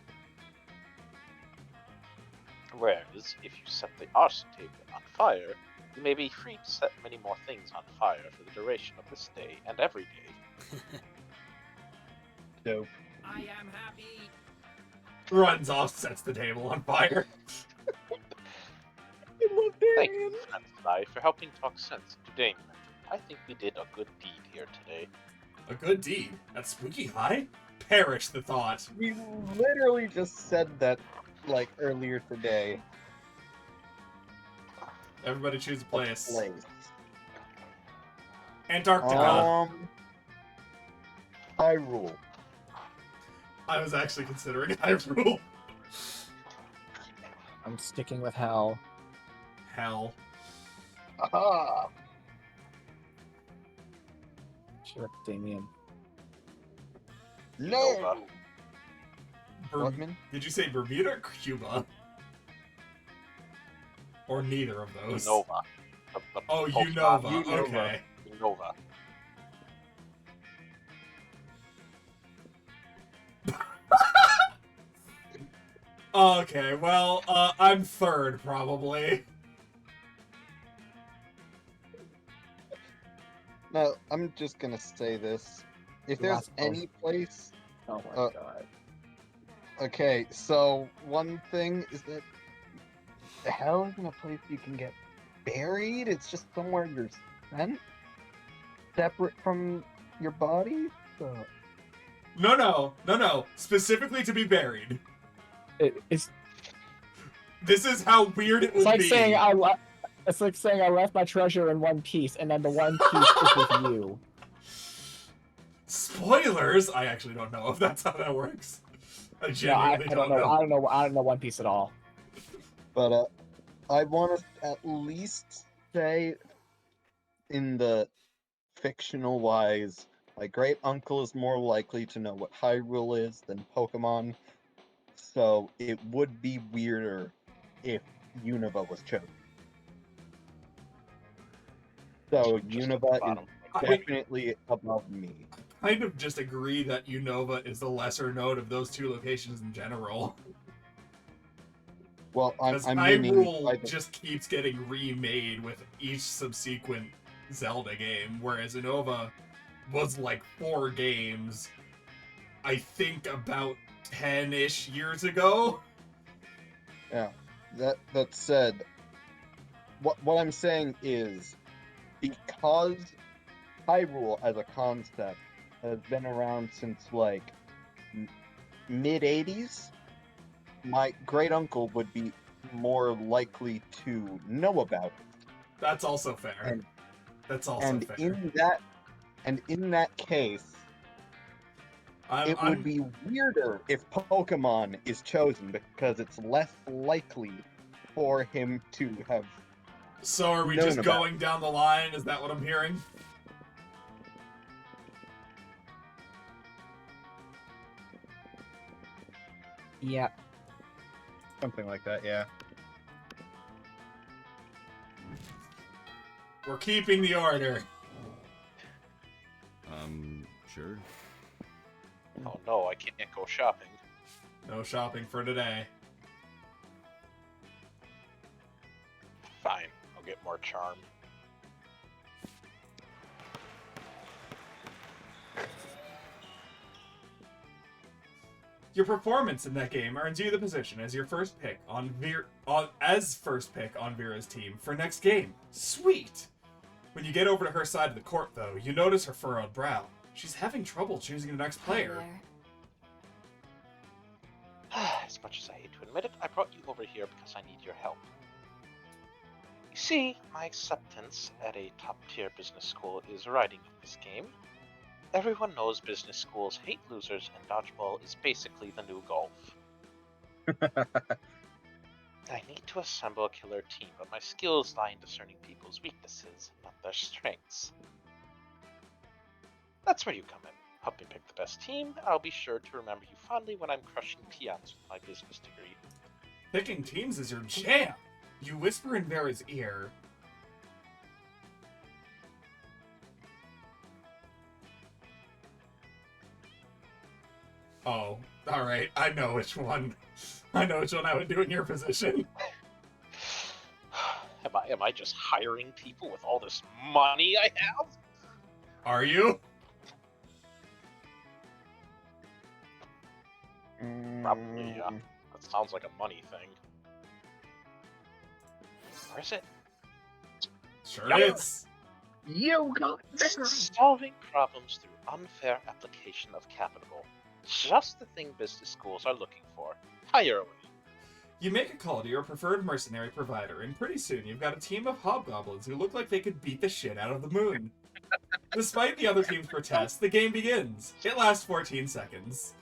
Whereas, if you set the arson table on fire, you may be free to set many more things on fire for the duration of this day and every day. Dope. I am happy. Runs off, sets the table on fire. I love Thank Damien. you, friend Sly, for helping talk sense into Damien. I think we did a good deed here today. A good deed. At Spooky High? Perish the thought. We literally just said that, like, earlier today. Everybody choose a place. Place. Antarctica. Hyrule. I was actually considering Hyrule. I'm sticking with hell. Hell. Aha! Shut Damien. No! Ber- Whatman? Did you say Bermuda or Cuba? Or neither of those? Unova. Oh, Pokemon Unova. Unova. Okay. Unova. Okay, well, I'm third, probably. No, I'm just gonna say this. If there's Last one. any place... Oh my god. Okay, so one thing is that hell isn't a place you can get buried. It's just somewhere you're sent, separate from your body. So No. Specifically to be buried. It's This is how weird it would like be. saying it's like saying I left my treasure in one piece, and then the one piece is with you. Spoilers? I actually don't know if that's how that works. I No, genuinely I don't know. I don't know One Piece at all. But I want to at least say, in the fictional wise, my great uncle is more likely to know what Hyrule is than Pokemon, so it would be weirder if Unova was chosen. So Just Unova bottom. is definitely above me. Kind of just agree that Unova is the lesser known of those two locations in general. Well, Because I'm meaning Hyrule just keeps getting remade with each subsequent Zelda game, whereas Unova was like 4 games, I think about 10-ish years ago. Yeah. That said, what I'm saying is, because Hyrule as a concept has been around since like mid 80s, my great uncle would be more likely to know about it. That's also fair. And- That's also And fair. in that case, it would be weirder if Pokemon is chosen because it's less likely for him to have. So are we known just about going down the line? Is that what I'm hearing? Yep. Something like that, yeah. We're keeping the order. Sure. Oh no, I can't go shopping. No shopping for today. Fine, I'll get more charm. Your performance in that game earns you the position as your first pick on first pick on Vera's team for next game. Sweet! When you get over to her side of the court, though, you notice her furrowed brow. She's having trouble choosing the next player. As much as I hate to admit it, I brought you over here because I need your help. You see, my acceptance at a top-tier business school is riding on this game. Everyone knows business schools hate losers, and dodgeball is basically the new golf. I need to assemble a killer team, but my skills lie in discerning people's weaknesses, not their strengths. That's where you come in. Help me pick the best team. I'll be sure to remember you fondly when I'm crushing peons with my business degree. Picking teams is your jam! You whisper in Vera's ear. Oh, alright. I know which one. I know which one I would do in your position. Am I just hiring people with all this money I have? Are you? Probably, yeah. That sounds like a money thing. Where is it? Sure Yep. is. You got this! Solving problems through unfair application of capital. Just the thing business schools are looking for. Hire away. You make a call to your preferred mercenary provider, and pretty soon you've got a team of hobgoblins who look like they could beat the shit out of the moon. Despite the other team's protests, the game begins. It lasts 14 seconds.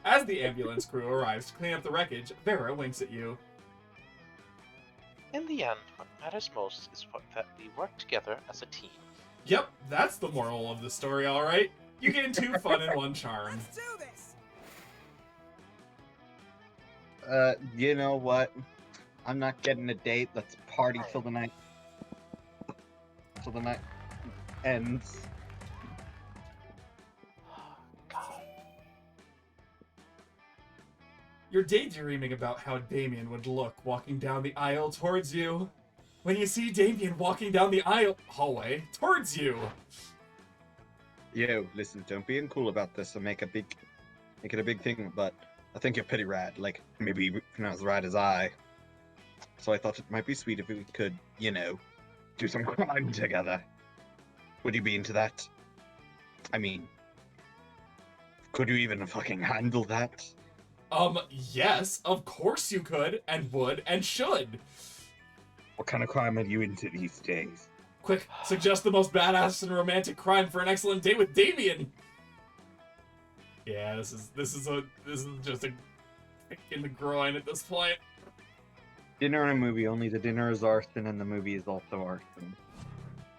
As the ambulance crew arrives to clean up the wreckage, Vera winks at you. In the end, what matters most is that we work together as a team. Yep, that's the moral of the story, alright. You gain 2 fun and 1 charm. Let's do this. You know what? I'm not getting a date. Let's party till the night. Till the night ends. God. You're daydreaming about how Damien would look walking down the aisle towards you. When you see Damien walking down the hallway towards you. Yo, listen, don't be uncool about this and make it a big thing, but I think you're pretty rad. Like, maybe not as rad as I. So I thought it might be sweet if we could, you know, do some crime together. Would you be into that? I mean, could you even fucking handle that? Yes, of course you could, and would, and should. What kind of crime are you into these days? Quick, suggest the most badass and romantic crime for an excellent date with Damien. Yeah, this is just a kick in the groin at this point. Dinner and a movie. Only the dinner is arson and the movie is also arson.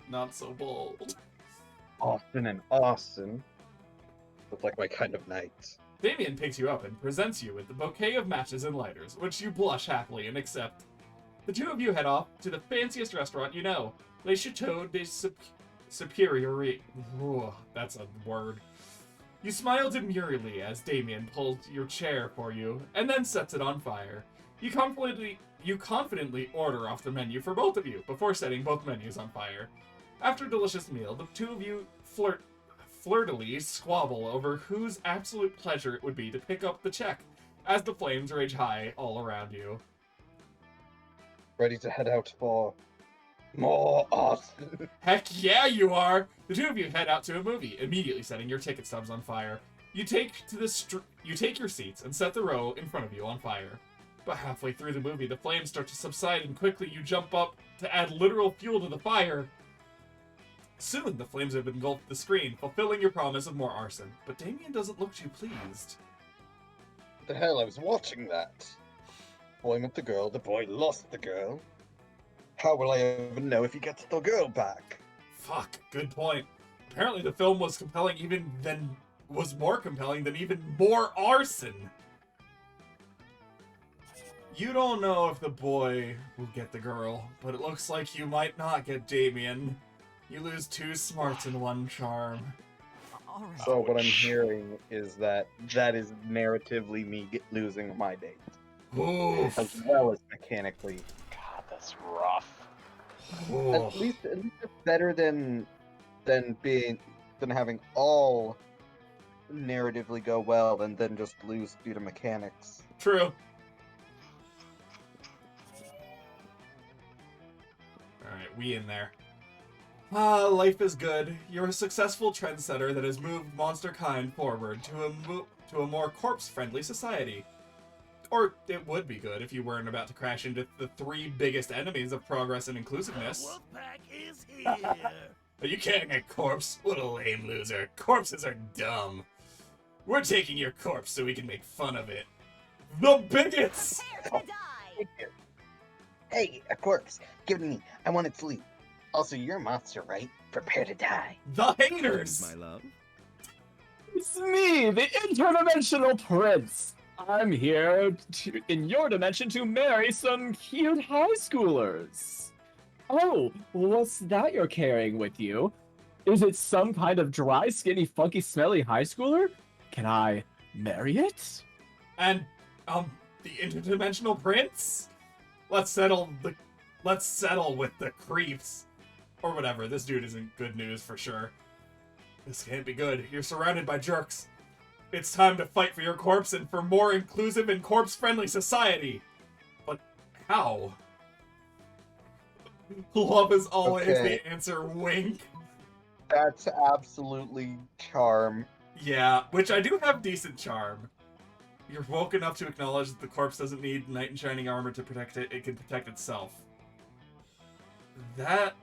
Not so bold. Austin and Austin. Look like my kind of night. Damien picks you up and presents you with the bouquet of matches and lighters, which you blush happily and accept. The two of you head off to the fanciest restaurant you know, Le Chateau de Superiore. That's a word. You smile demurely as Damien pulls your chair for you, and then sets it on fire. You confidently order off the menu for both of you, before setting both menus on fire. After a delicious meal, the two of you flirtily squabble over whose absolute pleasure it would be to pick up the check, as the flames rage high all around you. Ready to head out for more Austin. Heck yeah, you are! The two of you head out to a movie, immediately setting your ticket stubs on fire. You take your seats and set the row in front of you on fire. But halfway through the movie, the flames start to subside and quickly you jump up to add literal fuel to the fire. Soon, the flames have engulfed the screen, fulfilling your promise of more arson. But Damien doesn't look too pleased. What the hell? I was watching that. Boy met the girl, the boy lost the girl. How will I ever know if he gets the girl back? Fuck, good point. Apparently the film was more compelling than even more arson. You don't know if the boy will get the girl, but it looks like you might not get Damien. You lose 2 smarts and 1 charm. All right. So what I'm Ouch. hearing is that is narratively me losing my date, Oof. as well as mechanically. God, that's rough. Oof. At least it's better than having all narratively go well and then just lose due to mechanics. True. Alright, we in there. Life is good. You're a successful trendsetter that has moved monster kind forward to a more corpse-friendly society. Or it would be good if you weren't about to crash into the 3 biggest enemies of progress and inclusiveness. Wolfpack is here. But you can't get corpse. What a lame loser. Corpses are dumb. We're taking your corpse so we can make fun of it. The bigots! Prepare to die. Hey, a corpse! Give it to me. I want its loot. Also, you're a monster, right? Prepare to die. The haters! My love. It's me, the interdimensional prince. I'm here in your dimension to marry some cute high schoolers. Oh, what's that you're carrying with you? Is it some kind of dry, skinny, funky, smelly high schooler? Can I marry it? And, the interdimensional prince? Let's settle with the creeps. Or whatever, this dude isn't good news for sure. This can't be good. You're surrounded by jerks. It's time to fight for your corpse and for more inclusive and corpse-friendly society. But how? Love is always Okay. the answer, wink. That's absolutely charm. Yeah, which I do have decent charm. You're woke enough to acknowledge that the corpse doesn't need knight in shining armor to protect it, it can protect itself. That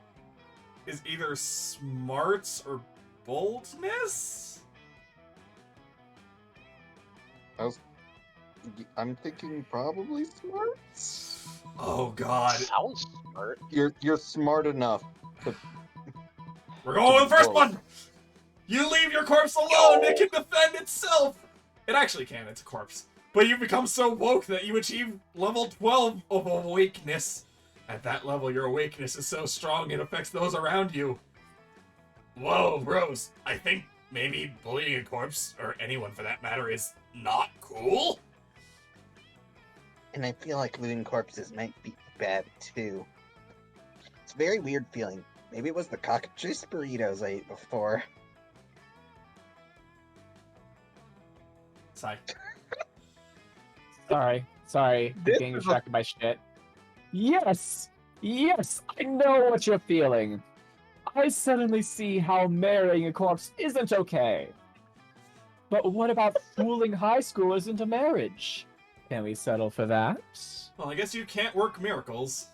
is either smarts or boldness? I'm thinking probably smarts. Oh god. Sounds smart. You're smart enough. We're going with the first Whoa. one! You leave your corpse alone, it can defend itself! It actually can, it's a corpse. But you've become so woke that you achieve level 12 of awakeness. At that level, your awakeness is so strong it affects those around you. Whoa, Rose, I think maybe bullying a corpse, or anyone for that matter, is not cool? And I feel like looting corpses might be bad too. It's a very weird feeling. Maybe it was the cockatrice burritos I ate before. Sigh. Sorry, I'm This getting is a- distracted by shit. Yes, I know what you're feeling. I suddenly see how marrying a corpse isn't okay. But what about fooling high schoolers into marriage? Can we settle for that? Well, I guess you can't work miracles.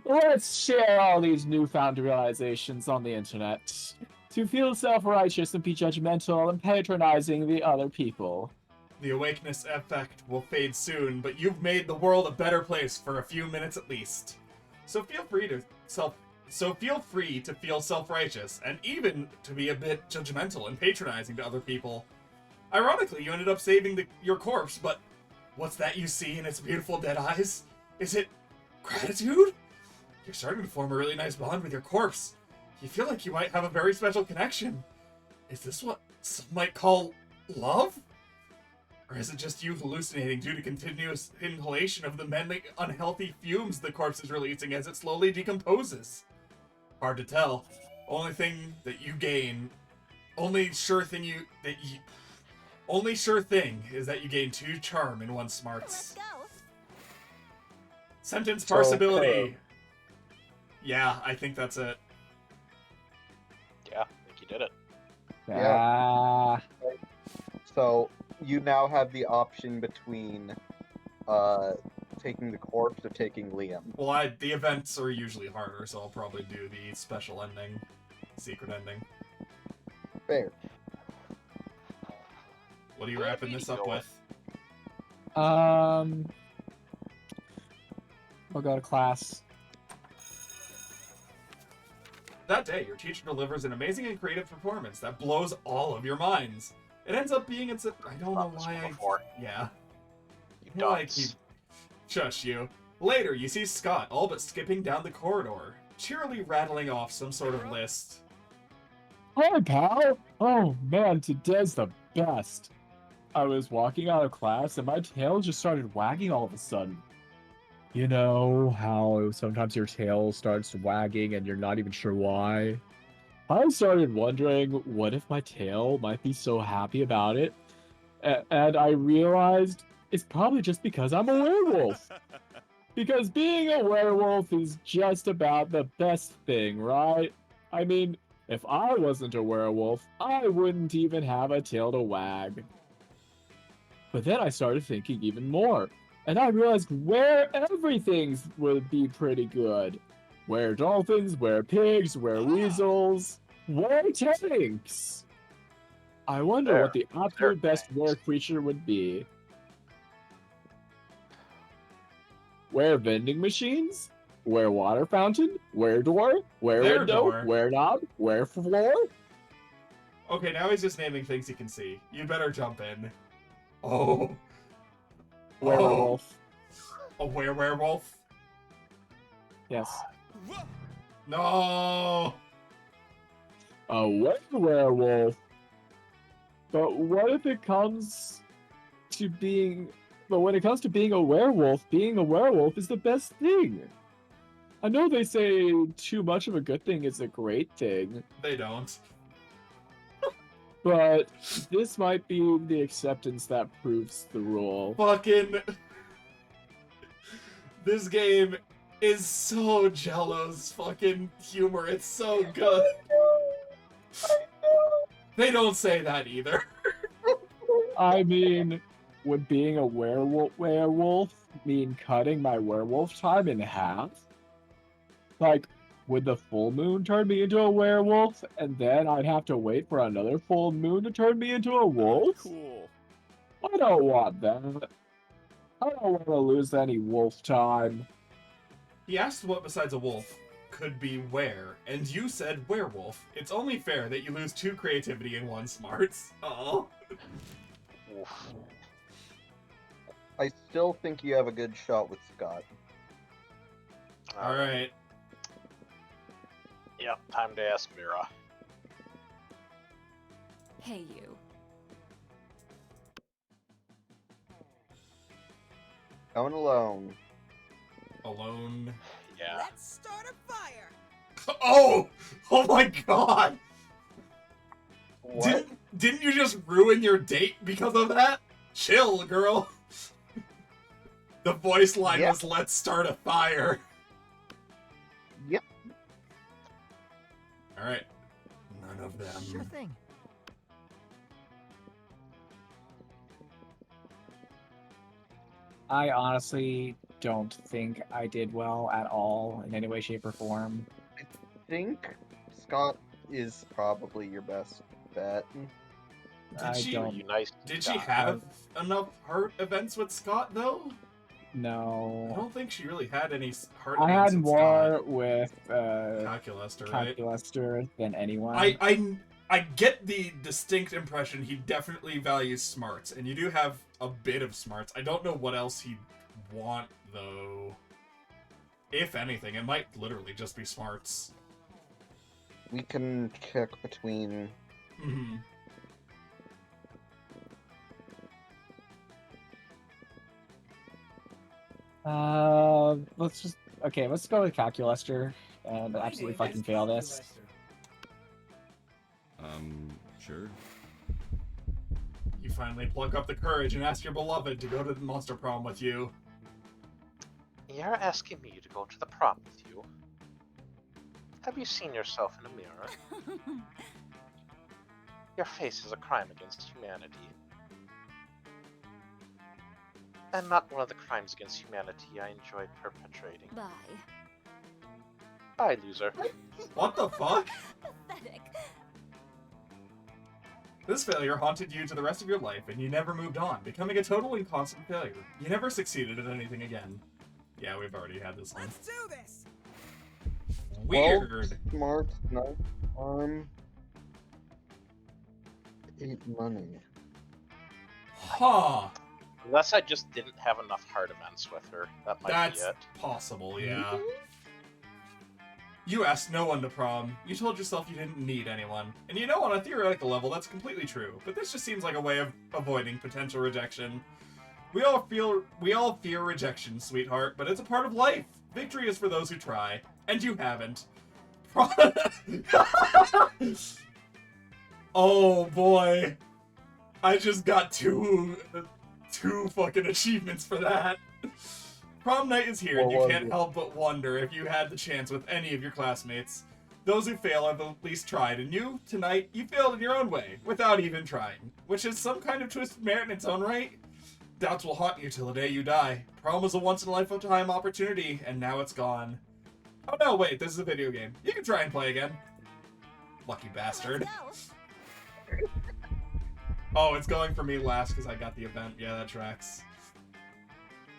Let's share all these newfound realizations on the internet. To feel self-righteous and be judgmental and patronizing the other people. The awakeness effect will fade soon, but you've made the world a better place for a few minutes at least. So feel free to feel self-righteous, and even to be a bit judgmental and patronizing to other people. Ironically, you ended up saving your corpse, but what's that you see in its beautiful dead eyes? Is it gratitude? You're starting to form a really nice bond with your corpse. You feel like you might have a very special connection. Is this what some might call love? Or is it just you hallucinating due to continuous inhalation of the many unhealthy fumes the corpse is releasing as it slowly decomposes? Hard to tell. Only sure thing is that you gain 2 charm and 1 smarts. Let's go. Sentence So, parsability. Yeah, I think that's it. Yeah, I think you did it. Yeah. Ah, So you now have the option between taking the corpse or taking Liam. Well, the events are usually harder, so I'll probably do the special ending, secret ending. Fair. What are you wrapping this up with? I'll go to class. That day, your teacher delivers an amazing and creative performance that blows all of your minds. It ends up being I don't know why I... Before. Yeah. You Why I dunce. keep Shush you. Later, you see Scott all but skipping down the corridor, cheerily rattling off some sort of list. Hi, pal! Oh man, today's the best. I was walking out of class and my tail just started wagging all of a sudden. You know how sometimes your tail starts wagging and you're not even sure why? I started wondering, what if my tail might be so happy about it? And I realized it's probably just because I'm a werewolf. Because being a werewolf is just about the best thing, right? I mean, if I wasn't a werewolf, I wouldn't even have a tail to wag. But then I started thinking even more, and I realized where everything would be pretty good. Where dolphins, where pigs, where weasels, where tanks. I wonder what the absolute best were creature would be. Where vending machines? Where water fountain? Where door? Where Their window? door. Where knob? Where floor? Okay, now he's just naming things he can see. You better jump in. Oh. Werewolf. A werewolf? Yes. No! A werewolf. But what if it comes to being... But when it comes to being a werewolf is the best thing. I know they say too much of a good thing is a great thing, They don't. but this might be the acceptance that proves the rule. Fucking... This game is so Jello's fucking humor. It's so good. They don't say that either. I mean, would being a werewolf mean cutting my werewolf time in half? Like, would the full moon turn me into a werewolf, and then I'd have to wait for another full moon to turn me into a wolf? Cool. I don't want that. I don't want to lose any wolf time. He asked what besides a wolf could be where, and you said werewolf. It's only fair that you lose 2 creativity and 1 smarts. Oh. Oof. I still think you have a good shot with Scott. Alright. Yep, time to ask Mira. Hey, you. Going alone. Alone. Yeah. Let's start a fire. Oh! Oh my god! What? Didn't you just ruin your date because of that? Chill, girl. The voice line Yep. was "Let's start a fire." Yep. All right. None of them. Sure thing. I honestly don't think I did well at all in any way, shape, or form. I think Scott is probably your best bet. I Did she? don't- You nice Did she guy. have enough heart events with Scott though? I No. don't think she really had any heart I events had with more with Scott. Calculuster, right? Calculuster than anyone. I get the distinct impression he definitely values smarts, and you do have a bit of smarts. I don't know what else he'd want, though. If anything, it might literally just be smarts. We can check between. Mm-hmm. Let's go with Calculuster and absolutely fucking fail this. Sure. You finally pluck up the courage and ask your beloved to go to the Monster Prom with you. You're asking me to go to the prom with you. Have you seen yourself in a mirror? Your face is a crime against humanity. And not one of the crimes against humanity I enjoy perpetrating. Bye. Bye, loser. What the fuck? Pathetic. This failure haunted you to the rest of your life, and you never moved on, becoming a total and constant failure. You never succeeded at anything again. Yeah, we've already had this one. Let's do this. Weird. Smart, no harm. 8 money. Huh. Unless I just didn't have enough hard events with her. That might That's be it. possible, yeah. You asked no one to prom. You told yourself you didn't need anyone. And you know, on a theoretical level, that's completely true. But this just seems like a way of avoiding potential rejection. We all fear rejection, sweetheart, but it's a part of life. Victory is for those who try. And you haven't. Oh boy. I just got two fucking achievements for that. Prom night is here, and you can't help but wonder if you had the chance with any of your classmates. Those who fail have at least tried, and you, tonight, you failed in your own way, without even trying. Which is some kind of twisted merit in its own right. Doubts will haunt you till the day you die. Prom was a once-in-a-lifetime opportunity, and now it's gone. Oh no, wait, this is a video game. You can try and play again. Lucky bastard. Oh, it's going for me last because I got the event. Yeah, that tracks.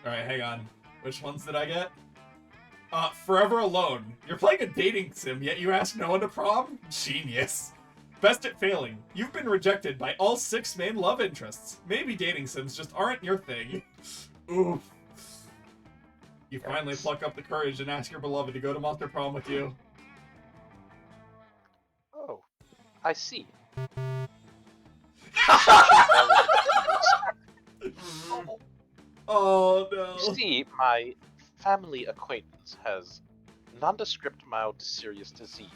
Alright, hang on. Which ones did I get? Forever Alone. You're playing a dating sim, yet you ask no one to prom? Genius. Best at failing. You've been rejected by all 6 main love interests. Maybe dating sims just aren't your thing. Oof. You finally pluck up the courage and ask your beloved to go to Monster Prom with you. Oh, I see. Oh no. You see, my family acquaintance has nondescript mild to serious disease,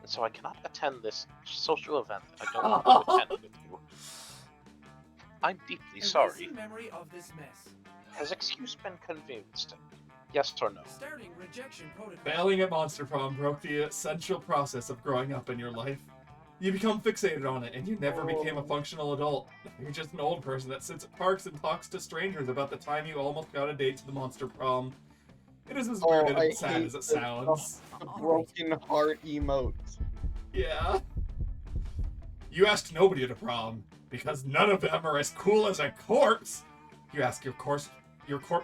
and so I cannot attend this social event that I don't want to attend with you. I'm deeply sorry. Memory of this mess. Has excuse been convinced? Yes or no? Starting rejection protocol. Failing at Monster Prom broke the essential process of growing up in your life. You become fixated on it, and you never became a functional adult. You're just an old person that sits at parks and talks to strangers about the time you almost got a date to the Monster Prom. It is as weird and sad as it sounds. The broken heart emote. Yeah. You asked nobody to prom, because none of them are as cool as a corpse. You ask your corpse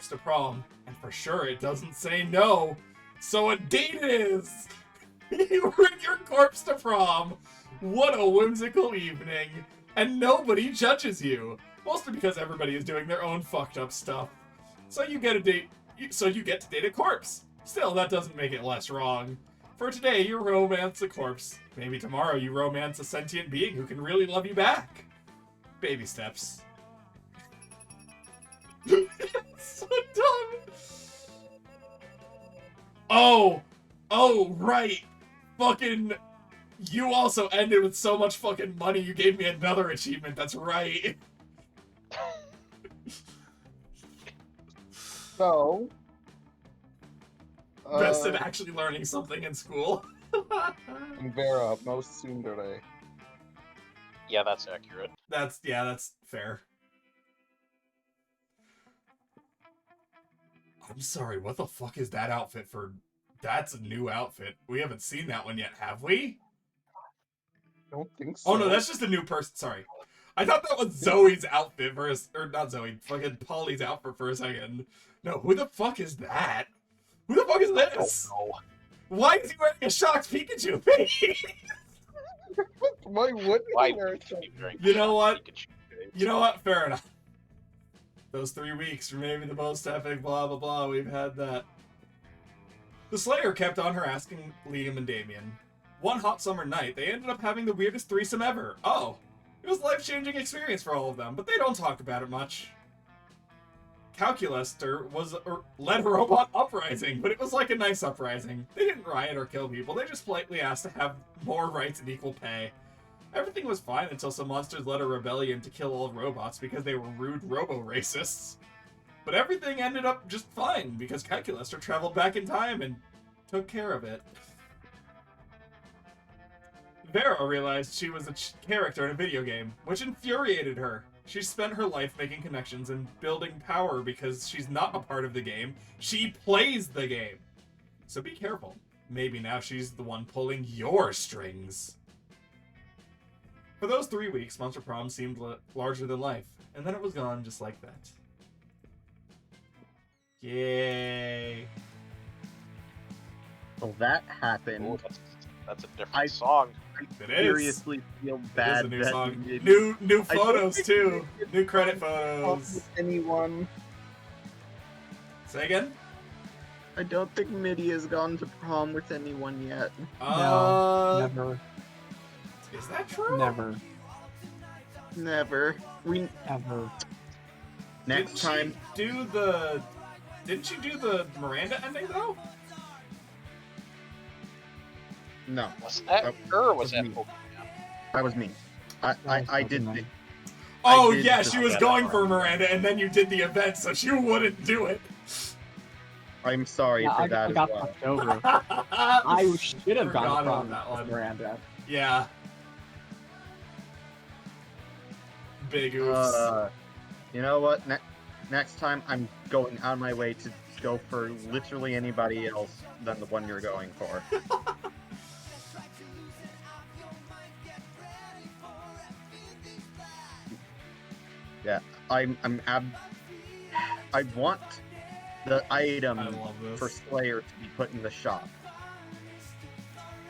to prom, and for sure it doesn't say no. So a date it is! You bring your corpse to prom. What a whimsical evening. And nobody judges you. Mostly because everybody is doing their own fucked up stuff. So you get to date a corpse. Still, that doesn't make it less wrong. For today, you romance a corpse. Maybe tomorrow you romance a sentient being who can really love you back. Baby steps. So dumb. Oh, right. Fucking, you also ended with so much fucking money, you gave me another achievement, that's right. So... Best at actually learning something in school. And Vera, most tsundere. Yeah, that's accurate. That's fair. I'm sorry, what the fuck is that outfit for? That's a new outfit. We haven't seen that one yet, have we? I don't think so. Oh no, that's just a new person. Sorry. I thought that was Zoe's outfit for or not Zoe, fucking Polly's outfit for a second. No, who the fuck is that? Who the fuck is this? Why is he wearing a shocked Pikachu face? Why wouldn't Why he wear would you be wearing You know what? Pikachu face? You know what? Fair enough. Those 3 weeks were maybe the most epic blah blah blah we've had that. The Slayer kept on harassing Liam and Damien. One hot summer night, they ended up having the weirdest threesome ever. Oh, it was a life-changing experience for all of them, but they don't talk about it much. Calculaster led a robot uprising, but it was like a nice uprising. They didn't riot or kill people, they just politely asked to have more rights and equal pay. Everything was fine until some monsters led a rebellion to kill all robots because they were rude robo-racists. But everything ended up just fine because Calculaster traveled back in time and took care of it. Vera realized she was a character in a video game, which infuriated her. She spent her life making connections and building power because she's not a part of the game. She plays the game. So be careful. Maybe now she's the one pulling your strings. For those 3 weeks, Monster Prom seemed larger than life, and then it was gone just like that. Yay. So that happened. Ooh, That's a different song. It I is. seriously feel It is bad a new that song. Mid- New I don't photos think too. Mid has New credit gone to prom photos. with anyone. Say again? I don't think Midi has gone to prom with anyone yet. No, never, Is that true? never, Never. We ever. next time. Didn't she do the Miranda ending though? No, Was that her or was that me. Pokemon? that was me. I did. Pokemon. Oh did yeah, the she was together going for part. Miranda, and then you did the event, so she wouldn't do it. I'm sorry Yeah, for I that got as well. fucked over. I should have gone Forgot to about prom that with one. Miranda. Yeah. Big oops. You know what? Next time I'm going out of my way to go for literally anybody else than the one you're going for. Yeah, I want the item I love this. for Slayer to be put in the shop.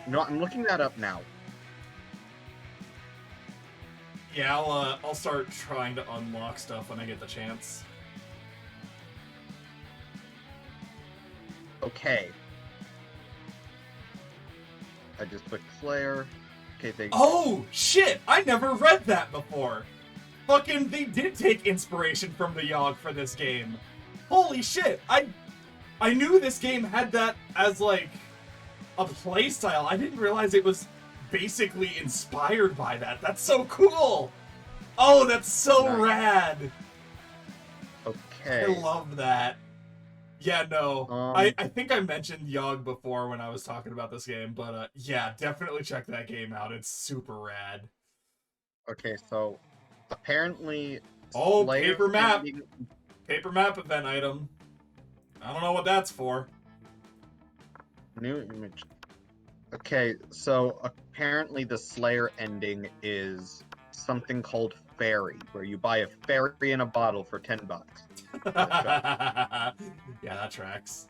No, I'm looking that up now. Yeah, I'll start trying to unlock stuff when I get the chance. Okay. I just clicked Slayer. Okay, Oh shit! I never read that before. Fucking, they did take inspiration from the Yogg for this game. Holy shit! I knew this game had that as like a playstyle. I didn't realize it was basically inspired by that. That's so cool. Oh, that's so Nice. rad. Okay. I love that. Yeah, no. I think I mentioned Yogg before when I was talking about this game, but yeah, definitely check that game out. It's super rad. Okay, so apparently Oh, Slayer paper map. ending- Paper map event item. I don't know what that's for. New image. Okay, so apparently the Slayer ending is something called Fairy, where you buy a fairy in a bottle for $10. Yeah, that tracks.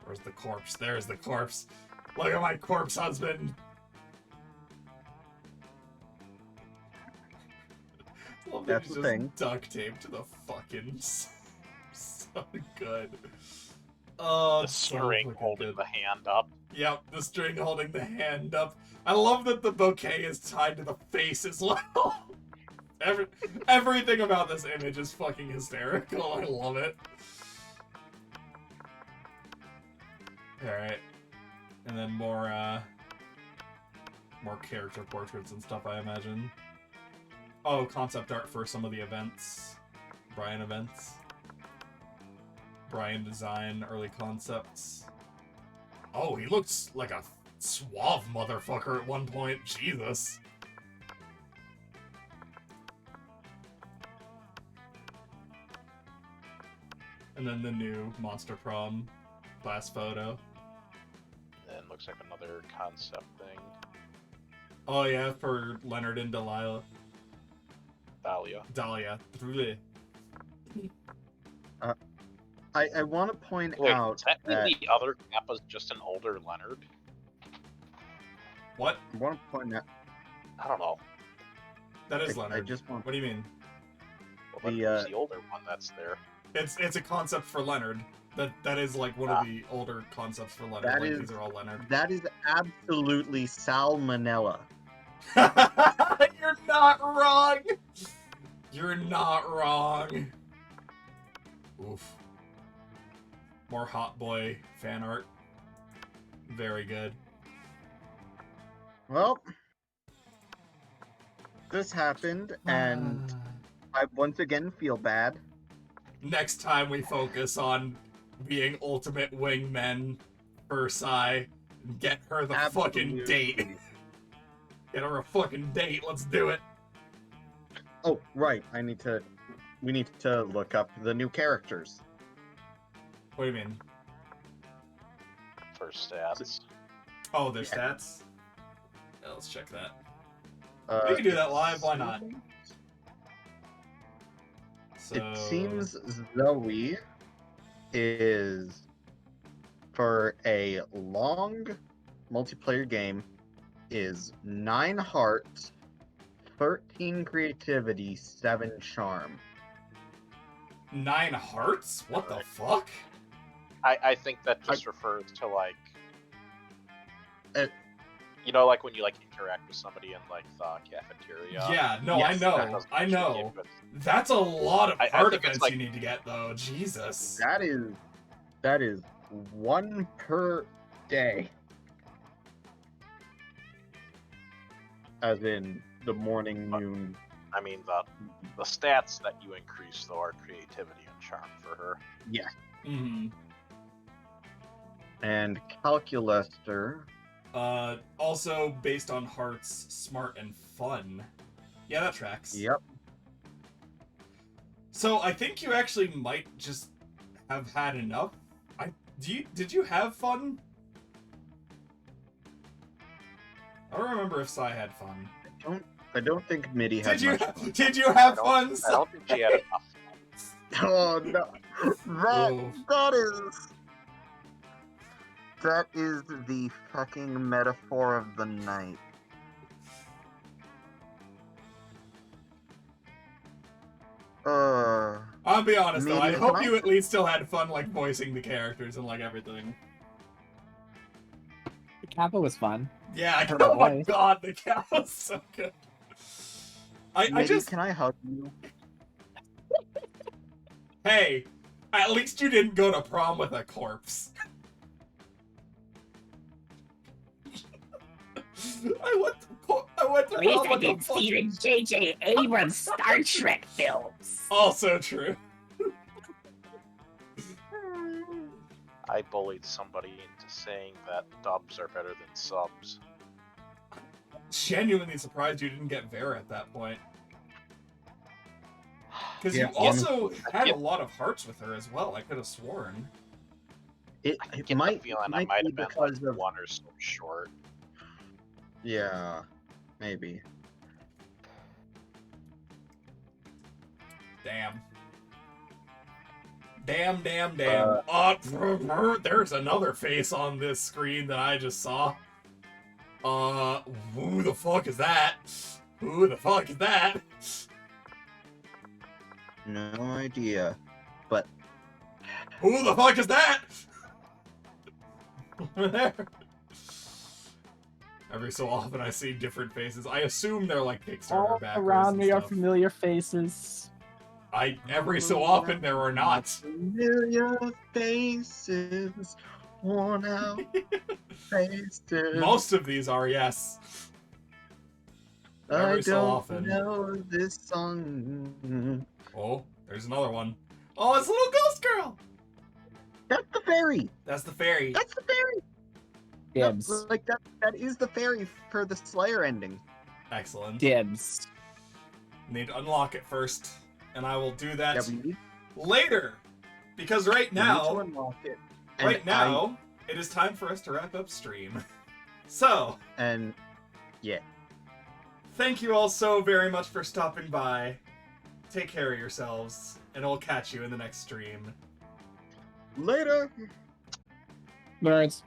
Where's the corpse? There's the corpse. Look at my corpse husband. Well, That's he's the just thing. duct taped to the fucking so good. Oh, The it's so string fucking holding good. the hand up. Yep, the string holding the hand up. I love that the bouquet is tied to the face as well. Everything about this image is fucking hysterical. I love it. Alright. And then more character portraits and stuff, I imagine. Oh, concept art for some of the events. Brian events. Brian design, early concepts. Oh, he looks like a suave motherfucker at one point. Jesus. And then the new Monster Prom last photo. And looks like another concept thing. Oh yeah, for Leonard and Dahlia. Dahlia. I want to point Wait, out that technically the other Kappa's just an older Leonard? What? I want to point out I don't know. That is I Leonard. just want What do you mean? Well, The, who's the older one that's there? It's a concept for Leonard. That is like one of the older concepts for Leonard. That Like is- these are all Leonard. that is absolutely salmonella. You're not wrong. You're not wrong. Oof. More Hot Boy fan art. Very good. Well, this happened, and I once again feel bad. Next time we focus on being ultimate wingmen for Sai. Get her the fucking date. Absolutely. Get her a fucking date. Let's do it. Oh, right. We need to look up the new characters. What do you mean? For stats. Oh, their Yeah. stats? Yeah, let's check that. Uh, We can do that live, why not? So... It seems Zoe is for a long multiplayer game is 9 hearts, 13 creativity, 7 charm. 9 hearts? What the fuck? I think that just refers to like, Uh, you know, like when you like interact with somebody in like the cafeteria. Yeah, no, Yes, I That know. doesn't I usually know. give it- That's a lot of I heart think it's events like- you need to get, though. Jesus. That is 1 per day. As in the morning, noon. I mean, the stats that you increase though are creativity and charm for her. Yes. Mm-hmm. And calculator. Also based on hearts, smart, and fun. Yeah, that tracks. Yep. So I think you actually might just have had enough. Did you have fun? I don't remember if Sai had fun. I don't think MIDI had Did you much fun. did you have I fun? don't Sai? think she had enough. Oh no. Ooh. That is the fucking metaphor of the night. I'll be honest though, I Maybe- hope can you I- at least still had fun like voicing the characters and like everything. Kappa was fun. Yeah, Heard oh her my voice. god, the cow was so good. I MIDI, just can I hug you? hey, at least you didn't go to prom with a corpse. I went to At least prom I with a didn't see fucking... the J.J. Abrams Star Trek films. Also true. I bullied somebody into saying that dubs are better than subs. Genuinely surprised you didn't get Vera at that point. Because Yeah, you also had yeah. a lot of hearts with her as well, I could have sworn. It Get might, the feeling I might might be have been because like of... one or so short. Yeah, maybe. Damn. Damn. There's another face on this screen that I just saw. Who the fuck is that? Who the fuck is that? No idea. But Who the fuck is that? Over there. Every so often I see different faces. I assume they're like Kickstarter All backers around and me are stuff. familiar faces. Every so often there are not. familiar faces, worn out faces. Most of these are, yes. I every so don't often. know this song. Oh, there's another one. Oh, it's Little Ghost Girl! That's the fairy. That's the fairy. That's the fairy. Dibs. No, like that is the fairy for the Slayer ending. Excellent. Dibs. Need to unlock it first, and I will do that Yeah, we need, later. Because right we need to now, unlock it. right now, it is time for us to wrap up stream. So, And yeah, thank you all so very much for stopping by. Take care of yourselves, and I'll catch you in the next stream. later. Nerds.